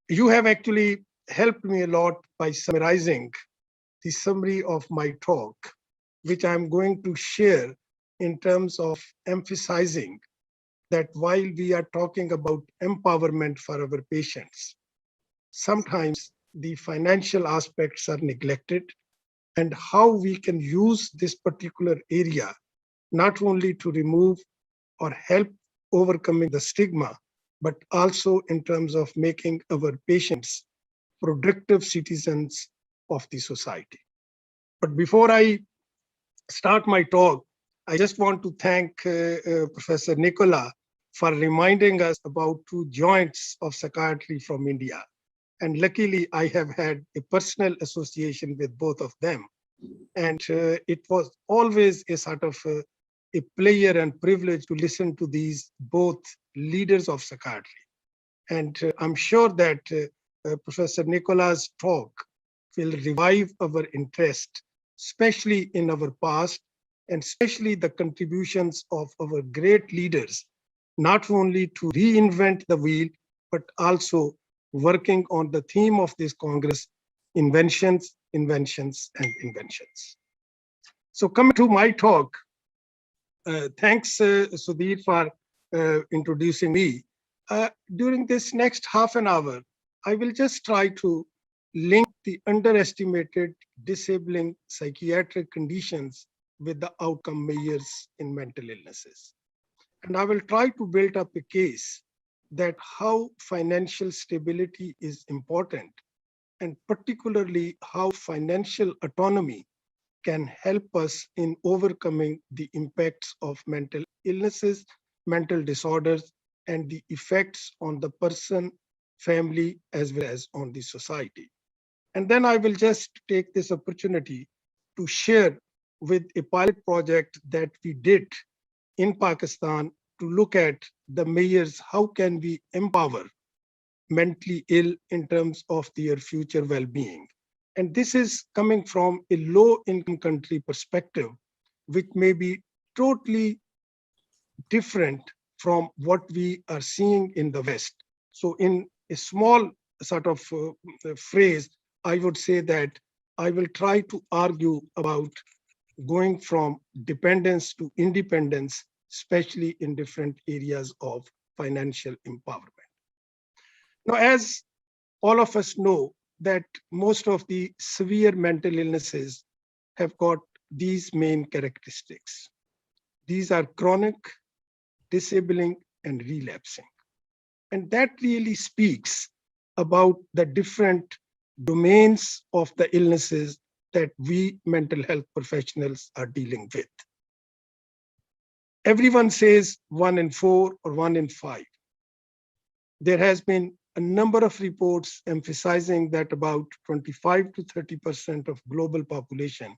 Speaker 15: You have actually helped me a lot by summarizing the summary of my talk, which I'm going to share in terms of emphasizing that while we are talking about empowerment for our patients, sometimes the financial aspects are neglected, and how we can use this particular area not only to remove or help overcoming the stigma, but also in terms of making our patients productive citizens of the society. But before I start my talk, I just want to thank Professor Nicola for reminding us about two joints of psychiatry from India. And luckily, I have had a personal association with both of them. And it was always a sort of a pleasure and privilege to listen to these both leaders of psychiatry. And I'm sure that Professor Nicola's talk will revive our interest, especially in our past, and especially the contributions of our great leaders, not only to reinvent the wheel, but also working on the theme of this Congress, inventions, inventions, and inventions. So coming to my talk, thanks Sudhir for introducing me. During this next half an hour, I will just try to link the underestimated disabling psychiatric conditions with the outcome measures in mental illnesses. And I will try to build up a case that how financial stability is important, and particularly how financial autonomy can help us in overcoming the impacts of mental illnesses, mental disorders, and the effects on the person, family, as well as on the society. And then I will just take this opportunity to share with a pilot project that we did in Pakistan to look at the measures, how can we empower mentally ill in terms of their future well-being. And this is coming from a low-income country perspective, which may be totally different from what we are seeing in the West. So in a small sort of phrase, I would say that I will try to argue about going from dependence to independence, especially in different areas of financial empowerment. Now, as all of us know, that most of the severe mental illnesses have got these main characteristics. These are chronic, disabling, and relapsing. And that really speaks about the different domains of the illnesses that we mental health professionals are dealing with. Everyone says 1 in 4 or 1 in 5. There has been a number of reports emphasizing that about 25 to 30% of global population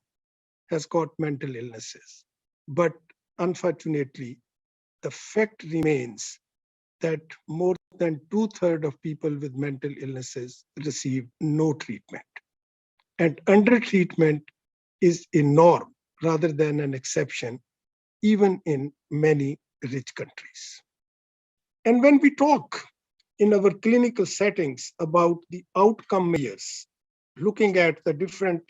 Speaker 15: has got mental illnesses. But unfortunately, the fact remains that more than 2/3 of people with mental illnesses receive no treatment. And under-treatment is a norm rather than an exception, even in many rich countries. And when we talk in our clinical settings about the outcome measures, looking at the different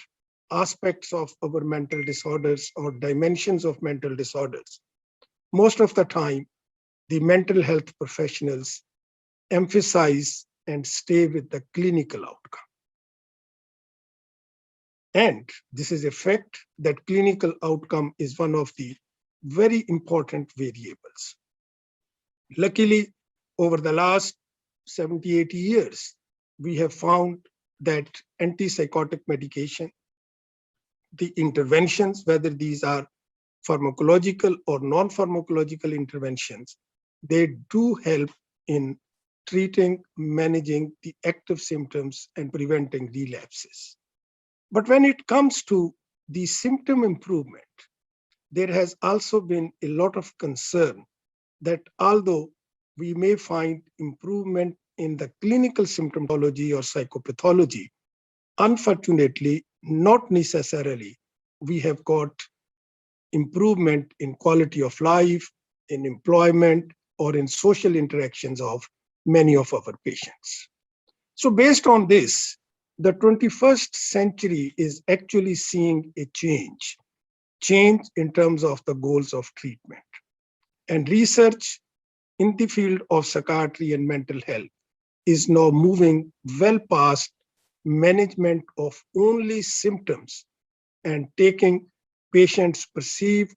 Speaker 15: aspects of our mental disorders or dimensions of mental disorders, most of the time, the mental health professionals emphasize and stay with the clinical outcome. And this is a fact that clinical outcome is one of the very important variables. Luckily, over the last 70, 80 years, we have found that antipsychotic medication, the interventions, whether these are pharmacological or non-pharmacological interventions, they do help in treating, managing the active symptoms and preventing relapses. But when it comes to the symptom improvement, there has also been a lot of concern that although we may find improvement in the clinical symptomatology or psychopathology, unfortunately, not necessarily we have got improvement in quality of life, in employment, or in social interactions of many of our patients. So based on this, the 21st century is actually seeing a change in terms of the goals of treatment. And research in the field of psychiatry and mental health is now moving well past management of only symptoms and taking patients' perceived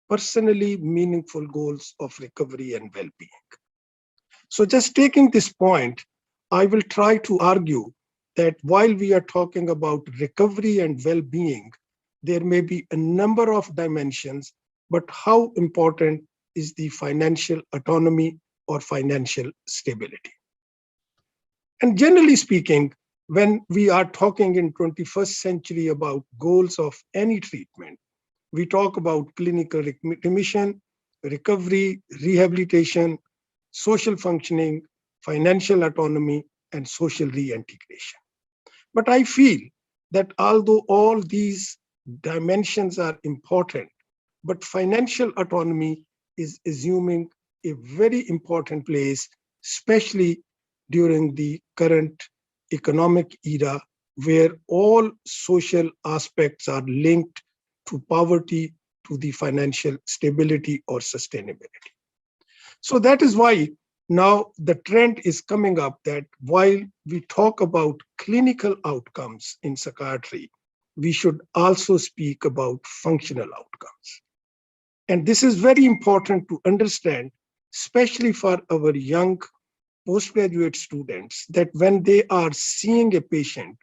Speaker 15: personally meaningful goals of recovery and well-being. So just taking this point, I will try to argue that while we are talking about recovery and well-being, there may be a number of dimensions, but how important is the financial autonomy or financial stability? And generally speaking, when we are talking in 21st century about goals of any treatment, we talk about clinical remission, recovery, rehabilitation, social functioning, financial autonomy, and social reintegration. But I feel that although all these dimensions are important, but financial autonomy is assuming a very important place, especially during the current economic era, where all social aspects are linked to poverty, to the financial stability or sustainability. So that is why now the trend is coming up that while we talk about clinical outcomes in psychiatry, we should also speak about functional outcomes. And this is very important to understand, especially for our young postgraduate students, that when they are seeing a patient,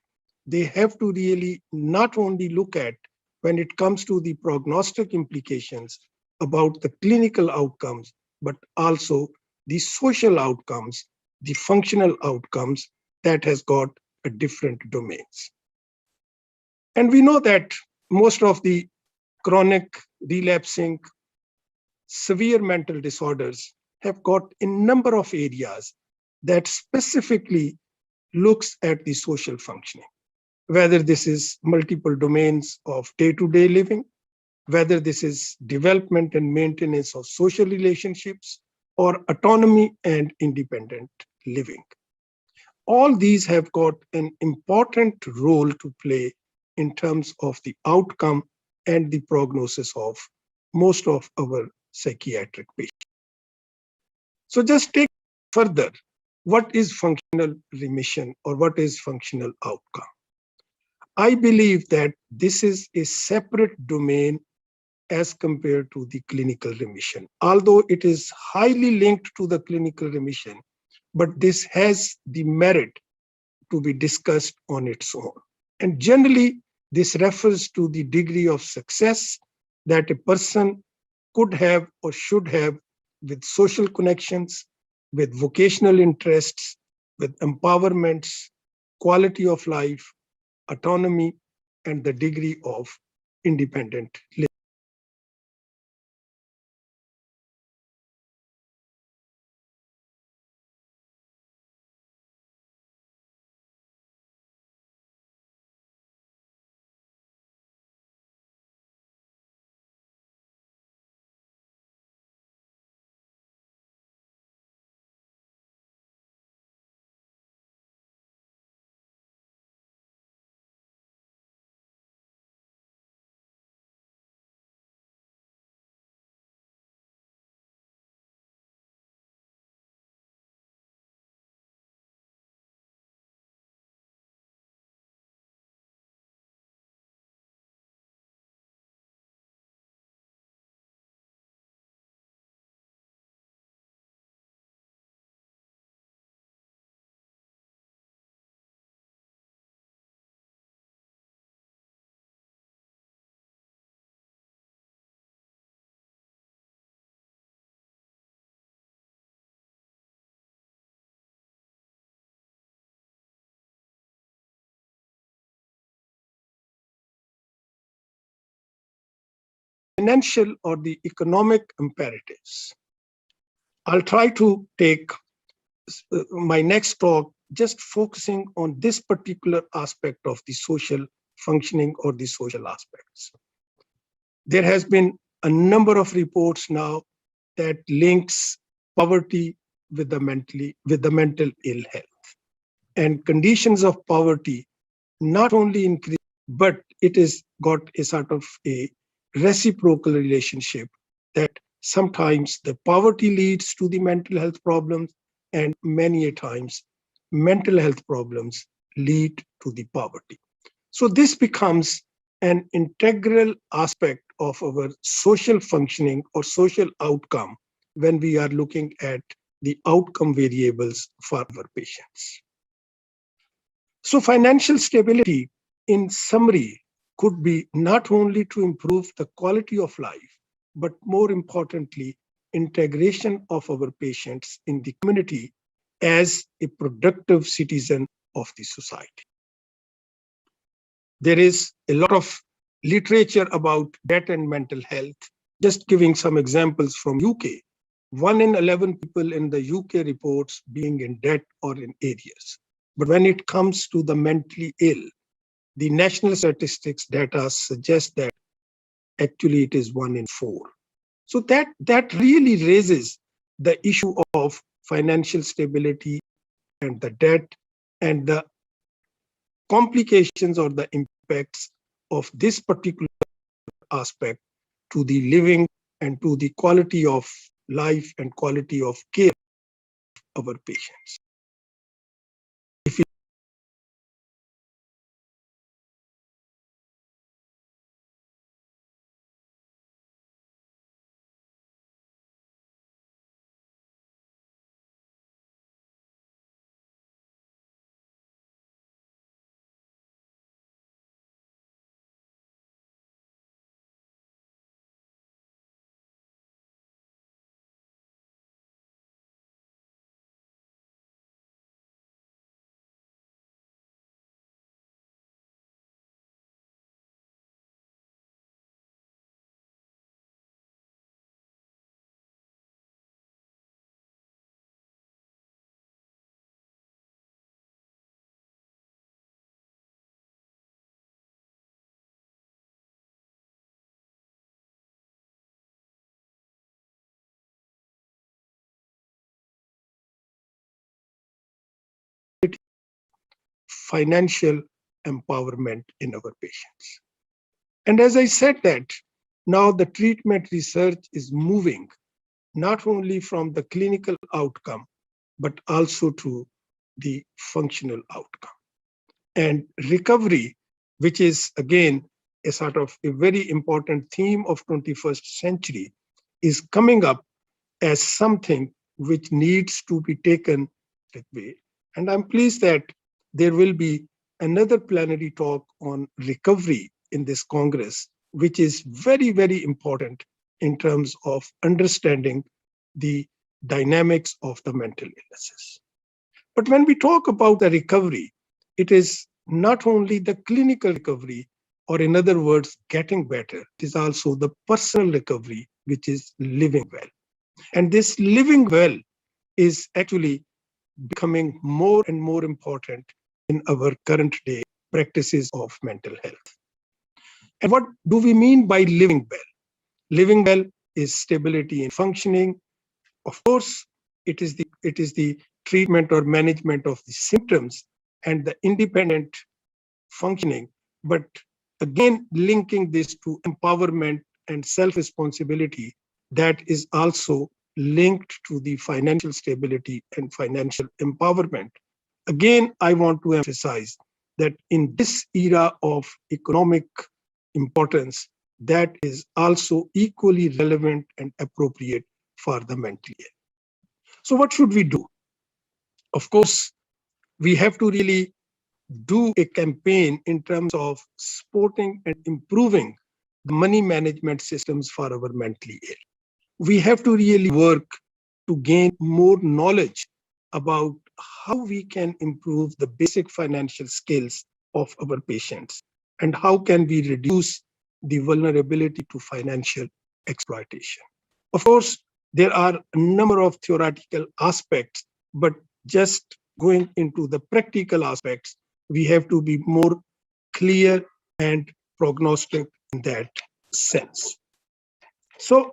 Speaker 15: they have to really not only look at, when it comes to the prognostic implications about the clinical outcomes, but also the social outcomes, the functional outcomes that has got a different domains. And we know that most of the chronic, relapsing, severe mental disorders have got a number of areas that specifically looks at the social functioning, whether this is multiple domains of day-to-day living, whether this is development and maintenance of social relationships, or autonomy and independent living. All these have got an important role to play in terms of the outcome and the prognosis of most of our psychiatric patients. So just take further, what is functional remission or what is functional outcome? I believe that this is a separate domain as compared to the clinical remission. Although it is highly linked to the clinical remission, but this has the merit to be discussed on its own. And generally, this refers to the degree of success that a person could have or should have with social connections, with vocational interests, with empowerments, quality of life, autonomy, and the degree of independent living. Financial or the economic imperatives. I'll try to take my next talk just focusing on this particular aspect of the social functioning or the social aspects. There has been a number of reports now that links poverty with the mental ill health. And conditions of poverty not only increase, but it has got a sort of a reciprocal relationship that sometimes the poverty leads to the mental health problems, and many a times mental health problems lead to the poverty. So this becomes an integral aspect of our social functioning or social outcome when we are looking at the outcome variables for our patients. So financial stability, in summary, could be not only to improve the quality of life, but more importantly, integration of our patients in the community as a productive citizen of the society. There is a lot of literature about debt and mental health. Just giving some examples from UK, 1 in 11 people in the UK reports being in debt or in arrears. But when it comes to the mentally ill, the national statistics data suggest that actually it is 1 in 4. So that really raises the issue of financial stability and the debt and the complications or the impacts of this particular aspect to the living and to the quality of life and quality of care of our patients. financial empowerment in our patients. And as I said that, now the treatment research is moving not only from the clinical outcome, but also to the functional outcome. And recovery, which is again a sort of a very important theme of 21st century, is coming up as something which needs to be taken that way. And I'm pleased that there will be another plenary talk on recovery in this Congress, which is very, very important in terms of understanding the dynamics of the mental illnesses. But when we talk about the recovery, it is not only the clinical recovery, or in other words, getting better. It is also the personal recovery, which is living well. And this living well is actually becoming more and more important in our current day practices of mental health. And what do we mean by living well? Living well is stability in functioning. Of course, it is the treatment or management of the symptoms and the independent functioning, but again, linking this to empowerment and self-responsibility, that is also linked to the financial stability and financial empowerment. Again, I want to emphasize that in this era of economic importance, that is also equally relevant and appropriate for the mental health. So what should we do? Of course, we have to really do a campaign in terms of supporting and improving the money management systems for our mentally ill. We have to really work to gain more knowledge about how we can improve the basic financial skills of our patients and how can we reduce the vulnerability to financial exploitation. Of course, there are a number of theoretical aspects, but just going into the practical aspects, we have to be more clear and prognostic in that sense. So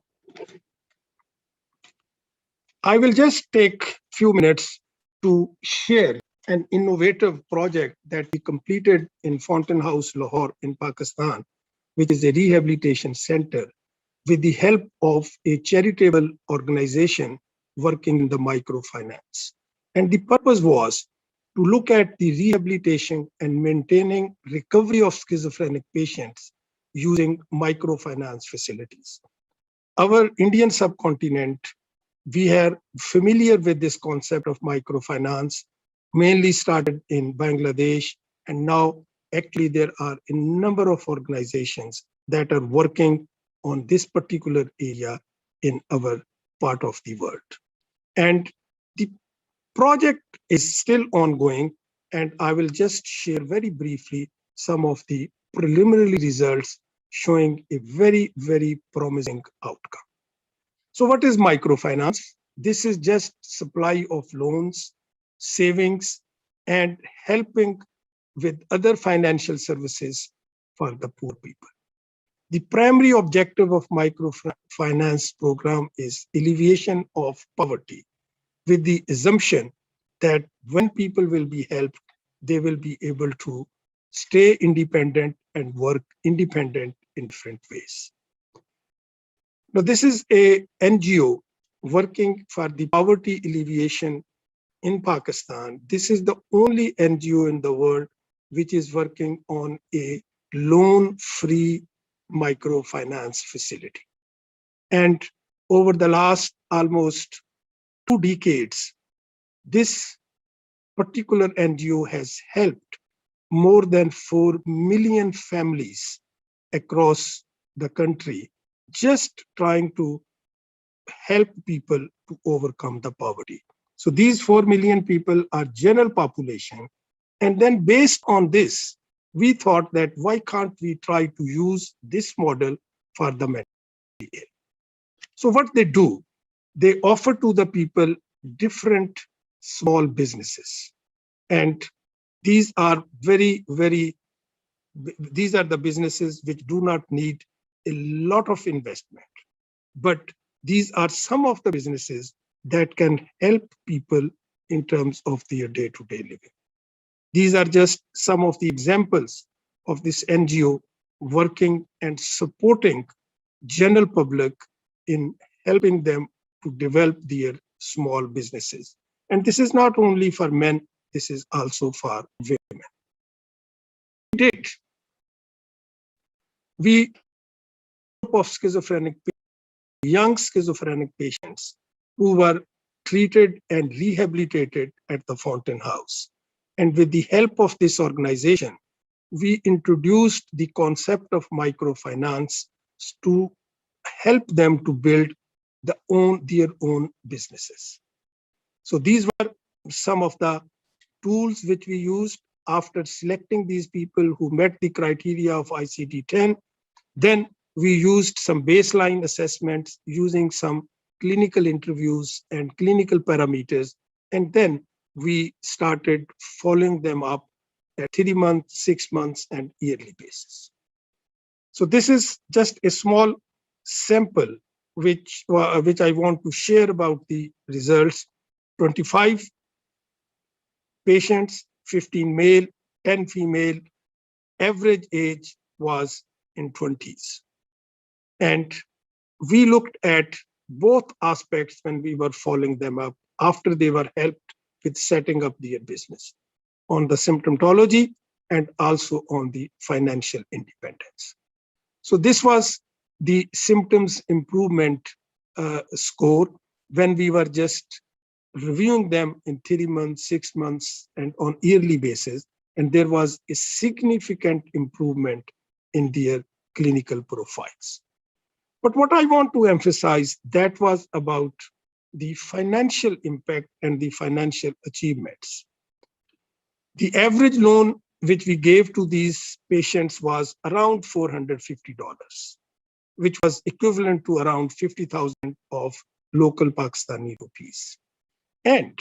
Speaker 15: I will just take a few minutes to share an innovative project that we completed in Fountain House, Lahore in Pakistan, which is a rehabilitation center with the help of a charitable organization working in the microfinance. And the purpose was to look at the rehabilitation and maintaining recovery of schizophrenic patients using microfinance facilities. Our Indian subcontinent, we are familiar with this concept of microfinance, mainly started in Bangladesh, and now actually there are a number of organizations that are working on this particular area in our part of the world. And the project is still ongoing, and I will just share very briefly some of the preliminary results showing a very, very promising outcome. So what is microfinance? This is just supply of loans, savings, and helping with other financial services for the poor people. The primary objective of microfinance program is alleviation of poverty, with the assumption that when people will be helped, they will be able to stay independent and work independent in different ways. Now, this is a NGO working for the poverty alleviation in Pakistan. This is the only NGO in the world which is working on a loan-free microfinance facility. And over the last almost 2 decades, this particular NGO has helped more than 4 million families across the country, just trying to help people to overcome the poverty. So these 4 million people are general population. And then based on this, we thought that why can't we try to use this model for the mentally ill? So what they do, they offer to the people different small businesses. And these are these are the businesses which do not need a lot of investment. But these are some of the businesses that can help people in terms of their day-to-day living. These are just some of the examples of this NGO working and supporting general public in helping them to develop their small businesses. And this is not only for men, this is also for women. We group of young schizophrenic patients who were treated and rehabilitated at the Fountain House. And with the help of this organization, we introduced the concept of microfinance to help them to build their own businesses. So these were some of the tools which we used after selecting these people who met the criteria of ICD-10. Then we used some baseline assessments using some clinical interviews and clinical parameters. And then we started following them up at 3 months, 6 months, and yearly basis. So this is just a small sample which I want to share about the results. 25 patients, 15 male, 10 female, average age was in 20s. And we looked at both aspects when we were following them up after they were helped with setting up their business, on the symptomatology and also on the financial independence. So this was the symptoms improvement score when we were just reviewing them in 3 months, 6 months, and on yearly basis. And there was a significant improvement in their clinical profiles. But what I want to emphasize, that was about the financial impact and the financial achievements. The average loan which we gave to these patients was around $450, which was equivalent to around 50,000 of local Pakistani rupees. And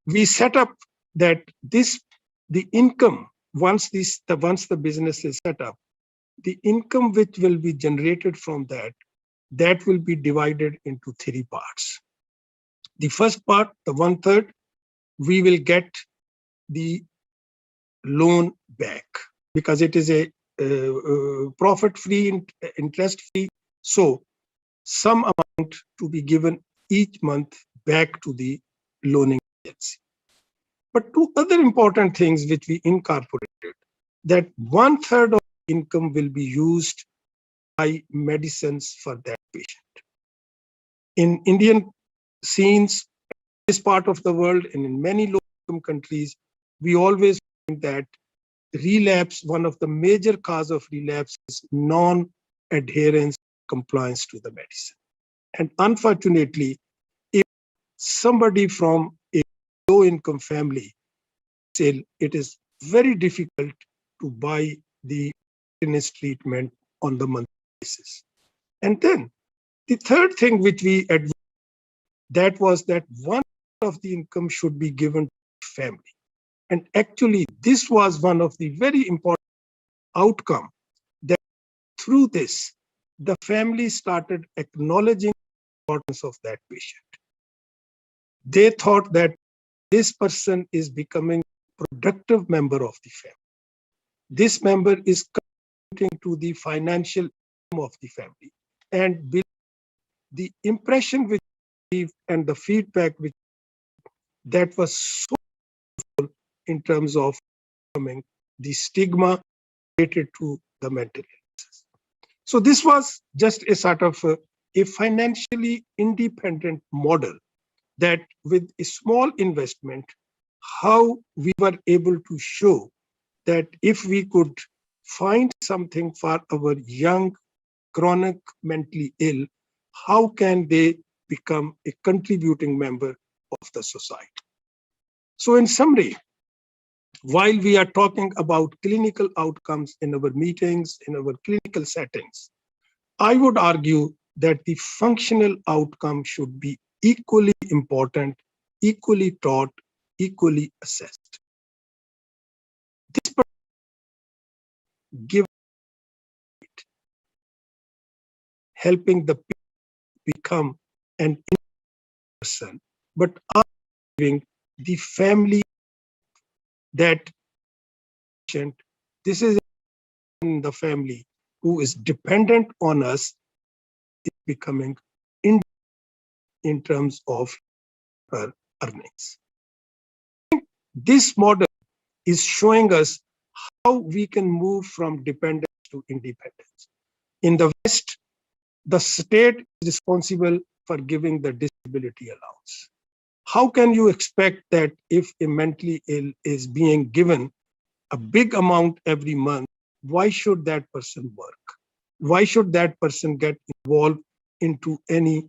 Speaker 15: we set up that the income, once the business is set up, the income which will be generated from that will be divided into 3 parts. The first part, the 1/3, we will get the loan back because it is a profit-free, interest-free. So some amount to be given each month back to the loaning agency. But 2 other important things which we incorporated, that 1/3 of income will be used by medicines for that patient. In Indian scenes, this part of the world and in many low-income countries, we always find that relapse, one of the major cause of relapse is non-adherence, compliance to the medicine. And unfortunately, if somebody from a low-income family, it is very difficult to buy the treatment on the monthly basis. And then the third thing which we advised, that was that 1/3 of the income should be given to the family. And actually, this was one of the very important outcome, that through this, the family started acknowledging the importance of that patient. They thought that this person is becoming a productive member of the family. This member is contributing to the financial income of the family. And the impression which and the feedback which that was so powerful in terms of overcoming the stigma related to the mental illnesses. So this was just a sort of a financially independent model, that with a small investment, how we were able to show that if we could find something for our young, chronic, mentally ill, how can they become a contributing member of the society? So in summary, while we are talking about clinical outcomes in our meetings, in our clinical settings, I would argue that the functional outcome should be equally important, equally taught, equally assessed. This give helping the people become an person, but giving the family that this is in the family who is dependent on us is becoming in terms of her earnings. This model is showing us how we can move from dependence to independence. In the West, the state is responsible for giving the disability allowance. How can you expect that if a mentally ill is being given a big amount every month, why should that person work? Why should that person get involved into any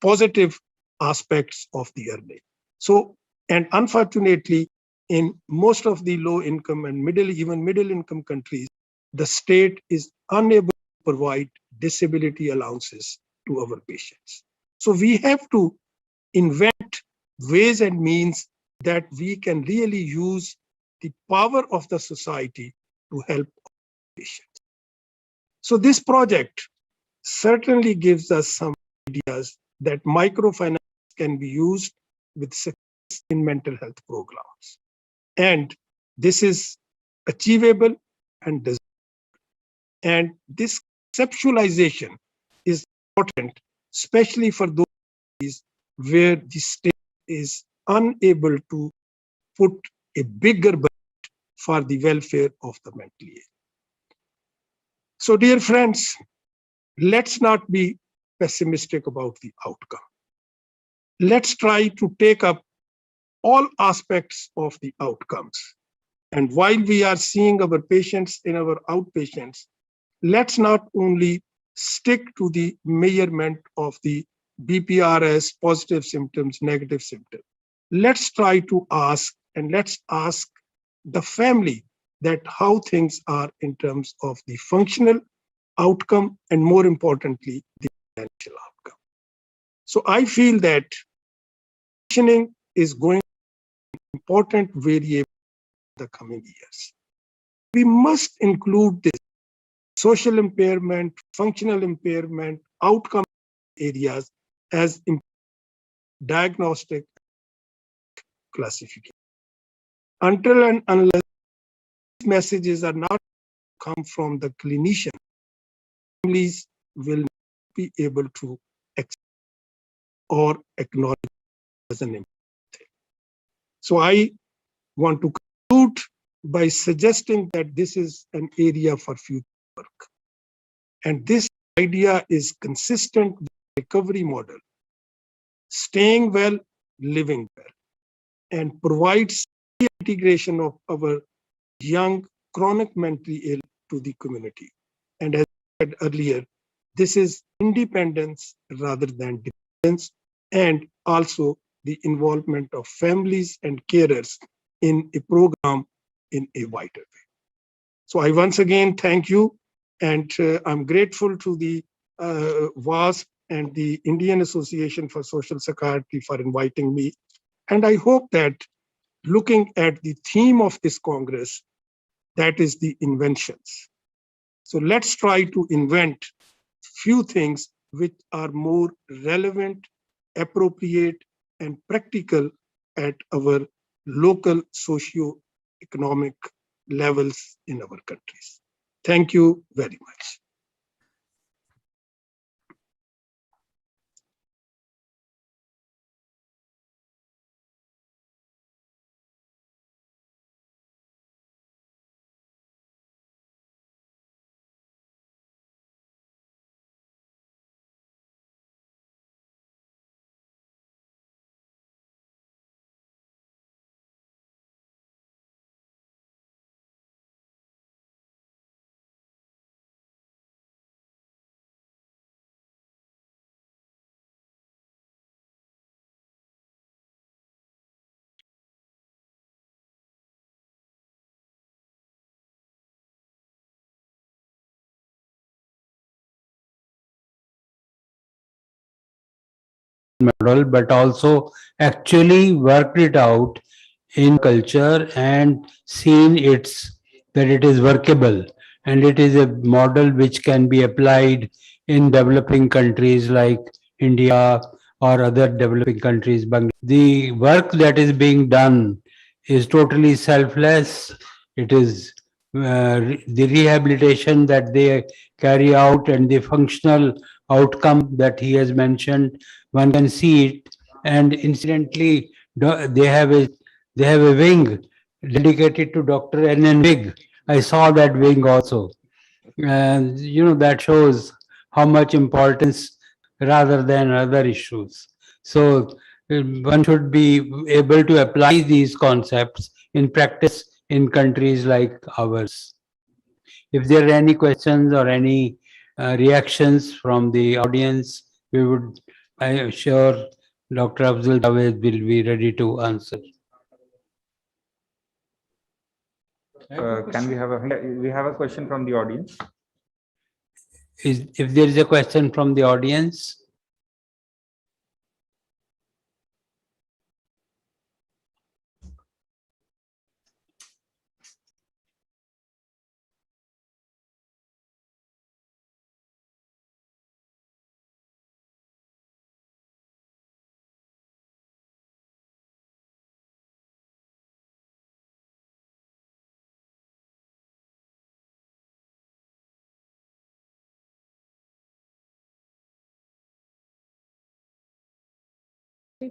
Speaker 15: positive aspects of the earning? So, and unfortunately, in most of the low income and even middle income countries, the state is unable to provide disability allowances to our patients. So we have to invent ways and means that we can really use the power of the society to help patients. So this project certainly gives us some ideas that microfinance can be used with success in mental health programs. And this is achievable and desirable. And this conceptualization is important, especially for those where the state is unable to put a bigger budget for the welfare of the mentally ill. So, dear friends, let's not be pessimistic about the outcome. Let's try to take up all aspects of the outcomes. And while we are seeing our patients in our outpatients, let's not only stick to the measurement of the BPRS, positive symptoms, negative symptoms. Let's try to ask, and let's ask the family that how things are in terms of the functional outcome and more importantly, the financial outcome. So I feel that functioning is going to be an important variable in the coming years. We must include this social impairment, functional impairment, outcome areas as diagnostic classification. Until and unless these messages are not come from the clinician, families will not be able to accept or acknowledge as an important thing. So I want to conclude by suggesting that this is an area for future work. And this idea is consistent with the recovery model, staying well, living well, and provides the integration of our young chronic mentally ill to the community. And as I said earlier, this is independence rather than dependence, and also the involvement of families and carers in a program in a wider way. So I once again thank you, and I'm grateful to the WASP and the Indian Association for Social Psychiatry for inviting me. And I hope that looking at the theme of this Congress, that is the inventions. So let's try to invent few things which are more relevant, appropriate, and practical at our local socio-economic levels in our countries. Thank you very much.
Speaker 1: model, but also actually worked it out in culture and seen that it is workable, and it is a model which can be applied in developing countries like India or other developing countries. The work that is being done is totally selfless. It is the rehabilitation that they carry out and the functional outcome that he has mentioned. One can see it, and incidentally, they have a wing dedicated to Dr. N. Wig. I saw that wing also, and that shows how much importance rather than other issues. So one should be able to apply these concepts in practice in countries like ours. If there are any questions or any reactions from the audience, I am sure Dr. Afzal Javed will be ready to answer.
Speaker 17: Can we have a question from the audience?
Speaker 1: If there is a question from the audience?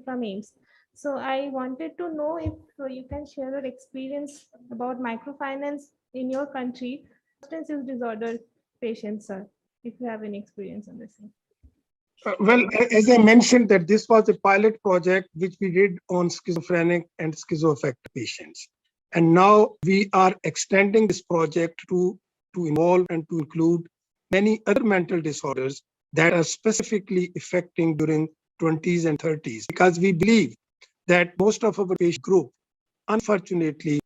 Speaker 5: From AIMS. So I wanted to know if you can share your experience about microfinance in your country, substance use disorder patients, sir, if you have any experience on this.
Speaker 15: Well, as I mentioned that this was a pilot project which we did on schizophrenic and schizoaffective patients. And now we are extending this project to involve and to include many other mental disorders that are specifically affecting during 20s and 30s, because we believe that most of our patient group, unfortunately,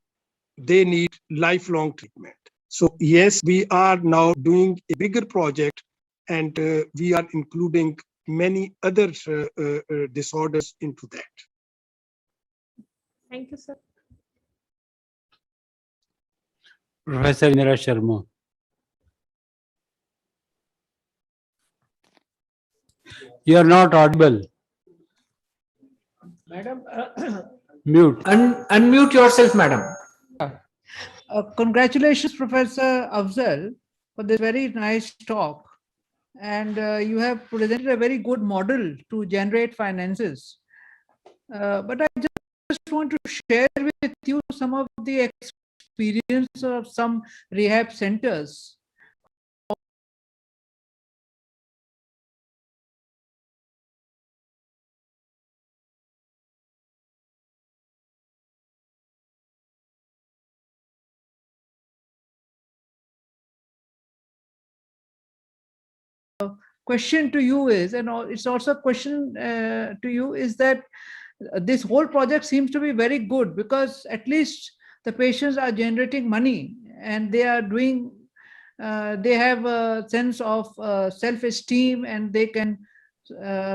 Speaker 15: they need lifelong treatment. So yes, we are now doing a bigger project, and we are including many other disorders into that.
Speaker 5: Thank you, sir.
Speaker 1: Professor Indira Sharma. You are not audible.
Speaker 19: Madam,
Speaker 1: Mute.
Speaker 19: Unmute yourself, madam.
Speaker 20: Congratulations, Professor Afzal, for this very nice talk. And you have presented a very good model to generate finances. But I just want to share with you some of the experience of some rehab centers. Question to you is, and it's also a question to you, is that this whole project seems to be very good, because at least the patients are generating money and they are doing, they have a sense of self-esteem, and they can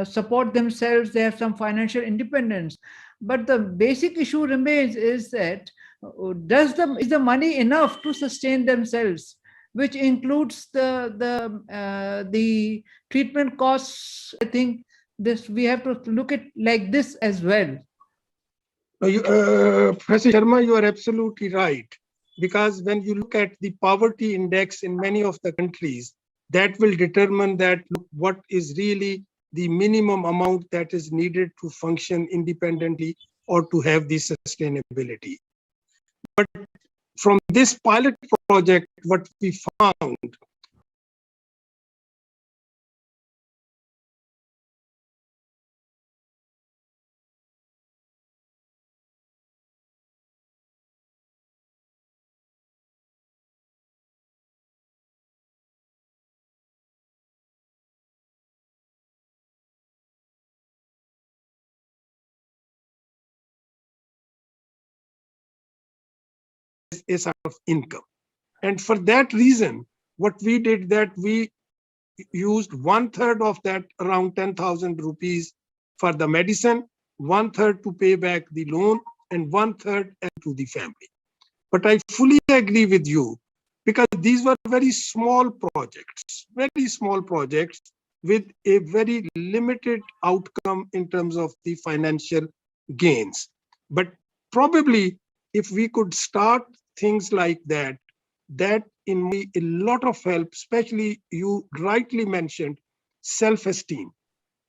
Speaker 20: support themselves, they have some financial independence. But the basic issue remains is that is the money enough to sustain themselves, which includes the treatment costs. I think this we have to look at like this as well.
Speaker 15: Professor Sharma, you are absolutely right. Because when you look at the poverty index in many of the countries, that will determine that what is really the minimum amount that is needed to function independently or to have the sustainability. But from this pilot project, what we found a sort of income. And for that reason, what we did that we used 1/3 of that, around 10,000 rupees for the medicine, 1/3 to pay back the loan, and 1/3 to the family. But I fully agree with you, because these were very small projects with a very limited outcome in terms of the financial gains. But probably if we could start things like that, that in me a lot of help, especially you rightly mentioned self-esteem,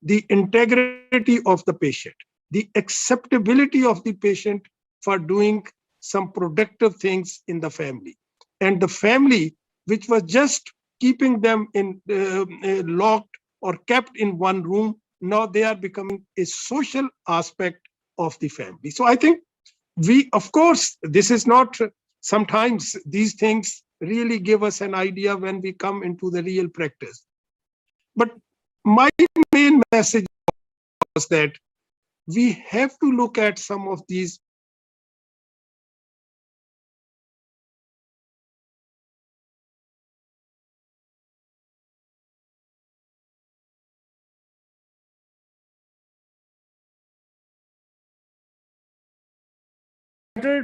Speaker 15: the integrity of the patient, the acceptability of the patient for doing some productive things in the family. And the family, which was just keeping them in locked or kept in one room, now they are becoming a social aspect of the family. So I think we, of course, this is not, sometimes these things really give us an idea when we come into the real practice. But my main message was that we have to look at some of these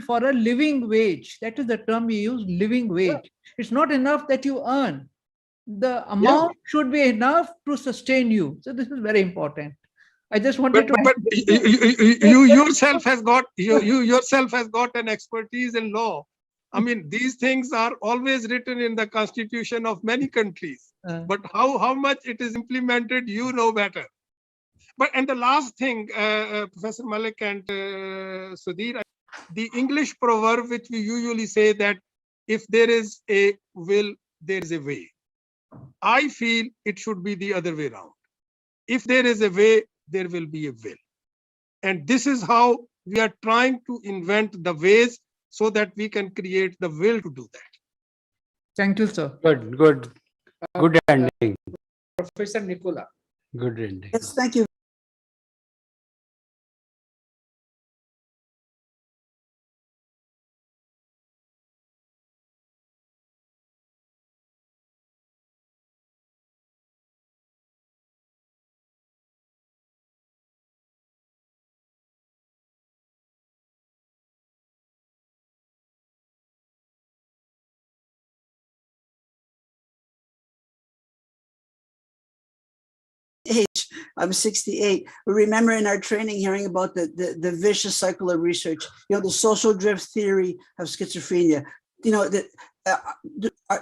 Speaker 20: for a living wage. That is the term we use, living wage. It's not enough that you earn. The amount should be enough to sustain you. So this is very important. I just wanted
Speaker 15: but you yourself has got you yourself has got an expertise in law. I mean, these things are always written in the constitution of many countries, but how much it is implemented, you know better. But and the last thing, Professor Malik and Sudhir, the English proverb which we usually say that if there is a will, there is a way. I feel it should be the other way around. If there is a way, there will be a will. And this is how we are trying to invent the ways so that we can create the will to do that.
Speaker 20: Thank you, sir.
Speaker 1: Good ending.
Speaker 19: Professor Nicola.
Speaker 1: Good ending.
Speaker 9: Yes, thank you. Age. I'm 68. We remember in our training hearing about the vicious cycle of research, the social drift theory of schizophrenia. The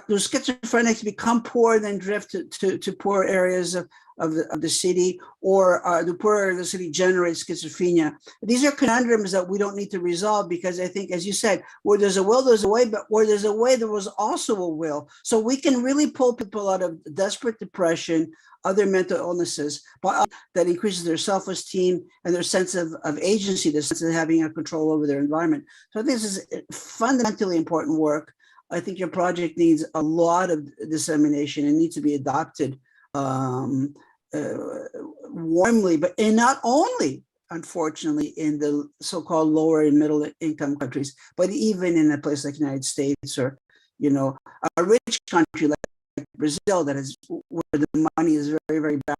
Speaker 9: schizophrenics become poor, then drift to poor areas of the city, or the poor area of the city generates schizophrenia. These are conundrums that we don't need to resolve, because I think, as you said, where there's a will, there's a way, but where there's a way, there was also a will. So we can really pull people out of desperate depression, other mental illnesses, but that increases their self-esteem and their sense of agency, their sense of having a control over their environment. So this is fundamentally important work. I think your project needs a lot of dissemination and needs to be adopted warmly, but and not only, unfortunately, in the so-called lower and middle income countries, but even in a place like the United States, or a rich country like Brazil, that is where the money is very, very bad.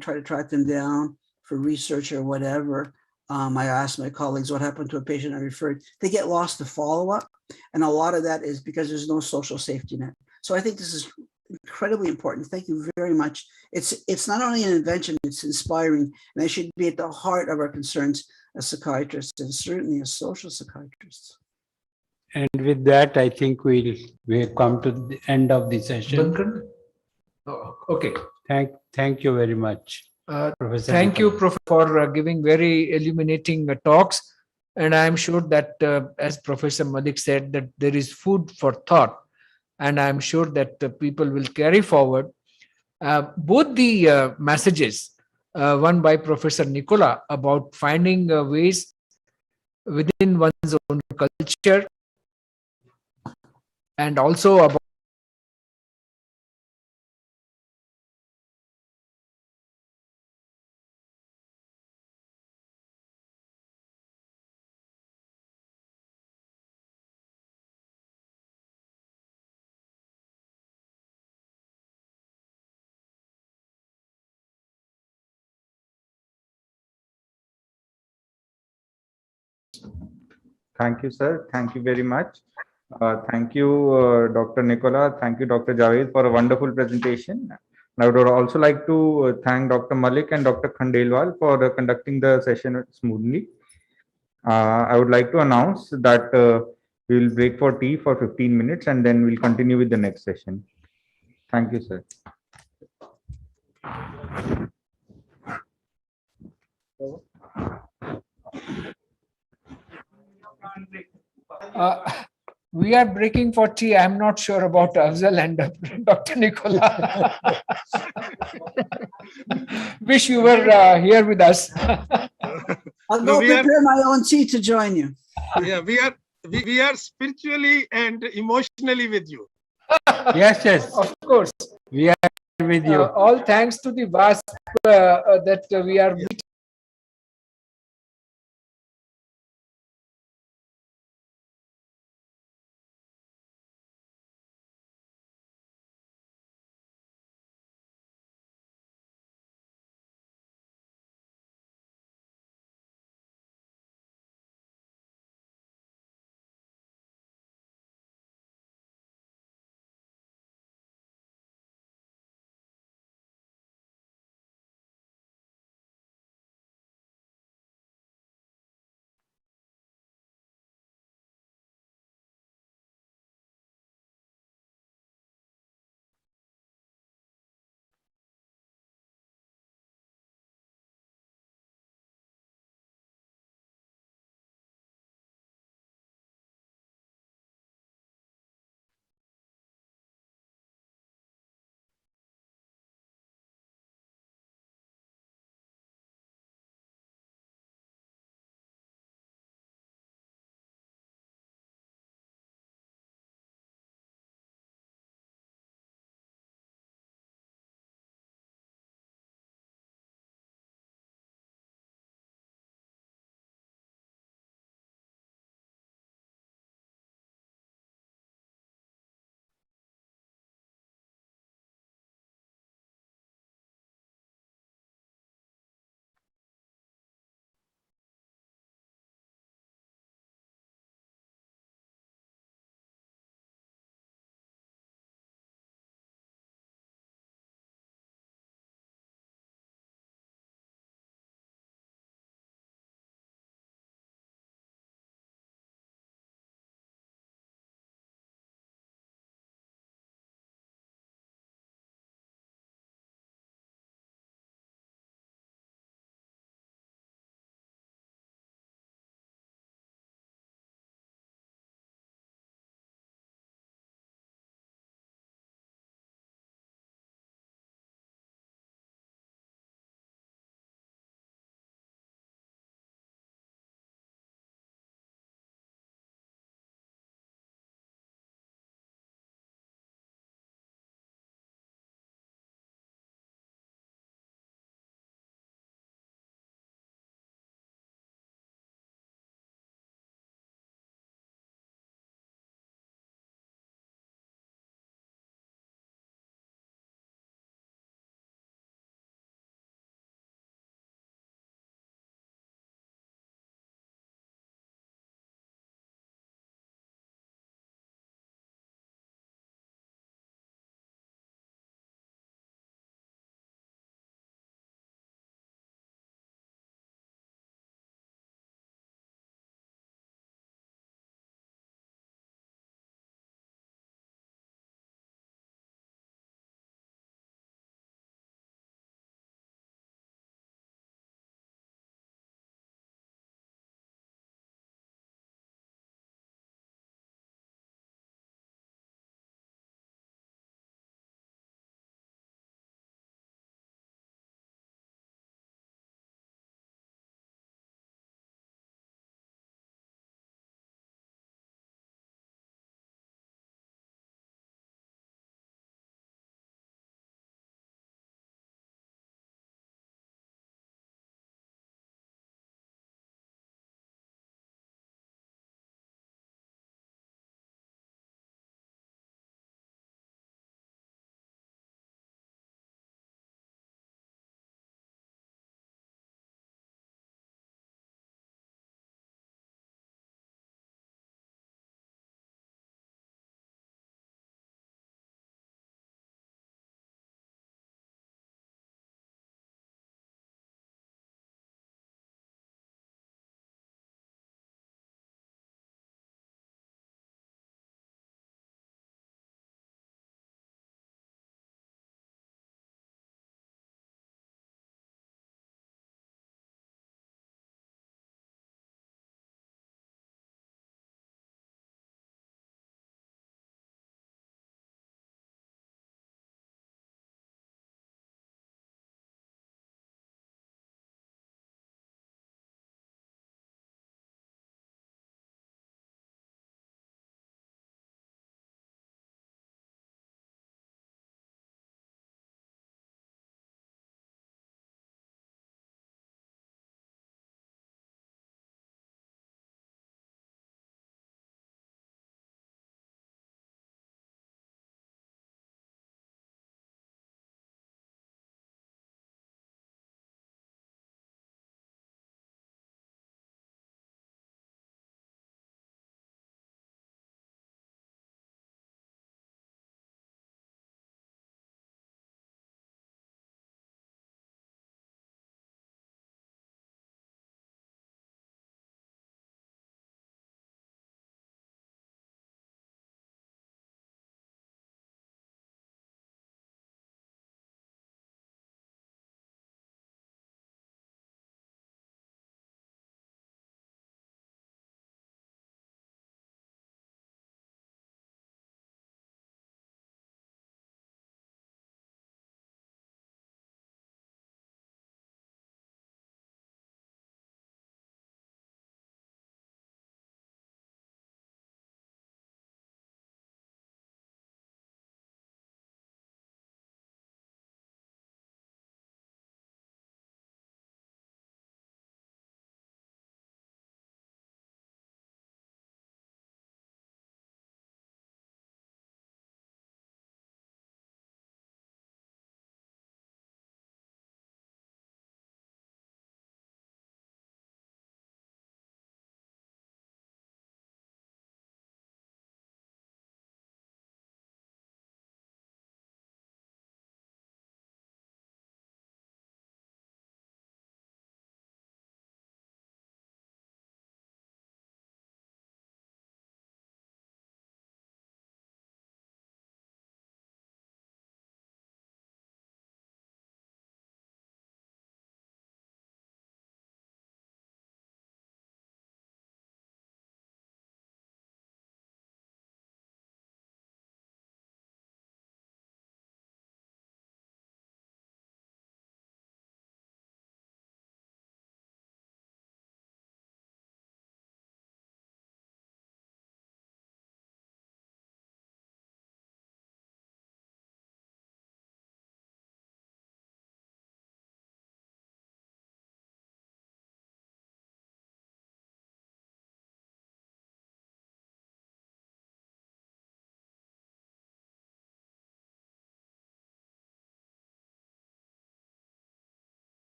Speaker 9: Try to track them down for research or whatever. I asked my colleagues what happened to a patient I referred. They get lost to follow-up, and a lot of that is because there's no social safety net. So I think this is incredibly important. Thank you very much. It's not only an invention, it's inspiring, and it should be at the heart of our concerns as psychiatrists, and certainly as social psychiatrists.
Speaker 1: And with that, I think we have come to the end of the session.
Speaker 19: Oh, okay.
Speaker 1: Thank you very much, Professor.
Speaker 19: Thank you, Prof, for giving very illuminating talks. And I'm sure that, as Professor Malik said, that there is food for thought. And I'm sure that people will carry forward both the messages, one by Professor Nicola about finding ways within one's own culture, and also about
Speaker 17: Thank you, sir. Thank you very much. Thank you, Dr. Nicola. Thank you, Dr. Javed, for a wonderful presentation. And I would also like to thank Dr. Malik and Dr. Khandelwal for conducting the session smoothly. I would like to announce that we will break for tea for 15 minutes and then we'll continue with the next session. Thank you, sir.
Speaker 19: We are breaking for tea. I'm not sure about Afzal and Dr. Nicola. Wish you were here with us.
Speaker 9: I'll
Speaker 15: No,
Speaker 9: go
Speaker 15: we are-
Speaker 9: prepare my own tea to join you.
Speaker 15: Yeah, we are spiritually and emotionally with you.
Speaker 1: Yes, yes,
Speaker 19: Of course.
Speaker 1: we are with you.
Speaker 19: All thanks to the VASP that we are meeting.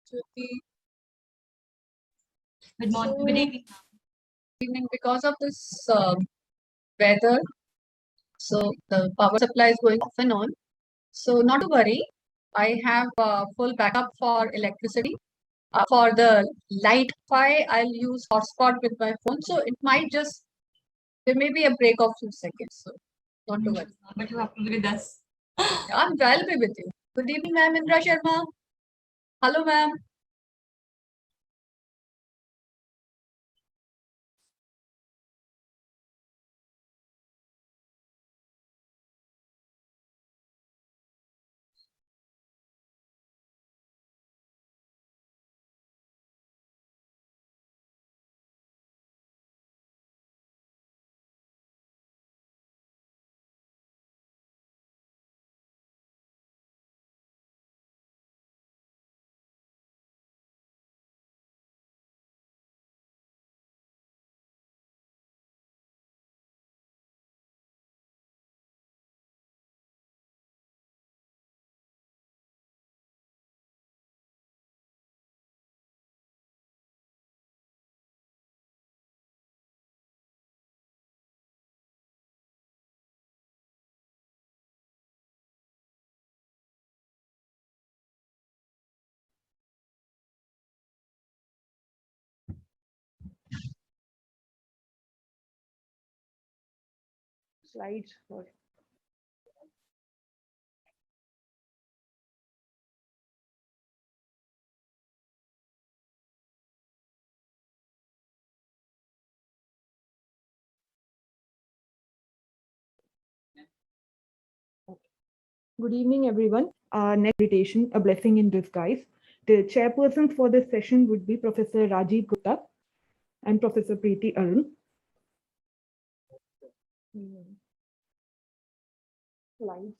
Speaker 21: Good morning. Good evening. Good evening. Because of this weather, so the power supply is going off and on. So not to worry, I have full backup for electricity. For the light Wi-Fi, I'll use hotspot with my phone. So it might just, there may be a break of 2 seconds. So not to worry. But you have to be with us. I'll be with you. Good evening, ma'am. Indra Sharma. Hello, ma'am.
Speaker 5: Slides. Sorry. Good evening, everyone. Next meditation, a blessing in disguise. The chairpersons for this session would be Professor Rajiv Gupta and Professor Preeti Arun. Slides.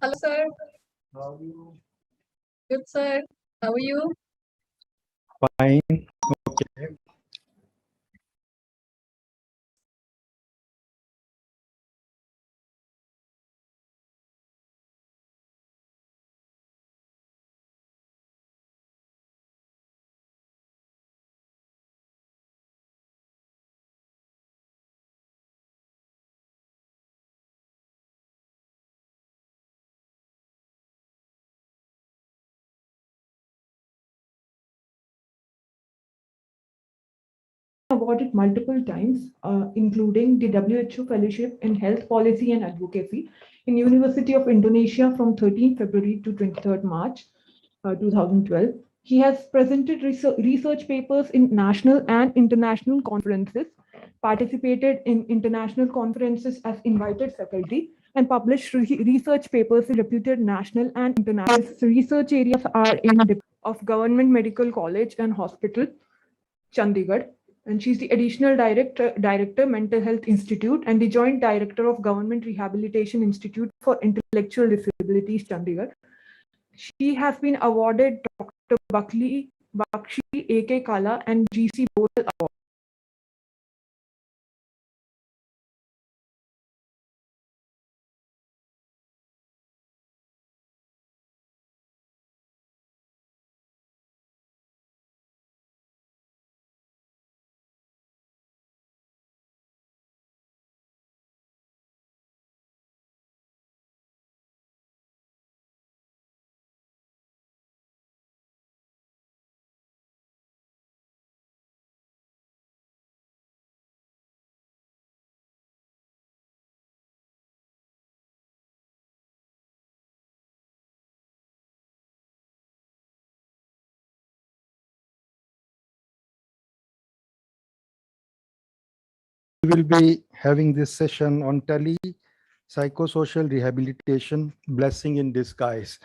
Speaker 21: Hello, sir.
Speaker 17: How are you?
Speaker 21: Good, sir. How are you?
Speaker 8: Fine. Okay.
Speaker 5: Awarded multiple times, including the WHO Fellowship in Health Policy and Advocacy in University of Indonesia from 13 February to 23rd March 2012. He has presented research papers in national and international conferences, participated in international conferences as invited faculty, and published research papers in reputed national and international. His research areas are in the of Government Medical College and Hospital, Chandigarh, and she's the additional director, Mental Health Institute, and the joint director of Government Rehabilitation Institute for Intellectual Disabilities, Chandigarh. She has been awarded Dr. Bakshi A.K. Kala and G.C. Boral Award.
Speaker 22: We will be having this session on psychosocial rehabilitation, blessing in disguise.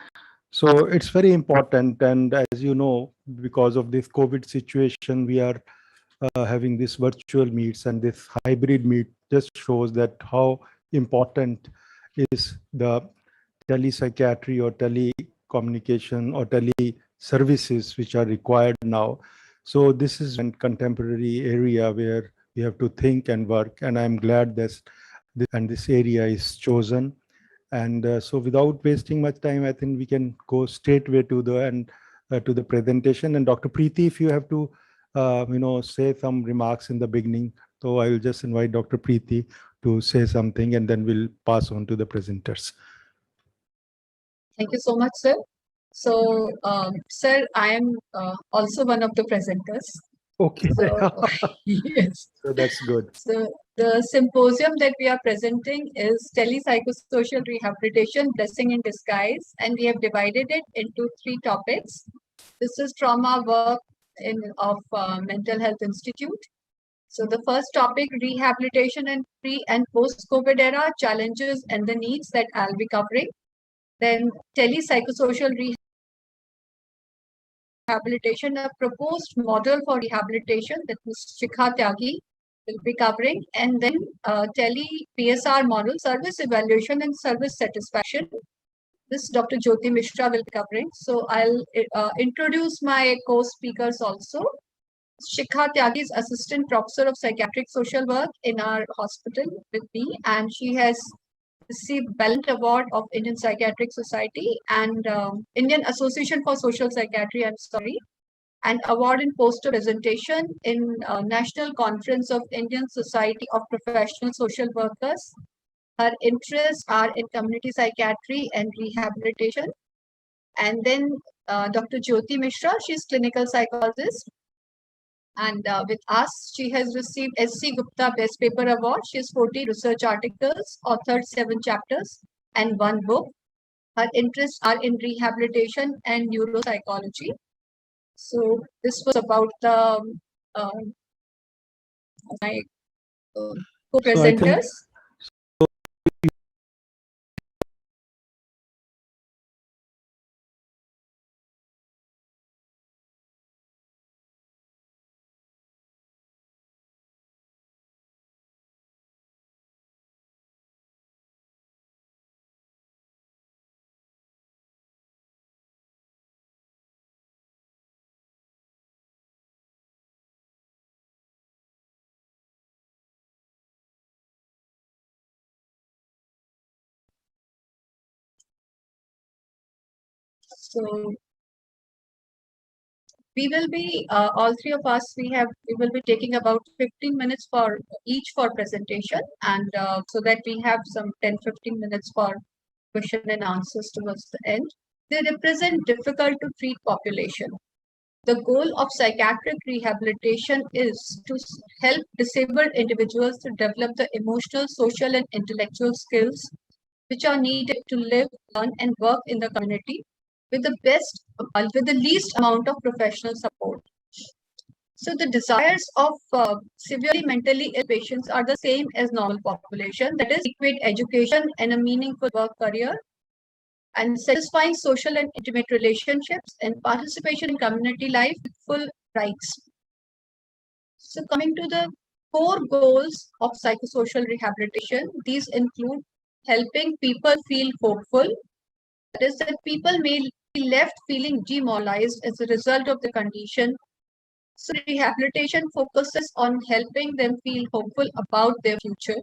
Speaker 22: So it's very important. And as you know, because of this COVID situation, we are having this virtual meets, and this hybrid meet just shows that how important is the telepsychiatry or telecommunication or tele services which are required now. So this is a contemporary area where we have to think and work. And I'm glad this area is chosen. And so without wasting much time, I think we can go straightway to the presentation. And Dr. Preeti, if you have to say some remarks in the beginning, so I will just invite Dr. Preeti to say something, and then we'll pass on to the presenters.
Speaker 21: Thank you so much, sir. So, sir, I am also one of the presenters.
Speaker 22: Okay.
Speaker 21: So, yes.
Speaker 22: So that's good.
Speaker 21: So, the symposium that we are presenting is Telepsychosocial Rehabilitation, Blessing in Disguise, and we have divided it into 3 topics. This is trauma work of Mental Health Institute. So the first topic, rehabilitation and pre and post-COVID era challenges and the needs that I'll be covering. Then telepsychosocial rehabilitation, a proposed model for rehabilitation that Ms. Shikha Tyagi will be covering. And then tele-PSR model, service evaluation and service satisfaction. This Dr. Jyoti Mishra will be covering. So I'll introduce my co-speakers also. Shikha Tyagi is Assistant Professor of Psychiatric Social Work in our hospital with me, and she has received Ballant Award of Indian Psychiatric Society and Indian Association for Social Psychiatry, and award in poster presentation in National Conference of Indian Society of Professional Social Workers. Her interests are in community psychiatry and rehabilitation. And then Dr. Jyoti Mishra, she's clinical psychologist. And with us, she has received S.C. Gupta Best Paper Award. She has 40 research articles, authored 7 chapters and 1 book. Her interests are in rehabilitation and neuropsychology. So this was about the my co-presenters. So we will be all 3 of us. We will be taking about 15 minutes for each for presentation, and so that we have some 10-15 minutes for question and answers towards the end. They represent difficult to treat population. The goal of psychiatric rehabilitation is to help disabled individuals to develop the emotional, social, and intellectual skills which are needed to live, learn, and work in the community with the least amount of professional support. So the desires of severely mentally ill patients are the same as normal population, that is adequate education and a meaningful work career, and satisfying social and intimate relationships and participation in community life with full rights. So coming to the core goals of psychosocial rehabilitation, these include helping people feel hopeful. That is, that people may be left feeling demoralized as a result of the condition. So rehabilitation focuses on helping them feel hopeful about their future.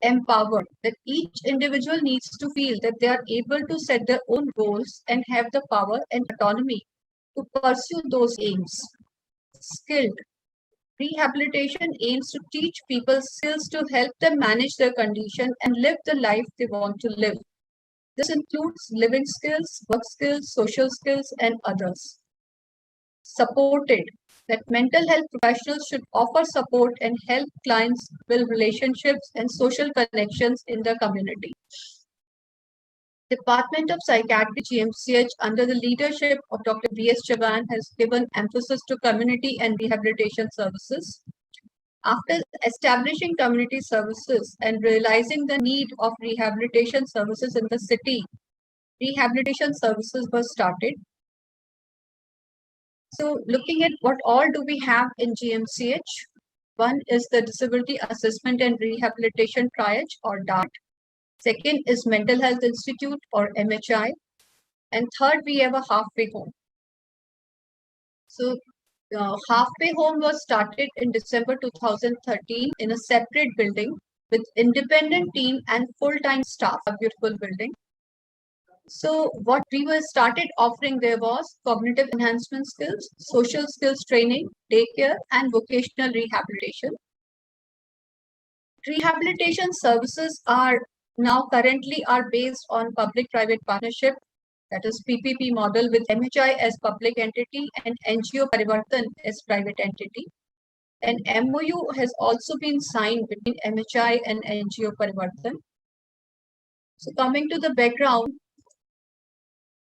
Speaker 21: Empowered, that each individual needs to feel that they are able to set their own goals and have the power and autonomy to pursue those aims. Skilled, rehabilitation aims to teach people skills to help them manage their condition and live the life they want to live. This includes living skills, work skills, social skills, and others. Supported, that mental health professionals should offer support and help clients build relationships and social connections in the community. Department of Psychiatry GMCH under the leadership of Dr. B.S. Chavan has given emphasis to community and rehabilitation services. After establishing community services and realizing the need of rehabilitation services in the city, rehabilitation services were started. So looking at what all do we have in GMCH, one is the Disability Assessment and Rehabilitation Triage or DART. Second is Mental Health Institute or MHI. And third, we have a halfway home. So Halfway Home was started in December 2013 in a separate building with independent team and full-time staff, a beautiful building. So what we were started offering there was cognitive enhancement skills, social skills training, daycare, and vocational rehabilitation. Rehabilitation services are now currently are based on public-private partnership, that is PPP model, with MHI as public entity and NGO Parivartan as private entity. An MOU has also been signed between MHI and NGO Parivartan. So coming to the background,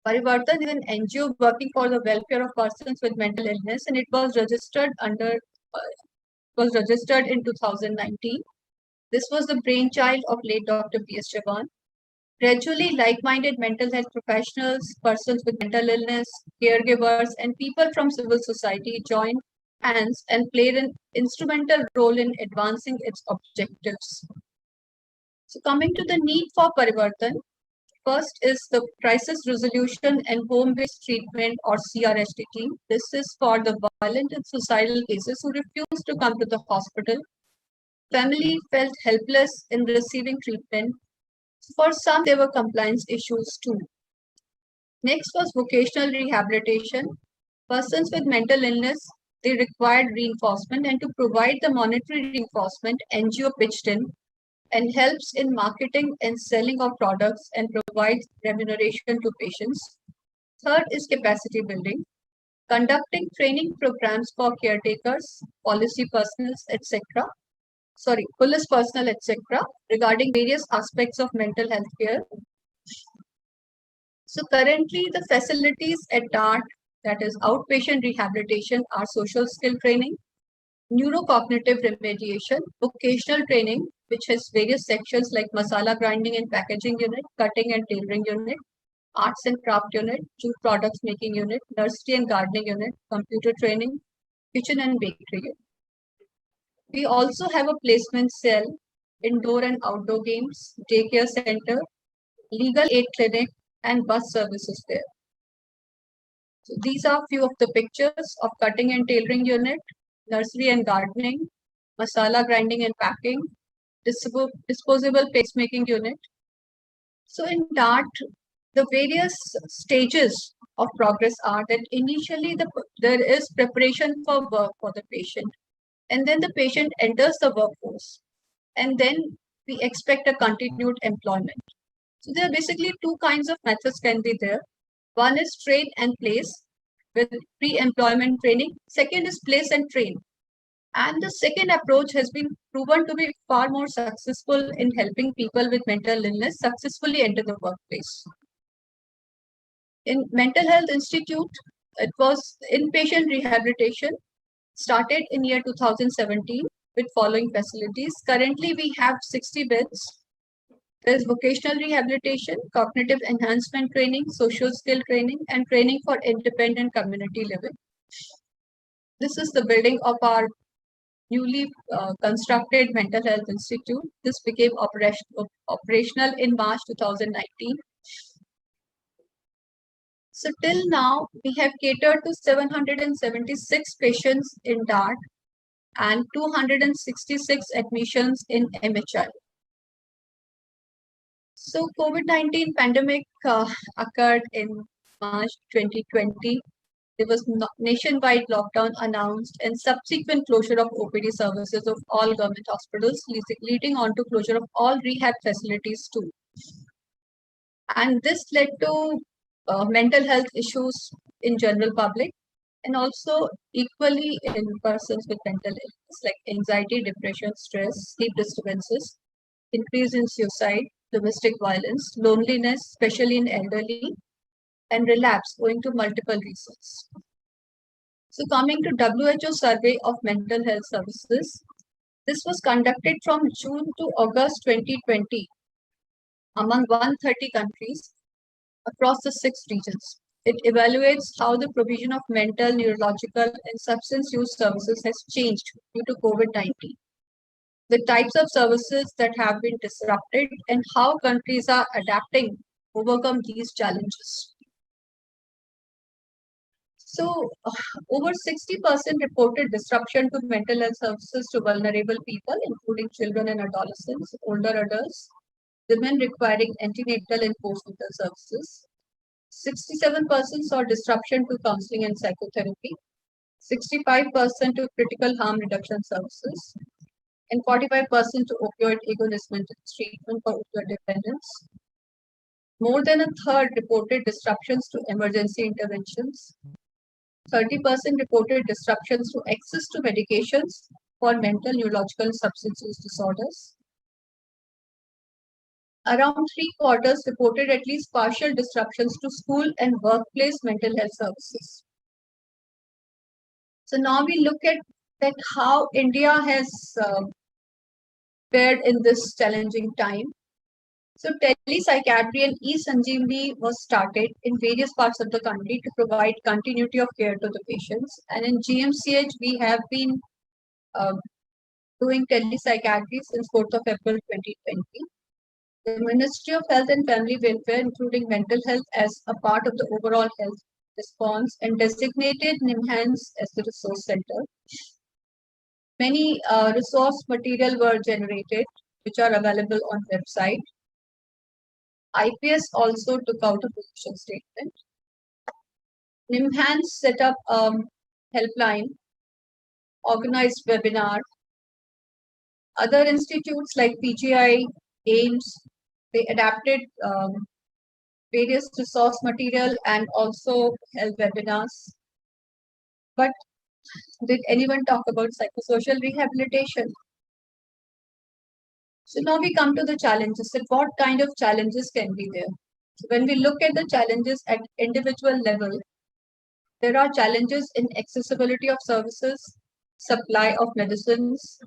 Speaker 21: Parivartan is an NGO working for the welfare of persons with mental illness, and it was registered in 2019. This was the brainchild of late Dr. P.S. Chavan. Gradually, like-minded mental health professionals, persons with mental illness, caregivers, and people from civil society joined hands and played an instrumental role in advancing its objectives. So coming to the need for Parivartan, first is the crisis resolution and home-based treatment, or CRHT team. This is for the violent and suicidal cases who refuse to come to the hospital. Family felt helpless in receiving treatment. For some, there were compliance issues too. Next was vocational rehabilitation. Persons with mental illness, they required reinforcement, and to provide the monetary reinforcement, NGO pitched in and helps in marketing and selling of products and provides remuneration to patients. Third is capacity building, conducting training programs for caretakers, policy personnel, etc. Police personnel, etc. regarding various aspects of mental health care. So currently the facilities at DART, that is outpatient rehabilitation, are social skill training, neurocognitive remediation, vocational training, which has various sections like masala grinding and packaging unit, cutting and tailoring unit, arts and craft unit, jute products making unit, nursery and gardening unit, computer training, kitchen and bakery unit. We also have a placement cell, indoor and outdoor games, daycare center, legal aid clinic, and bus services there. So these are few of the pictures of cutting and tailoring unit, nursery and gardening, masala grinding and packing, disposable paste making unit. So in DART, the various stages of progress are that initially there is preparation for work for the patient, and then the patient enters the workforce, and then we expect a continued employment. So there are basically two kinds of methods can be there. One is train and place with pre-employment training. Second is place and train. And the second approach has been proven to be far more successful in helping people with mental illness successfully enter the workplace. In Mental Health Institute, it was inpatient rehabilitation, started in year 2017 with following facilities. Currently, we have 60 beds. There is vocational rehabilitation, cognitive enhancement training, social skill training, and training for independent community living. This is the building of our newly constructed Mental Health Institute. This became operational in March 2019. So till now, we have catered to 776 patients in DART and 266 admissions in MHI. So COVID-19 pandemic occurred in March 2020. There was nationwide lockdown announced and subsequent closure of OPD services of all government hospitals, leading on to closure of all rehab facilities too. And this led to mental health issues in general public, and also equally in persons with mental illness like anxiety, depression, stress, sleep disturbances, increase in suicide, domestic violence, loneliness, especially in elderly, and relapse owing to multiple reasons. So coming to WHO survey of mental health services, this was conducted from June to August 2020 among 130 countries across the 6 regions. It evaluates how the provision of mental, neurological, and substance use services has changed due to COVID-19, the types of services that have been disrupted, and how countries are adapting to overcome these challenges. So, over 60% reported disruption to mental health services to vulnerable people, including children and adolescents, older adults, women requiring antenatal and postnatal services. 67% saw disruption to counseling and psychotherapy, 65% to critical harm reduction services, and 45% to opioid agonist maintenance treatment for opioid dependence. More than a third reported disruptions to emergency interventions. 30% reported disruptions to access to medications for mental, neurological, and substance use disorders. Around 3/4 reported at least partial disruptions to school and workplace mental health services. So now we look at that how India has fared in this challenging time. So telepsychiatry and e-Sanjeevani was started in various parts of the country to provide continuity of care to the patients. And in GMCH, we have been doing telepsychiatry since 4th of April 2020. The Ministry of Health and Family Welfare, including mental health as a part of the overall health response, and designated NIMHANS as the resource center. Many resource material were generated, which are available on website. IPS also took out a position statement. NIMHANS set up a helpline, organized webinar. Other institutes like PGI, AIMS, they adapted various resource material and also held webinars. But did anyone talk about psychosocial rehabilitation? So now we come to the challenges. So what kind of challenges can be there? So when we look at the challenges at individual level, there are challenges in accessibility of services, supply of medicines,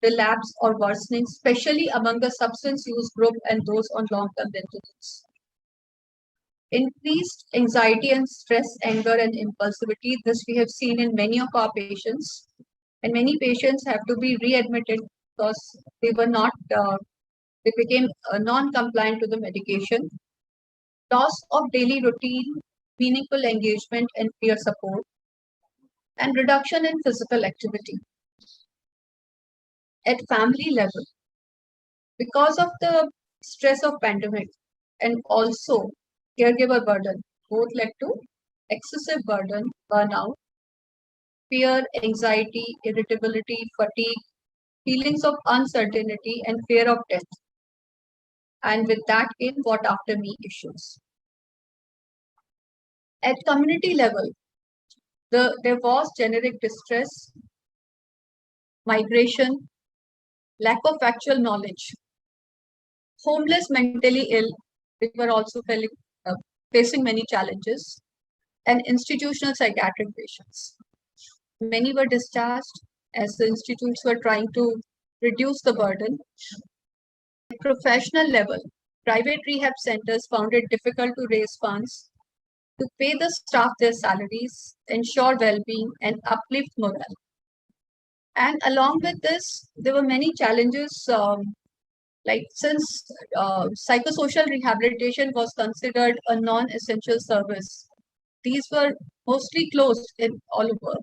Speaker 21: relapse or worsening, especially among the substance use group and those on long-term maintenance. Increased anxiety and stress, anger and impulsivity. This we have seen in many of our patients. And many patients have to be readmitted because they were not, they became non-compliant to the medication. Loss of daily routine, meaningful engagement and peer support, and reduction in physical activity. At family level, because of the stress of pandemic and also caregiver burden, both led to excessive burden, burnout, fear, anxiety, irritability, fatigue, feelings of uncertainty, and fear of death. And with that came what after me issues. At community level, there was generic distress, migration, lack of actual knowledge. Homeless, mentally ill, they were also facing many challenges, and institutional psychiatric patients. Many were discharged as the institutes were trying to reduce the burden. At professional level, private rehab centers found it difficult to raise funds to pay the staff their salaries, ensure well-being, and uplift morale. And along with this, there were many challenges, like since psychosocial rehabilitation was considered a non-essential service, these were mostly closed in all over,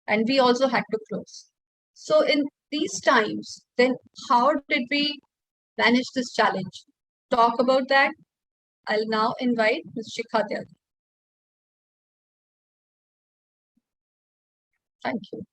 Speaker 21: and we also had to close. So in these times, then how did we manage this challenge? Talk about that. I'll now invite Ms. Shikha Tyagi. Thank you.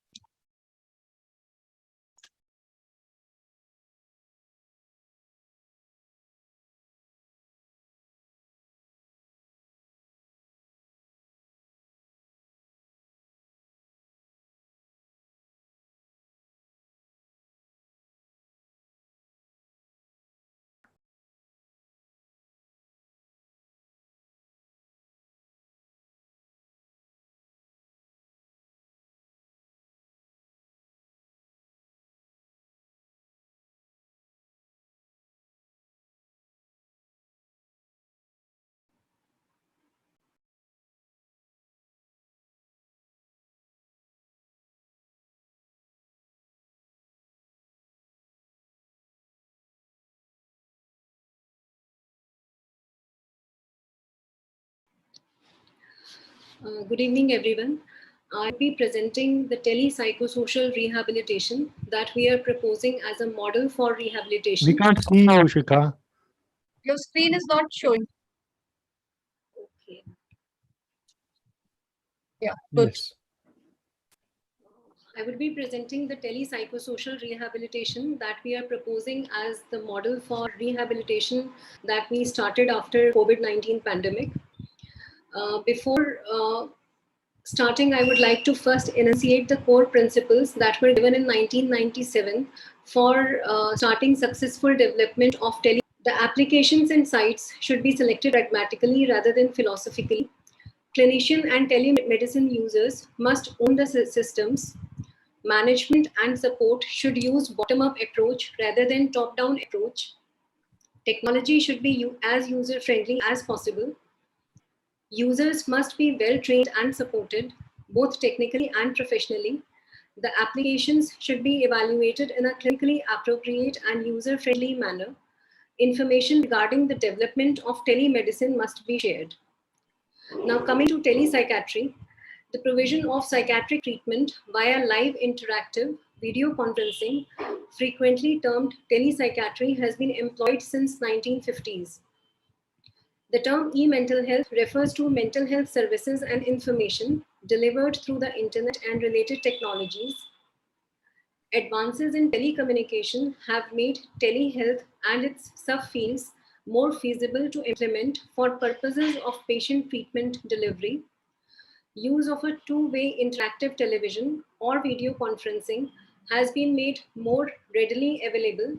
Speaker 2: Good evening, everyone. I'll be presenting the telepsychosocial rehabilitation that we are proposing as a model for rehabilitation.
Speaker 13: We can't see you, Shikha.
Speaker 21: Your screen is not showing.
Speaker 2: Okay.
Speaker 21: Yeah, good.
Speaker 13: Yes.
Speaker 2: I will be presenting the telepsychosocial rehabilitation that we are proposing as the model for rehabilitation that we started after COVID-19 pandemic. Before starting, I would like to first enunciate the core principles that were given in 1997 for starting successful development of tele. The applications and sites should be selected pragmatically rather than philosophically. Clinician and telemedicine users must own the systems. Management and support should use bottom-up approach rather than top-down approach. Technology should be as user-friendly as possible. Users must be well trained and supported, both technically and professionally. The applications should be evaluated in a clinically appropriate and user-friendly manner. Information regarding the development of telemedicine must be shared. Now, coming to telepsychiatry, the provision of psychiatric treatment via live interactive video conferencing, frequently termed telepsychiatry, has been employed since 1950s. The term e-mental health refers to mental health services and information delivered through the internet and related technologies. Advances in telecommunication have made telehealth and its subfields more feasible to implement for purposes of patient treatment delivery. Use of a two-way interactive television or video conferencing has been made more readily available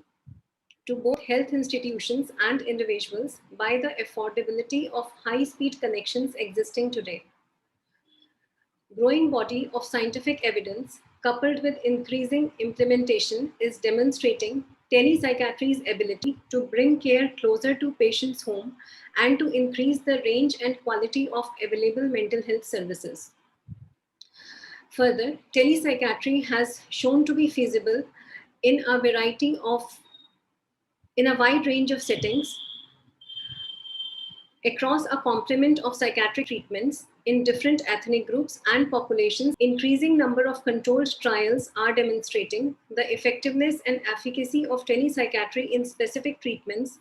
Speaker 2: to both health institutions and individuals by the affordability of high-speed connections existing today. Growing body of scientific evidence coupled with increasing implementation is demonstrating telepsychiatry's ability to bring care closer to patients' home and to increase the range and quality of available mental health services. Further, telepsychiatry has shown to be feasible in a wide range of settings across a complement of psychiatric treatments in different ethnic groups and populations. Increasing number of controlled trials are demonstrating the effectiveness and efficacy of telepsychiatry in specific treatments,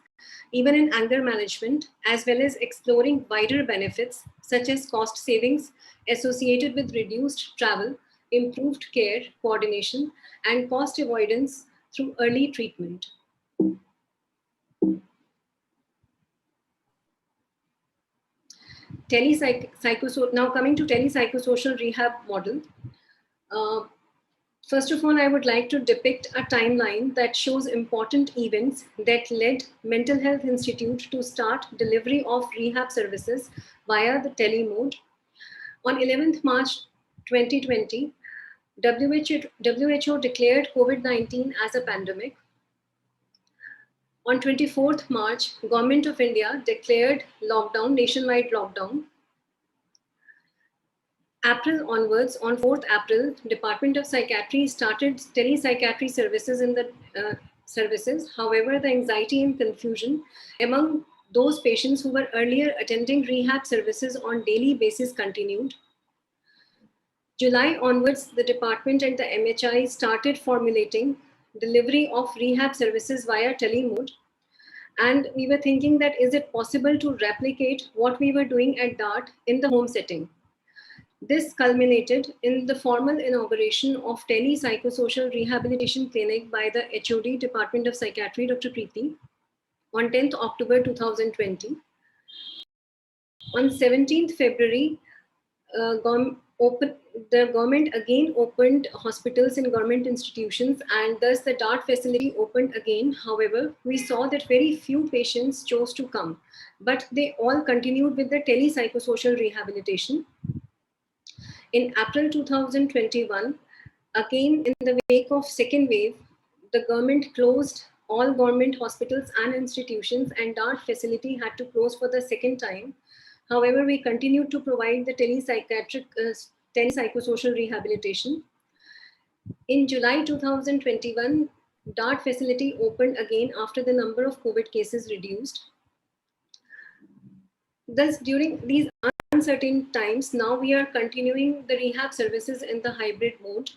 Speaker 2: even in anger management, as well as exploring wider benefits such as cost savings associated with reduced travel, improved care coordination, and cost avoidance through early treatment. Now coming to telepsychosocial rehab model. First of all, I would like to depict a timeline that shows important events that led Mental Health Institute to start delivery of rehab services via the tele mode. On 11th March 2020, WHO declared COVID-19 as a pandemic. On 24th March, Government of India declared lockdown, nationwide lockdown. April onwards, on 4th April, Department of Psychiatry started telepsychiatry services in the services. However, the anxiety and confusion among those patients who were earlier attending rehab services on daily basis continued. July onwards, the department and the MHI started formulating delivery of rehab services via telemode. And we were thinking that is it possible to replicate what we were doing at DART in the home setting? This culminated in the formal inauguration of telepsychosocial rehabilitation clinic by the HOD Department of Psychiatry, Dr. Preeti, on 10th October 2020. On 17th February, the government again opened hospitals and government institutions, and thus the DART facility opened again. However, we saw that very few patients chose to come, but they all continued with the telepsychosocial rehabilitation. In April 2021, again in the wake of second wave, the government closed all government hospitals and institutions, and DART facility had to close for the second time. However, we continued to provide the telepsychosocial rehabilitation. In July 2021, DART facility opened again after the number of COVID cases reduced. Thus, during these uncertain times, now we are continuing the rehab services in the hybrid mode.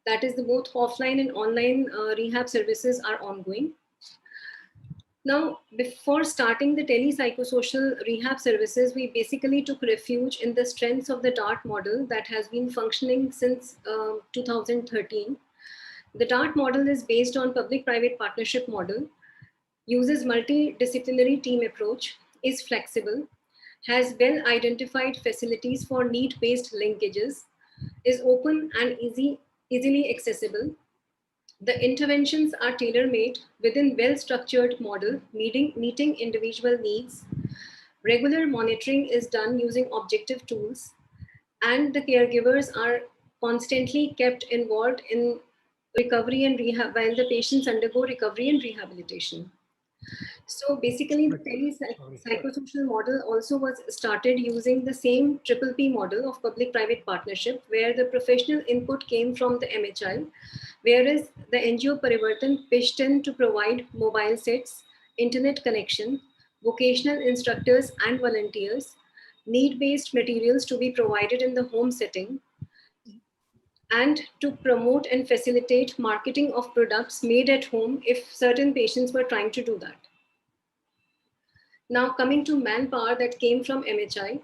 Speaker 2: That is, the both offline and online rehab services are ongoing. Now, before starting the telepsychosocial rehab services, we basically took refuge in the strengths of the DART model that has been functioning since 2013. The DART model is based on public-private partnership model, uses multidisciplinary team approach, is flexible, has well-identified facilities for need-based linkages, is open and easily accessible. The interventions are tailor-made within well-structured model, meeting individual needs. Regular monitoring is done using objective tools, and the caregivers are constantly kept involved in recovery and rehab while the patients undergo recovery and rehabilitation. So basically, the psychosocial model also was started using the same P model of public-private partnership, where the professional input came from the MHI, whereas the NGO Parivartan pitched in to provide mobile sets, internet connection, vocational instructors and volunteers, need-based materials to be provided in the home setting, and to promote and facilitate marketing of products made at home if certain patients were trying to do that. Now coming to manpower that came from MHI,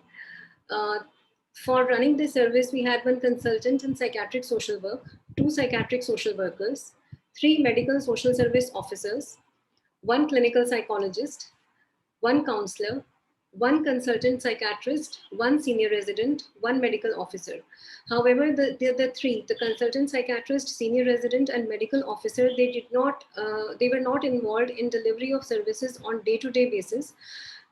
Speaker 2: for running this service, we had one consultant in psychiatric social work, 2 psychiatric social workers, 3 medical social service officers, 1 clinical psychologist, 1 counselor, 1 consultant psychiatrist, 1 senior resident, 1 medical officer. However, the 3, the consultant psychiatrist, senior resident, and medical officer, they were not involved in delivery of services on day-to-day basis.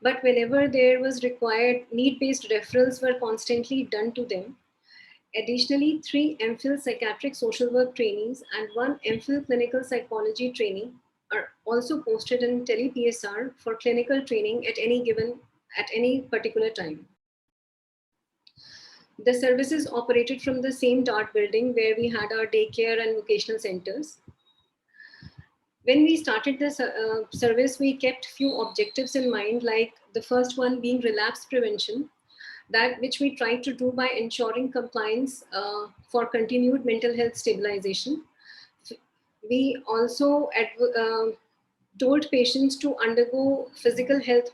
Speaker 2: But whenever there was required, need-based referrals were constantly done to them. Additionally, 3 MPhil psychiatric social work trainees and 1 MPhil clinical psychology trainee are also posted in tele-PSR for clinical training at any particular time. The services operated from the same DART building where we had our daycare and vocational centers. When we started this service, we kept few objectives in mind, like the first one being relapse prevention, that which we tried to do by ensuring compliance for continued mental health stabilization. We also told patients to undergo physical health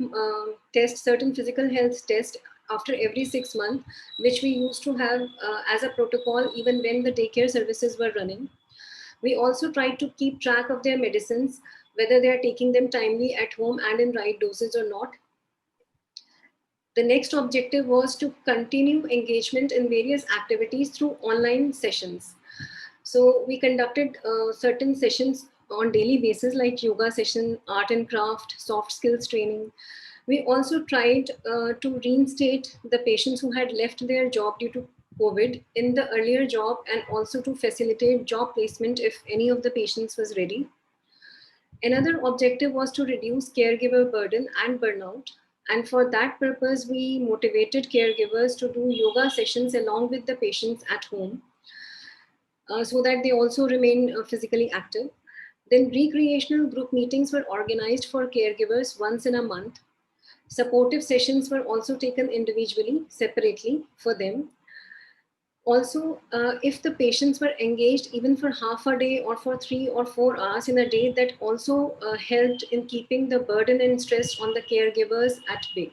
Speaker 2: tests, certain physical health tests after every 6 months, which we used to have as a protocol even when the daycare services were running. We also tried to keep track of their medicines, whether they are taking them timely at home and in right doses or not. The next objective was to continue engagement in various activities through online sessions. So we conducted certain sessions on daily basis, like yoga session, art and craft, soft skills training. We also tried to reinstate the patients who had left their job due to COVID in the earlier job, and also to facilitate job placement if any of the patients was ready. Another objective was to reduce caregiver burden and burnout. And for that purpose, we motivated caregivers to do yoga sessions along with the patients at home, so that they also remain physically active. Then recreational group meetings were organized for caregivers once in a month. Supportive sessions were also taken individually, separately for them. Also, if the patients were engaged even for half a day or for 3 or 4 hours in a day, that also helped in keeping the burden and stress on the caregivers at bay.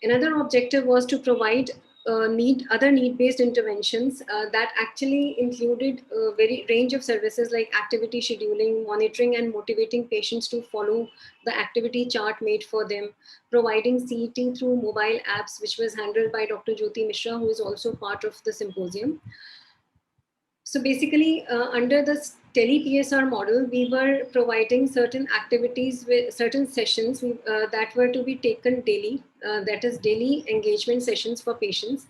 Speaker 2: Another objective was to provide other need-based interventions that actually included a very range of services like activity scheduling, monitoring and motivating patients to follow the activity chart made for them, providing CET through mobile apps, which was handled by Dr. Jyoti Mishra, who is also part of the symposium. So basically, under the tele-PSR model, we were providing certain activities with certain sessions that were to be taken daily, that is daily engagement sessions for patients.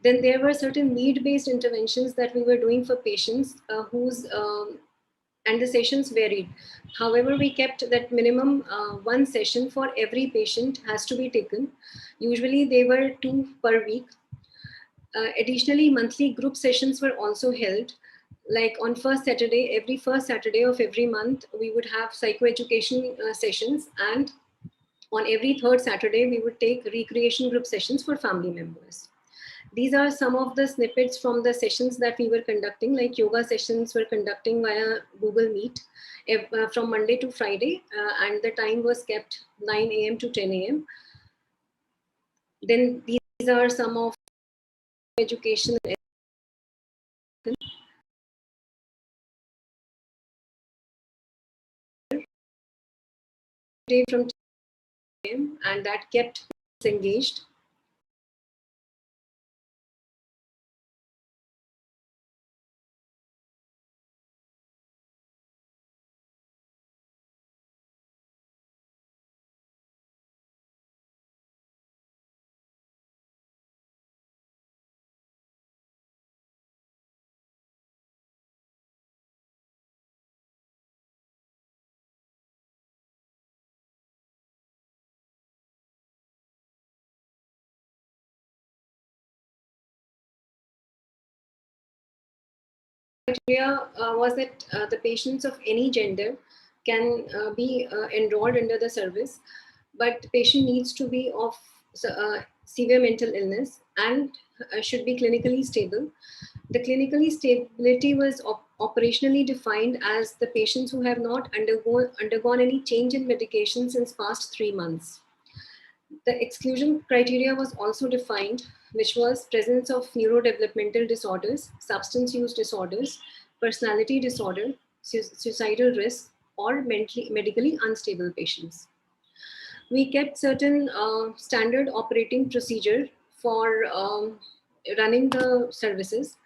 Speaker 2: Then there were certain need-based interventions that we were doing for patients and the sessions varied. However, we kept that minimum 1 session for every patient has to be taken. Usually they were 2 per week. Additionally, monthly group sessions were also held. Like on every first Saturday of every month, we would have psychoeducation sessions, and On every third Saturday, we would take recreation group sessions for family members. These are some of the snippets from the sessions that we were conducting, like yoga sessions were conducting via Google Meet from Monday to Friday, and the time was kept 9 a.m. to 10 a.m. Then these are some of education day from 10 a.m. and that kept us engaged. Criteria was that the patients of any gender can be enrolled under the service, but the patient needs to be of severe mental illness and should be clinically stable. The clinically stability was operationally defined as the patients who have not undergone any change in medication since past 3 months. The exclusion criteria was also defined, which was presence of neurodevelopmental disorders, substance use disorders, personality disorder, suicidal risk, or medically unstable patients. We kept certain standard operating procedure for running the services.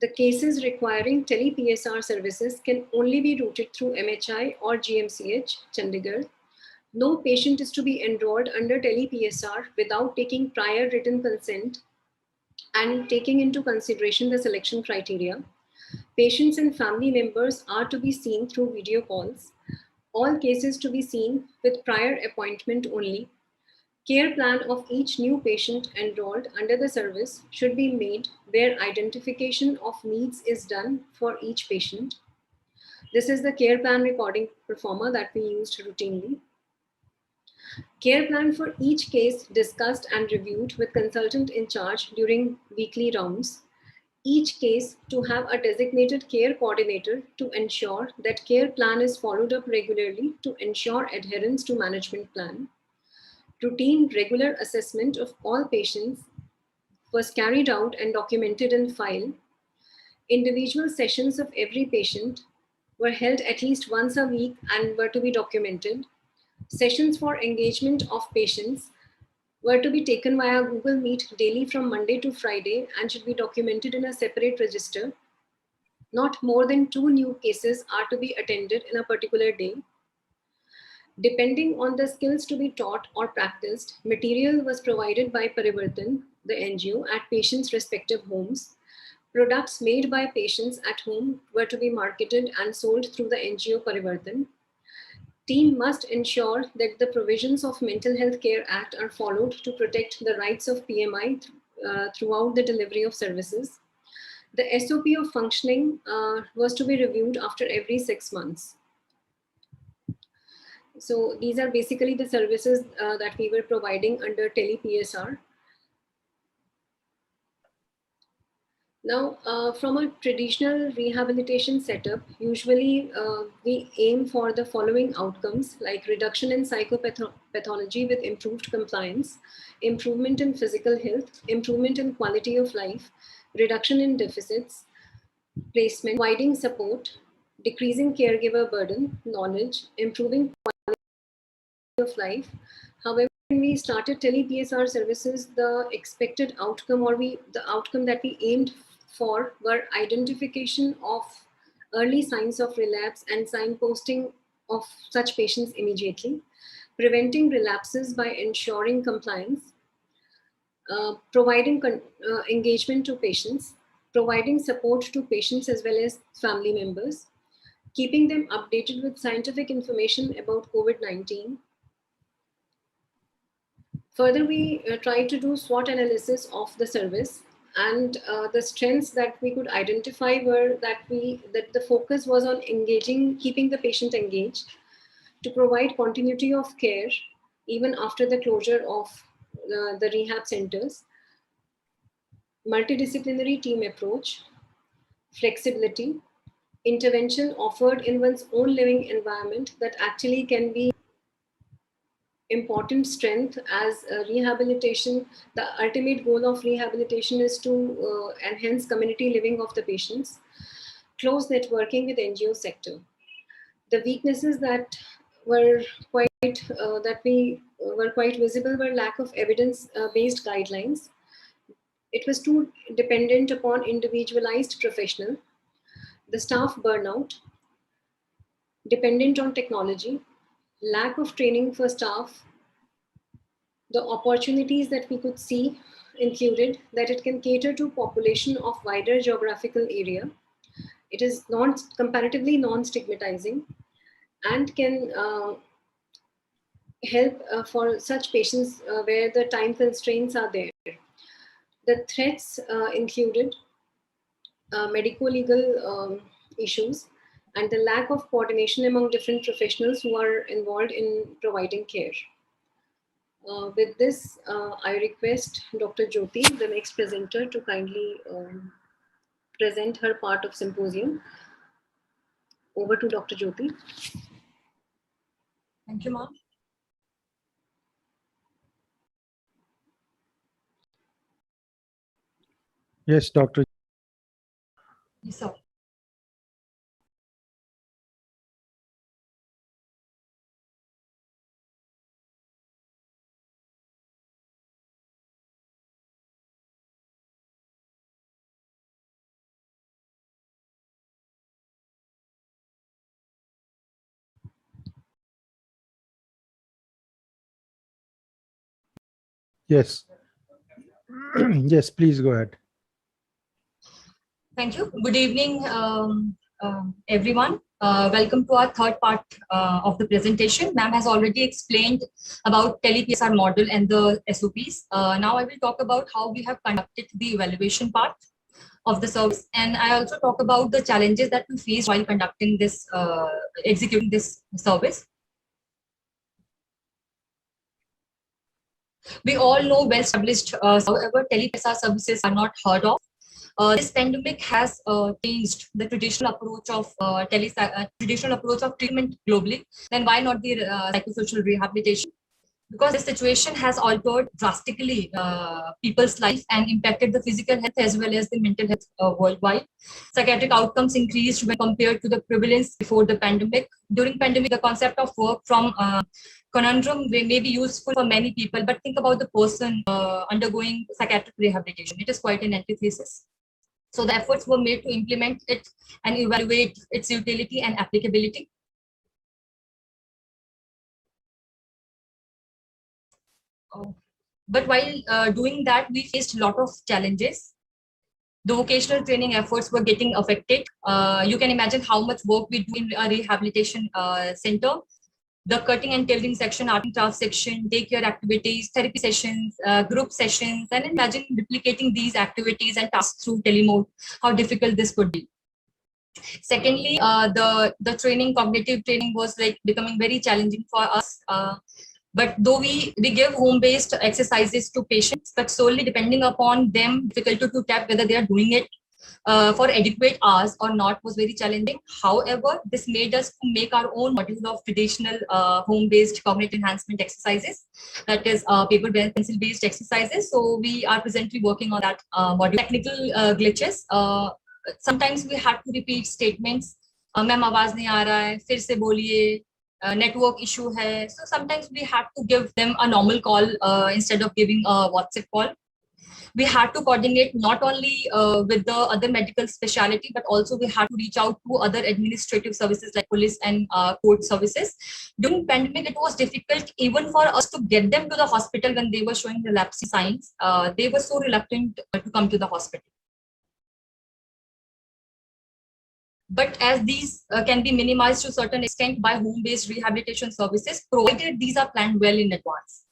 Speaker 2: The cases requiring tele-PSR services can only be routed through MHI or GMCH, Chandigarh. No patient is to be enrolled under tele-PSR without taking prior written consent and taking into consideration the selection criteria. Patients and family members are to be seen through video calls. All cases to be seen with prior appointment only. Care plan of each new patient enrolled under the service should be made where identification of needs is done for each patient. This is the care plan recording performer that we used routinely. Care plan for each case discussed and reviewed with consultant in charge during weekly rounds. Each case to have a designated care coordinator to ensure that care plan is followed up regularly to ensure adherence to management plan. Routine regular assessment of all patients was carried out and documented in file. Individual sessions of every patient were held at least once a week and were to be documented. Sessions for engagement of patients were to be taken via Google Meet daily from Monday to Friday and should be documented in a separate register. Not more than 2 new cases are to be attended in a particular day. Depending on the skills to be taught or practiced, material was provided by Parivartan, the NGO, at patients' respective homes. Products made by patients at home were to be marketed and sold through the NGO Parivartan. Team must ensure that the provisions of Mental Health Care Act are followed to protect the rights of PMI throughout the delivery of services. The SOP of functioning was to be reviewed after every 6 months. So these are basically the services that we were providing under tele-PSR. Now, from a traditional rehabilitation setup, usually we aim for the following outcomes, like reduction in psychopathology with improved compliance, improvement in physical health, improvement in quality of life, reduction in deficits, placement, providing support, decreasing caregiver burden, knowledge, improving quality of life. However, when we started tele-PSR services, the expected outcome or the outcome that we aimed for were identification of early signs of relapse and signposting of such patients immediately, preventing relapses by ensuring compliance, providing engagement to patients, providing support to patients as well as family members, keeping them updated with scientific information about COVID-19. Further, we tried to do SWOT analysis of the service, and the strengths that we could identify were that the focus was on engaging, keeping the patient engaged, to provide continuity of care even after the closure of the rehab centers, multidisciplinary team approach, flexibility, intervention offered in one's own living environment that actually can be important strength as rehabilitation. The ultimate goal of rehabilitation is to enhance community living of the patients, close networking with NGO sector. The weaknesses that were quite visible were lack of evidence-based guidelines. It was too dependent upon individualized professional, the staff burnout, dependent on technology, lack of training for staff. The opportunities that we could see included that it can cater to population of wider geographical area. It is comparatively non-stigmatizing and can help for such patients where the time constraints are there. The threats included medico-legal issues and the lack of coordination among different professionals who are involved in providing care. With this, I request Dr. Jyoti, the next presenter, to kindly present her part of symposium. Over to Dr. Jyoti.
Speaker 21: Thank you, ma'am.
Speaker 22: Yes, Dr.
Speaker 21: Yes, sir.
Speaker 22: Yes. Yes, please go ahead.
Speaker 21: Thank you. Good evening, everyone. Welcome to our third part of the presentation. Ma'am has already explained about tele-PSR model and the SOPs. Now I will talk about how we have conducted the evaluation part of the service, and I also talk about the challenges that we faced while conducting this, executing this service. We all know well-established, however, tele-PSR services are not heard of. This pandemic has changed the traditional approach of treatment globally. Then why not the psychosocial rehabilitation? Because the situation has altered drastically people's life and impacted the physical health as well as the mental health worldwide. Psychiatric outcomes increased when compared to the prevalence before the pandemic. During pandemic, the concept of work from conundrum may be useful for many people, but think about the person undergoing psychiatric rehabilitation. It is quite an antithesis. So the efforts were made to implement it and evaluate its utility and applicability. But while doing that, we faced a lot of challenges. The vocational training efforts were getting affected. You can imagine how much work we do in a rehabilitation center. The cutting and tailoring section, art and craft section, daycare activities, therapy sessions, group sessions, and imagine duplicating these activities and tasks through telemode, how difficult this could be. Secondly, the training, cognitive training was like becoming very challenging for us. But though we give home-based exercises to patients, but solely depending upon them, difficult to tap whether they are doing it for adequate hours or not was very challenging. However, this made us make our own module of traditional home-based cognitive enhancement exercises, that is paper pencil-based exercises. So we are presently working on that module. Technical glitches. Sometimes we have to repeat statements. Ma'am, आवाज नहीं आ रहा है, फिर से बोलिए. Network issue hai. So sometimes we have to give them a normal call instead of giving a WhatsApp call. We had to coordinate not only with the other medical specialty, but also we had to reach out to other administrative services like police and court services. During pandemic, it was difficult even for us to get them to the hospital when they were showing relapsing signs. They were so reluctant to come to the hospital. But as these can be minimized to a certain extent by home-based rehabilitation services, provided these are planned well in advance.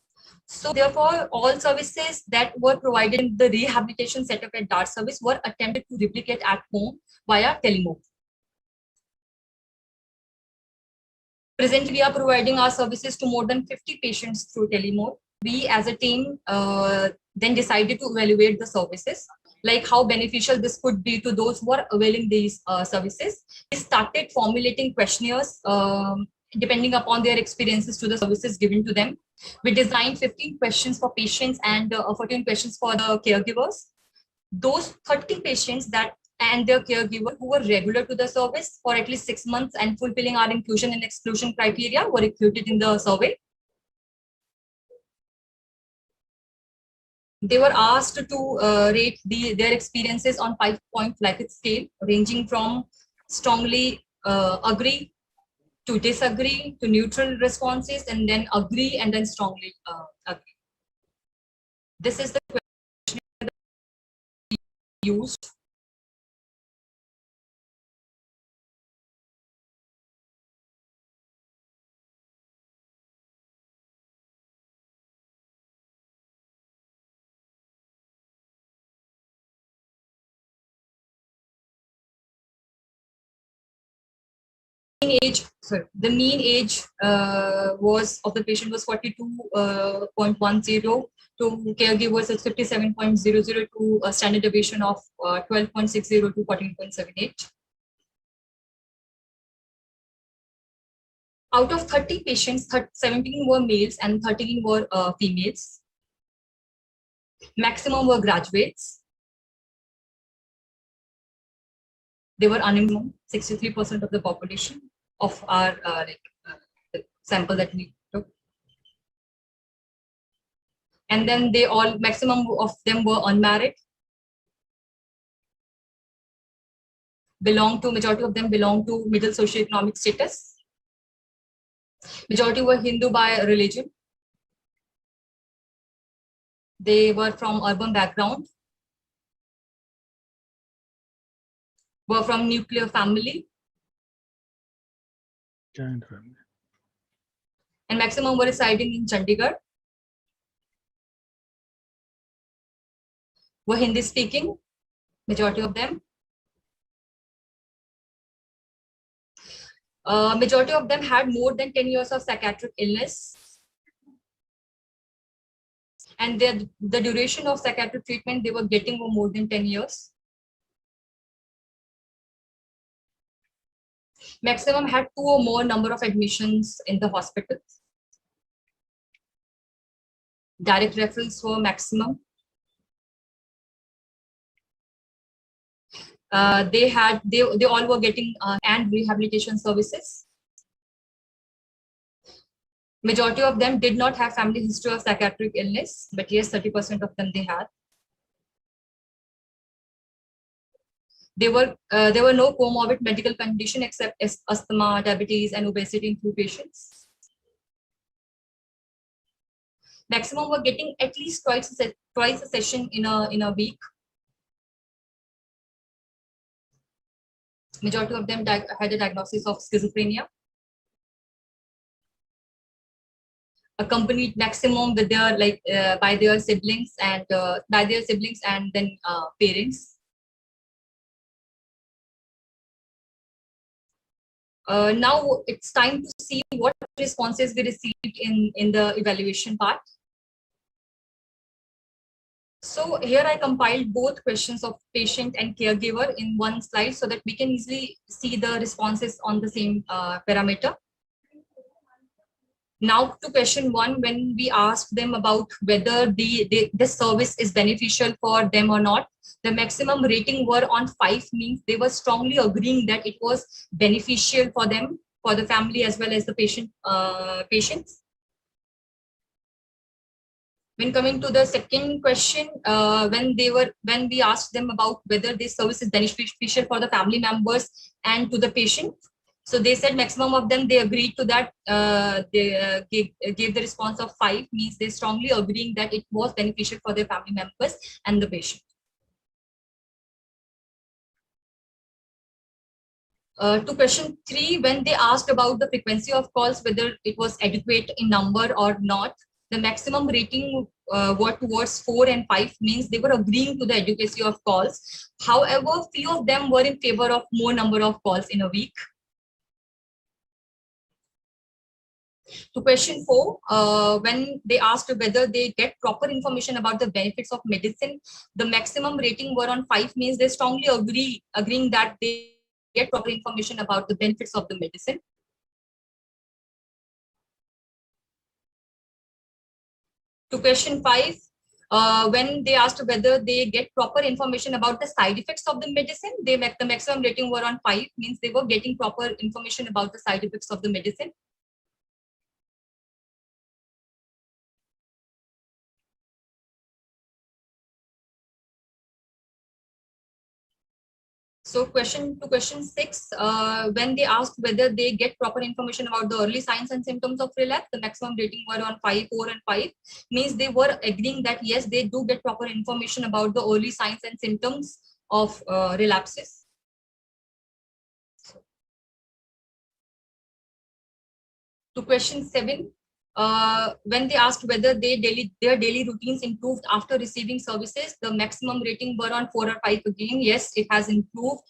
Speaker 21: So therefore, all services that were provided in the rehabilitation setup at DART service were attempted to replicate at home via telemode.
Speaker 4: Presently, we are providing our services to more than 50 patients through telemode. We as a team then decided to evaluate the services, like how beneficial this could be to those who are availing these services. We started formulating questionnaires depending upon their experiences to the services given to them. We designed 15 questions for patients and 14 questions for the caregivers. Those 30 patients that and their caregiver who were regular to the service for at least 6 months and fulfilling our inclusion and exclusion criteria were included in the survey. They were asked to rate their experiences on 5-point Likert scale, ranging from strongly agree to disagree to neutral responses, and then agree and then strongly agree. This is the question used. The mean age was of the patient was 42.10 to caregivers at 57.00 to a standard deviation of 12.60 to 14.78. Out of 30 patients, 17 were males and 13 were females. Maximum were graduates. They were unemployed, 63% of the population of our the sample that we took. And then they all, maximum of them were unmarried. Majority of them belong to middle socioeconomic status. Majority were Hindu by religion. They were from urban background. Were from nuclear family.
Speaker 22: Joint family.
Speaker 4: And maximum were residing in Chandigarh. Were Hindi speaking, majority of them. Majority of them had more than 10 years of psychiatric illness. And the duration of psychiatric treatment they were getting were more than 10 years. Maximum had 2 or more number of admissions in the hospital. Direct referrals were maximum. They all were getting and rehabilitation services. Majority of them did not have family history of psychiatric illness, but yes, 30% of them they had. There were no comorbid medical condition except asthma, diabetes, and obesity in 2 patients. Maximum were getting at least twice a session in a week. Majority of them had a diagnosis of schizophrenia. Accompanied maximum with their by their siblings and then parents. Now it's time to see what responses we received in the evaluation part. So here I compiled both questions of patient and caregiver in one slide so that we can easily see the responses on the same parameter. Now to question 1, when we asked them about whether this service is beneficial for them or not, the maximum rating were on 5, means they were strongly agreeing that it was beneficial for them, for the family as well as the patients. When coming to the second question, when we asked them about whether this service is beneficial for the family members and to the patient, so they said maximum of them, they agreed to that. They gave the response of 5, means they strongly agreeing that it was beneficial for their family members and the patient. To question 3, when they asked about the frequency of calls, whether it was adequate in number or not, the maximum rating were towards 4 and 5, means they were agreeing to the adequacy of calls. However, few of them were in favor of more number of calls in a week. To question 4, when they asked whether they get proper information about the benefits of medicine, the maximum rating were on 5, means they strongly agreeing that they get proper information about the benefits of the medicine. To question 5, when they asked whether they get proper information about the side effects of the medicine, the maximum rating were on 5, means they were getting proper information about the side effects of the medicine. So question 6, when they asked whether they get proper information about the early signs and symptoms of relapse, the maximum rating were on 5, 4 and 5, means they were agreeing that yes, they do get proper information about the early signs and symptoms of relapses. To question 7, when they asked whether their daily routines improved after receiving services, the maximum rating were on 4 or 5 again. Yes, it has improved.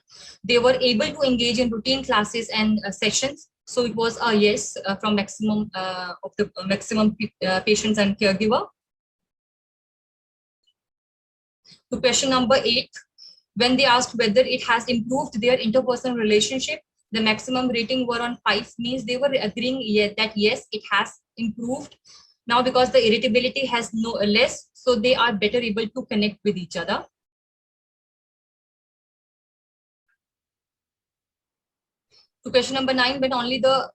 Speaker 4: They were able to engage in routine classes and sessions. So it was a yes from maximum of the maximum patients and caregiver. To question number 8, when they asked whether it has improved their interpersonal relationship, the maximum rating were on 5, means they were agreeing that yes, it has improved. Now because the irritability has less, so they are better able to connect with each other. To question number 9, when only to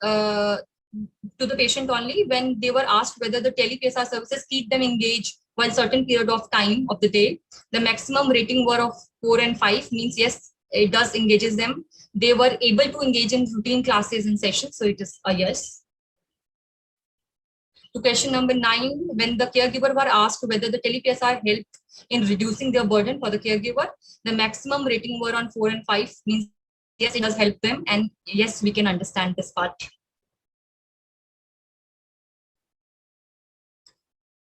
Speaker 4: the patient only, when they were asked whether the tele-PSR services keep them engaged while certain period of time of the day, the maximum rating were of 4 and 5, means yes, it does engages them. They were able to engage in routine classes and sessions, so it is a yes. To question number 9, when the caregiver were asked whether the tele-PSR helped in reducing their burden for the caregiver, the maximum rating were on 4 and 5, means yes, it does help them, and yes, we can understand this part.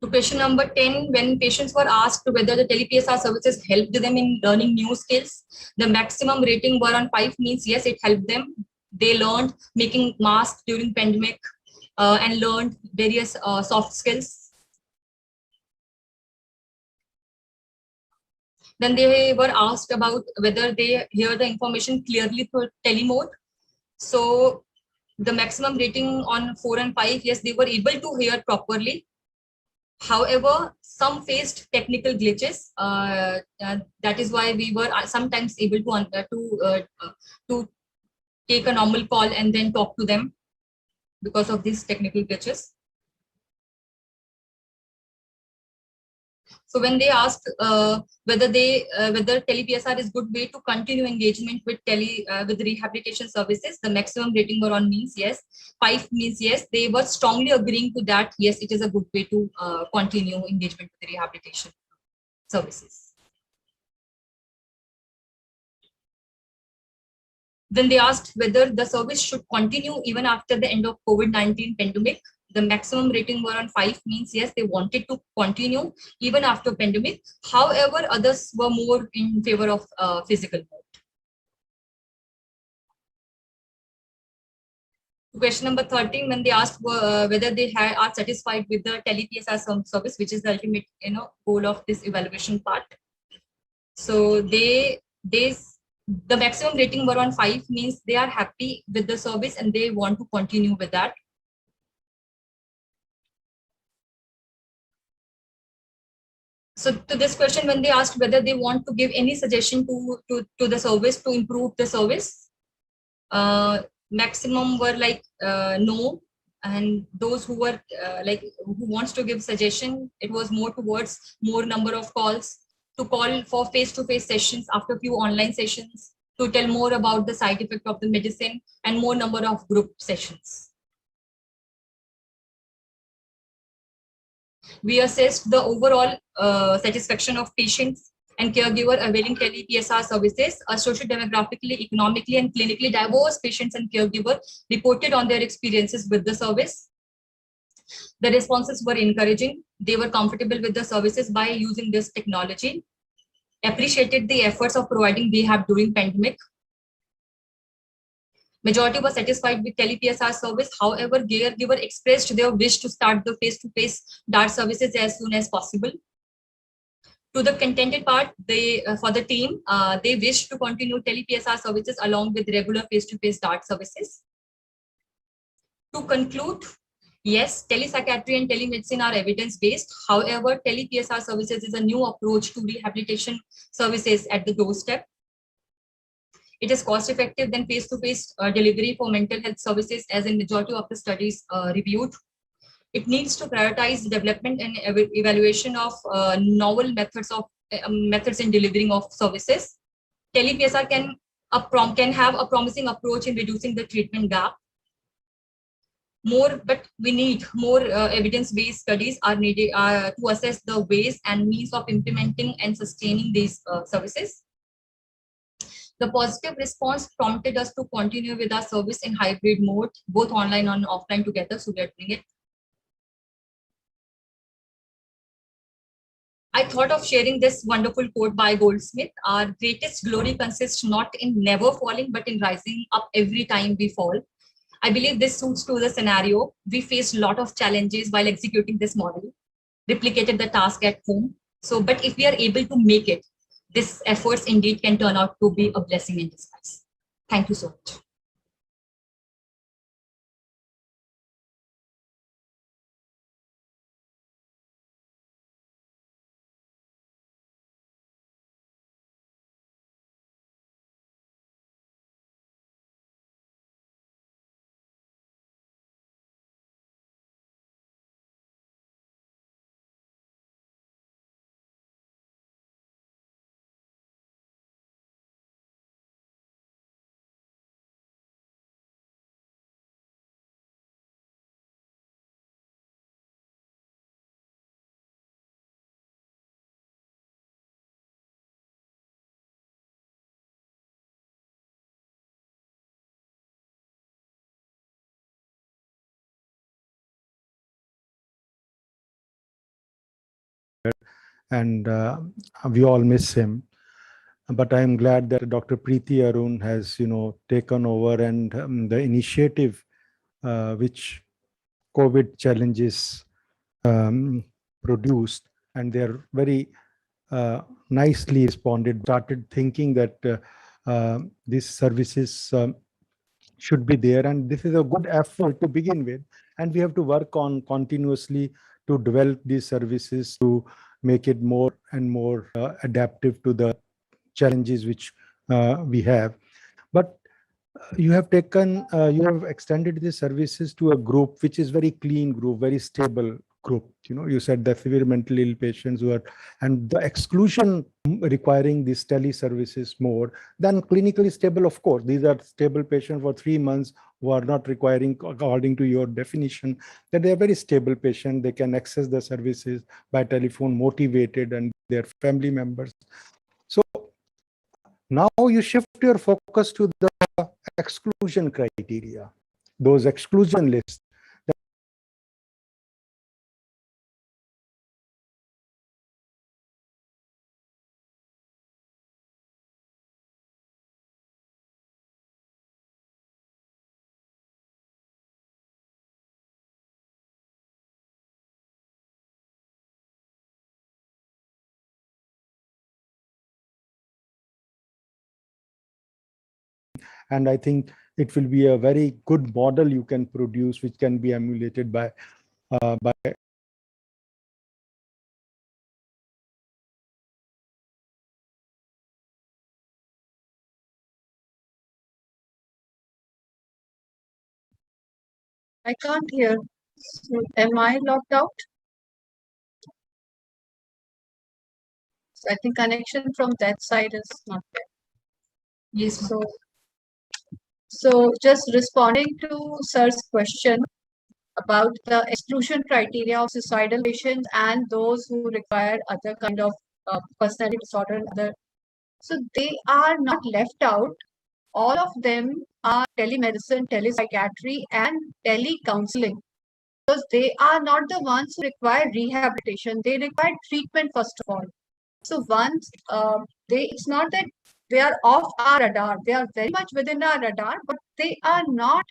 Speaker 4: To question number 10, when patients were asked whether the tele-PSR services helped them in learning new skills, the maximum rating were on 5, means yes, it helped them. They learned making masks during pandemic and learned various soft skills. Then they were asked about whether they hear the information clearly through telemode. So the maximum rating on 4 and 5, yes, they were able to hear properly. However, some faced technical glitches. That is why we were sometimes able to take a normal call and then talk to them because of these technical glitches. So when they asked whether tele-PSR is good way to continue engagement with rehabilitation services, the maximum rating were on means yes, 5 means yes, they were strongly agreeing to that. Yes, it is a good way to continue engagement with the rehabilitation services. Then they asked whether the service should continue even after the end of COVID-19 pandemic. The maximum rating were on 5, means yes, they wanted to continue even after pandemic. However, others were more in favor of physical mode. Question number 13, when they asked whether they are satisfied with the tele-PSR service, which is the ultimate goal of this evaluation part. So the maximum rating were on 5, means they are happy with the service and they want to continue with that. So to this question, when they asked whether they want to give any suggestion to the service to improve the service, maximum were like no, and those who were who wants to give suggestion, it was more towards more number of calls, to call for face-to-face sessions after few online sessions, to tell more about the side effect of the medicine, and more number of group sessions. We assessed the overall satisfaction of patients and caregiver availing tele-PSR services. A socio-demographically, economically, and clinically diverse patients and caregiver reported on their experiences with the service. The responses were encouraging. They were comfortable with the services by using this technology, appreciated the efforts of providing rehab during pandemic. Majority was satisfied with tele-PSR service. However, caregiver expressed their wish to start the face-to-face DART services as soon as possible. To the contented part, for the team, they wish to continue tele-PSR services along with regular face-to-face DART services. To conclude, yes, telepsychiatry and telemedicine are evidence-based. However, tele-PSR services is a new approach to rehabilitation services at the doorstep. It is cost-effective than face-to-face delivery for mental health services, as in majority of the studies reviewed. It needs to prioritize the development and evaluation of novel methods in delivering of services. Tele-PSR can have a promising approach in reducing the treatment gap. But we need more evidence-based studies are needed to assess the ways and means of implementing and sustaining these services. The positive response prompted us to continue with our service in hybrid mode, both online and offline together. So we are doing it. I thought of sharing this wonderful quote by Goldsmith: "Our greatest glory consists not in never falling, but in rising up every time we fall." I believe this suits to the scenario. We faced a lot of challenges while executing this model, replicated the task at home. But if we are able to make it, this efforts indeed can turn out to be a blessing in disguise. Thank you so much.
Speaker 22: And we all miss him. But I'm glad that Dr. Preeti Arun has, taken over, and the initiative which COVID challenges produced, and they're very nicely responded, started thinking that these services should be there, and this is a good effort to begin with, and we have to work on continuously to develop these services to make it more and more adaptive to the challenges which we have. But you have extended the services to a group which is very clean group, very stable group. You said the severe mentally ill patients who are, and the exclusion requiring these tele services more than clinically stable. Of course, these are stable patients for 3 months who are not requiring, according to your definition, that they are very stable patients. They can access the services by telephone, motivated, and their family members. So now you shift your focus to the exclusion criteria, those exclusion lists. And I think it will be a very good model you can produce, which can be emulated by
Speaker 21: I can't hear. So am I logged out? So I think connection from that side is not there.
Speaker 4: Yes.
Speaker 21: So just responding to Sir's question about the exclusion criteria of suicidal patients and those who require other kind of personality disorder and other. So they are not left out. All of them are telemedicine, telepsychiatry, and telecounseling. Because they are not the ones who require rehabilitation. They require treatment first of all. So once it's not that They are off our radar. They are very much within our radar, but they are not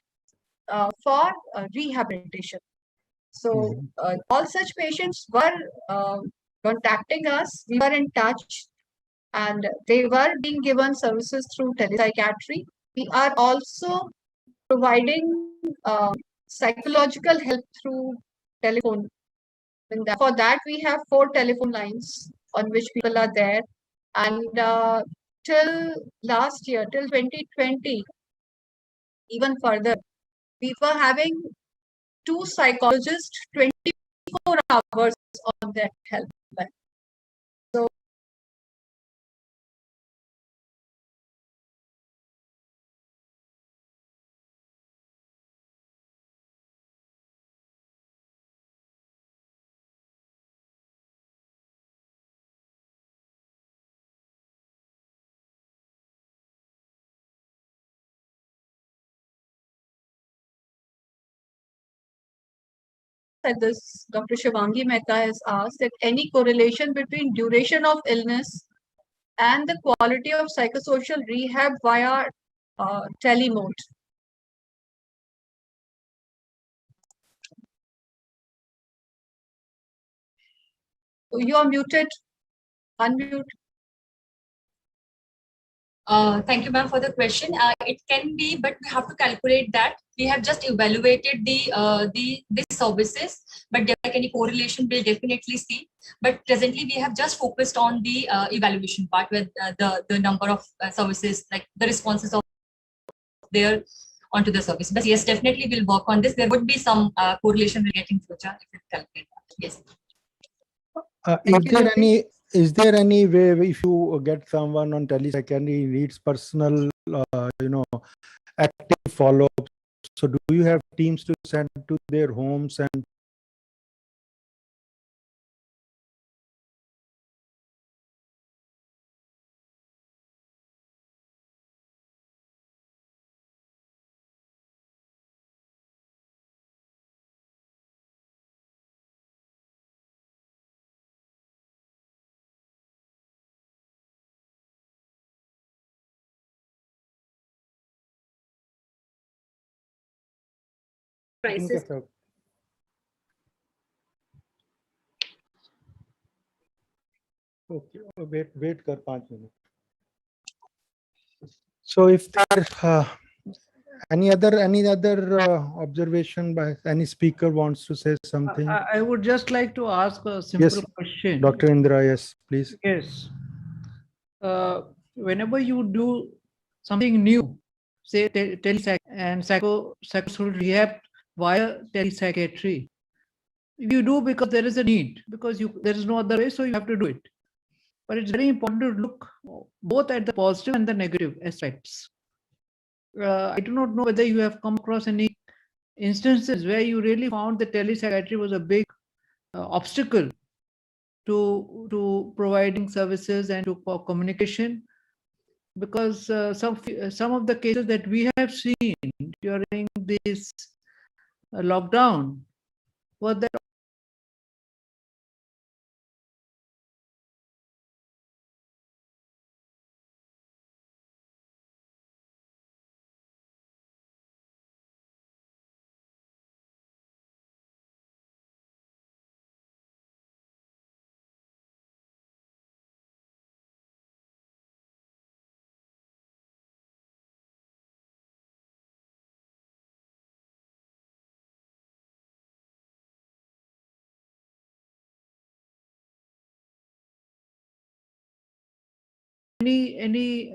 Speaker 21: for rehabilitation. So all such patients were contacting us. We were in touch, and they were being given services through telepsychiatry. We are also providing psychological help through telephone. And for that, we have 4 telephone lines on which people are there. And till last year, till 2020, even further, we were having 2 psychologists 24 hours on that helpline. So that this Dr. Shivangi Mehta has asked, that any correlation between duration of illness and the quality of psychosocial rehab via telemode. You are muted. Unmute.
Speaker 4: Thank you, ma'am, for the question. It can be, but we have to calculate that. We have just evaluated the services, but like any correlation, we'll definitely see. But presently, we have just focused on the evaluation part, with the number of services, like the responses of there onto the service. But yes, definitely we'll work on this. There would be some correlation we'll get in future if it calculate that. Yes.
Speaker 22: Is there any way, if you get someone on telepsychiatry needs personal, active follow-up, so do you have teams to send to their homes and
Speaker 2: crisis.
Speaker 22: Okay, wait kar 5 minutes. So if there any other observation by any speaker wants to say something?
Speaker 20: I would just like to ask a simple question.
Speaker 22: Dr. Indra, yes, please.
Speaker 20: Yes. Whenever you do something new, say telepsych and psychosocial rehab via telepsychiatry, you do because there is a need, because there is no other way, so you have to do it. But it's very important to look both at the positive and the negative aspects. I do not know whether you have come across any instances where you really found that telepsychiatry was a big obstacle to providing services and to communication, because some of the cases that we have seen during this lockdown were that any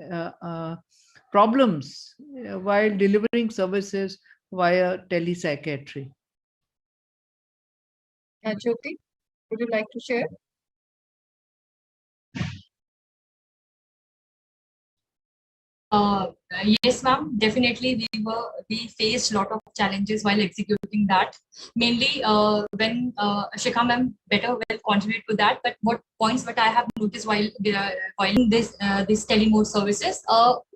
Speaker 20: problems while delivering services via telepsychiatry.
Speaker 21: Jyoti, would you like to share?
Speaker 4: Yes, ma'am. Definitely, we faced a lot of challenges while executing that. Mainly, when Shikha ma'am better will contribute to that. But what I have noticed while this telemode services,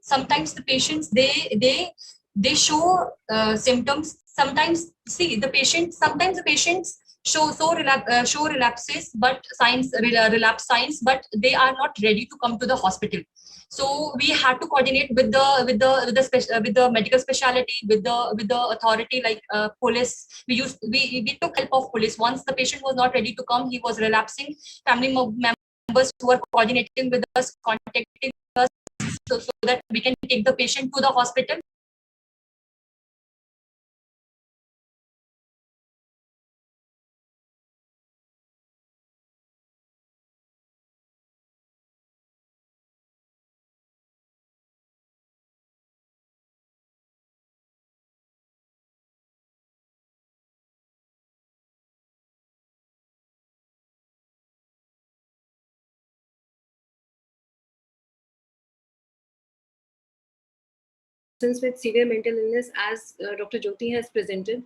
Speaker 4: sometimes the patients they show symptoms. Sometimes the patients show relapses, but relapse signs, but they are not ready to come to the hospital. So we had to coordinate with the medical specialty, with the authority, like police. We took help of police. Once the patient was not ready to come, he was relapsing. Family members were coordinating with us, contacting us, so that we can take the patient to the hospital.
Speaker 2: With severe mental illness, as Dr. Jyoti has presented,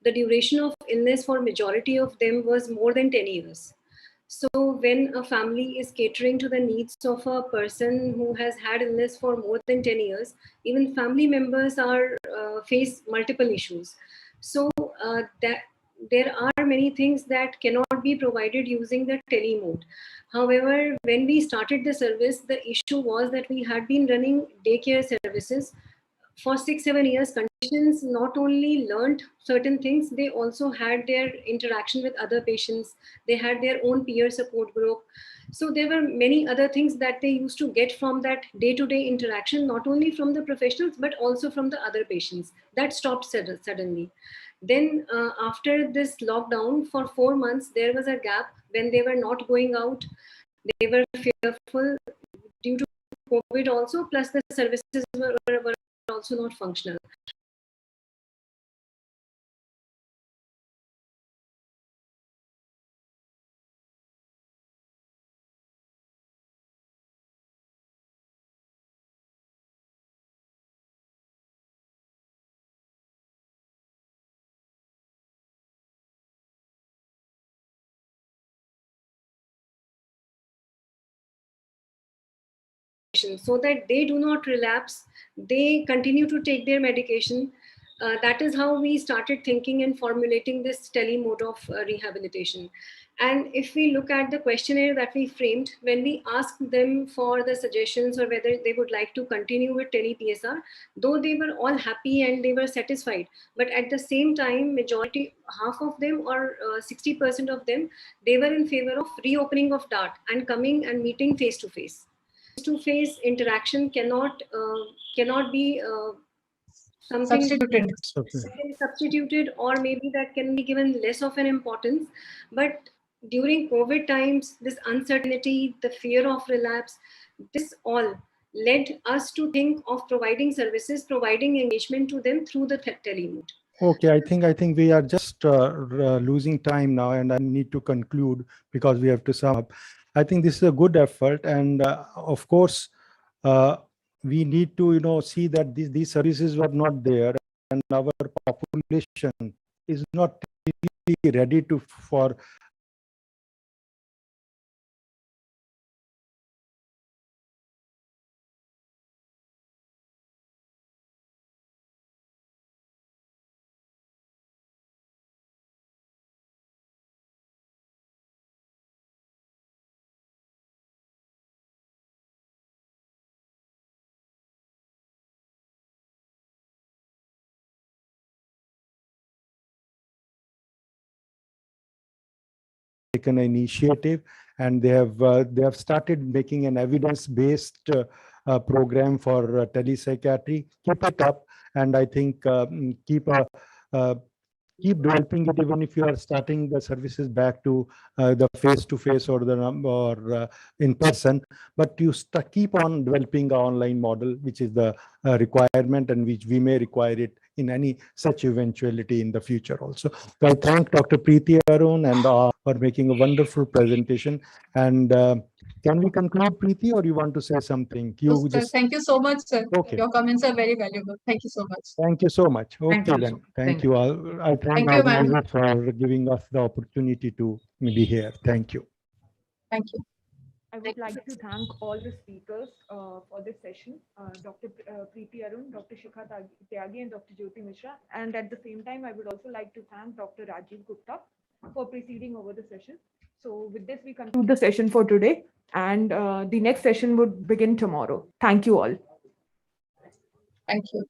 Speaker 2: the duration of illness for majority of them was more than 10 years. So when a family is catering to the needs of a person who has had illness for more than 10 years, even family members are face multiple issues. So that there are many things that cannot be provided using the tele mode. However, when we started the service, the issue was that we had been running daycare services for 6-7 years. Conditions not only learned certain things, they also had their interaction with other patients. They had their own peer support group. So there were many other things that they used to get from that day-to-day interaction, not only from the professionals but also from the other patients. That stopped suddenly. Then after this lockdown for 4 months, there was a gap when they were not going out. They were fearful due to COVID also, plus the services were also not functional. So that they do not relapse, they continue to take their medication. That is how we started thinking and formulating this tele mode of rehabilitation. And if we look at the questionnaire that we framed, when we asked them for the suggestions or whether they would like to continue with tele PSR, though they were all happy and they were satisfied, but at the same time, majority, half of them or 60% of them, they were in favor of reopening of DART and coming and meeting face to face. Face-to-face interaction cannot be something substituted, or maybe that can be given less of an importance. But during COVID times, this uncertainty, the fear of relapse, this all led us to think of providing services, providing engagement to them through the telemode.
Speaker 22: Okay, I think we are just losing time now, and I need to conclude because we have to sum up. I think this is a good effort, and of course, we need to see that these services were not there, and our population is not really ready for taken an initiative, and they have started making an evidence-based program for telepsychiatry. Keep it up, and I think keep developing it, even if you are starting the services back to the face-to-face or in person. But you keep on developing the online model, which is the requirement, and which we may require it in any such eventuality in the future also. So I thank Dr. Preeti Arun and for making a wonderful presentation. And can we conclude, Preeti, or you want to say something?
Speaker 21: Thank you so much, sir.
Speaker 22: Okay.
Speaker 21: Your comments are very valuable. Thank you so much.
Speaker 22: Thank you so much.
Speaker 21: Thank
Speaker 22: Okay,
Speaker 21: you.
Speaker 22: then.
Speaker 21: Thank
Speaker 22: Thank you all. I thank
Speaker 21: you, ma'am.
Speaker 22: you for giving us the opportunity to be here. Thank you.
Speaker 21: Thank you.
Speaker 11: I would like to thank all the speakers for this session, Dr. Preeti Arun, Dr. Shikha Tyagi, and Dr. Jyoti Mishra. And at the same time, I would also like to thank Dr. Rajiv Gupta
Speaker 6: for proceeding over the session. So with this, we conclude the session for today, and the next session would begin tomorrow. Thank you all.
Speaker 21: Thank you.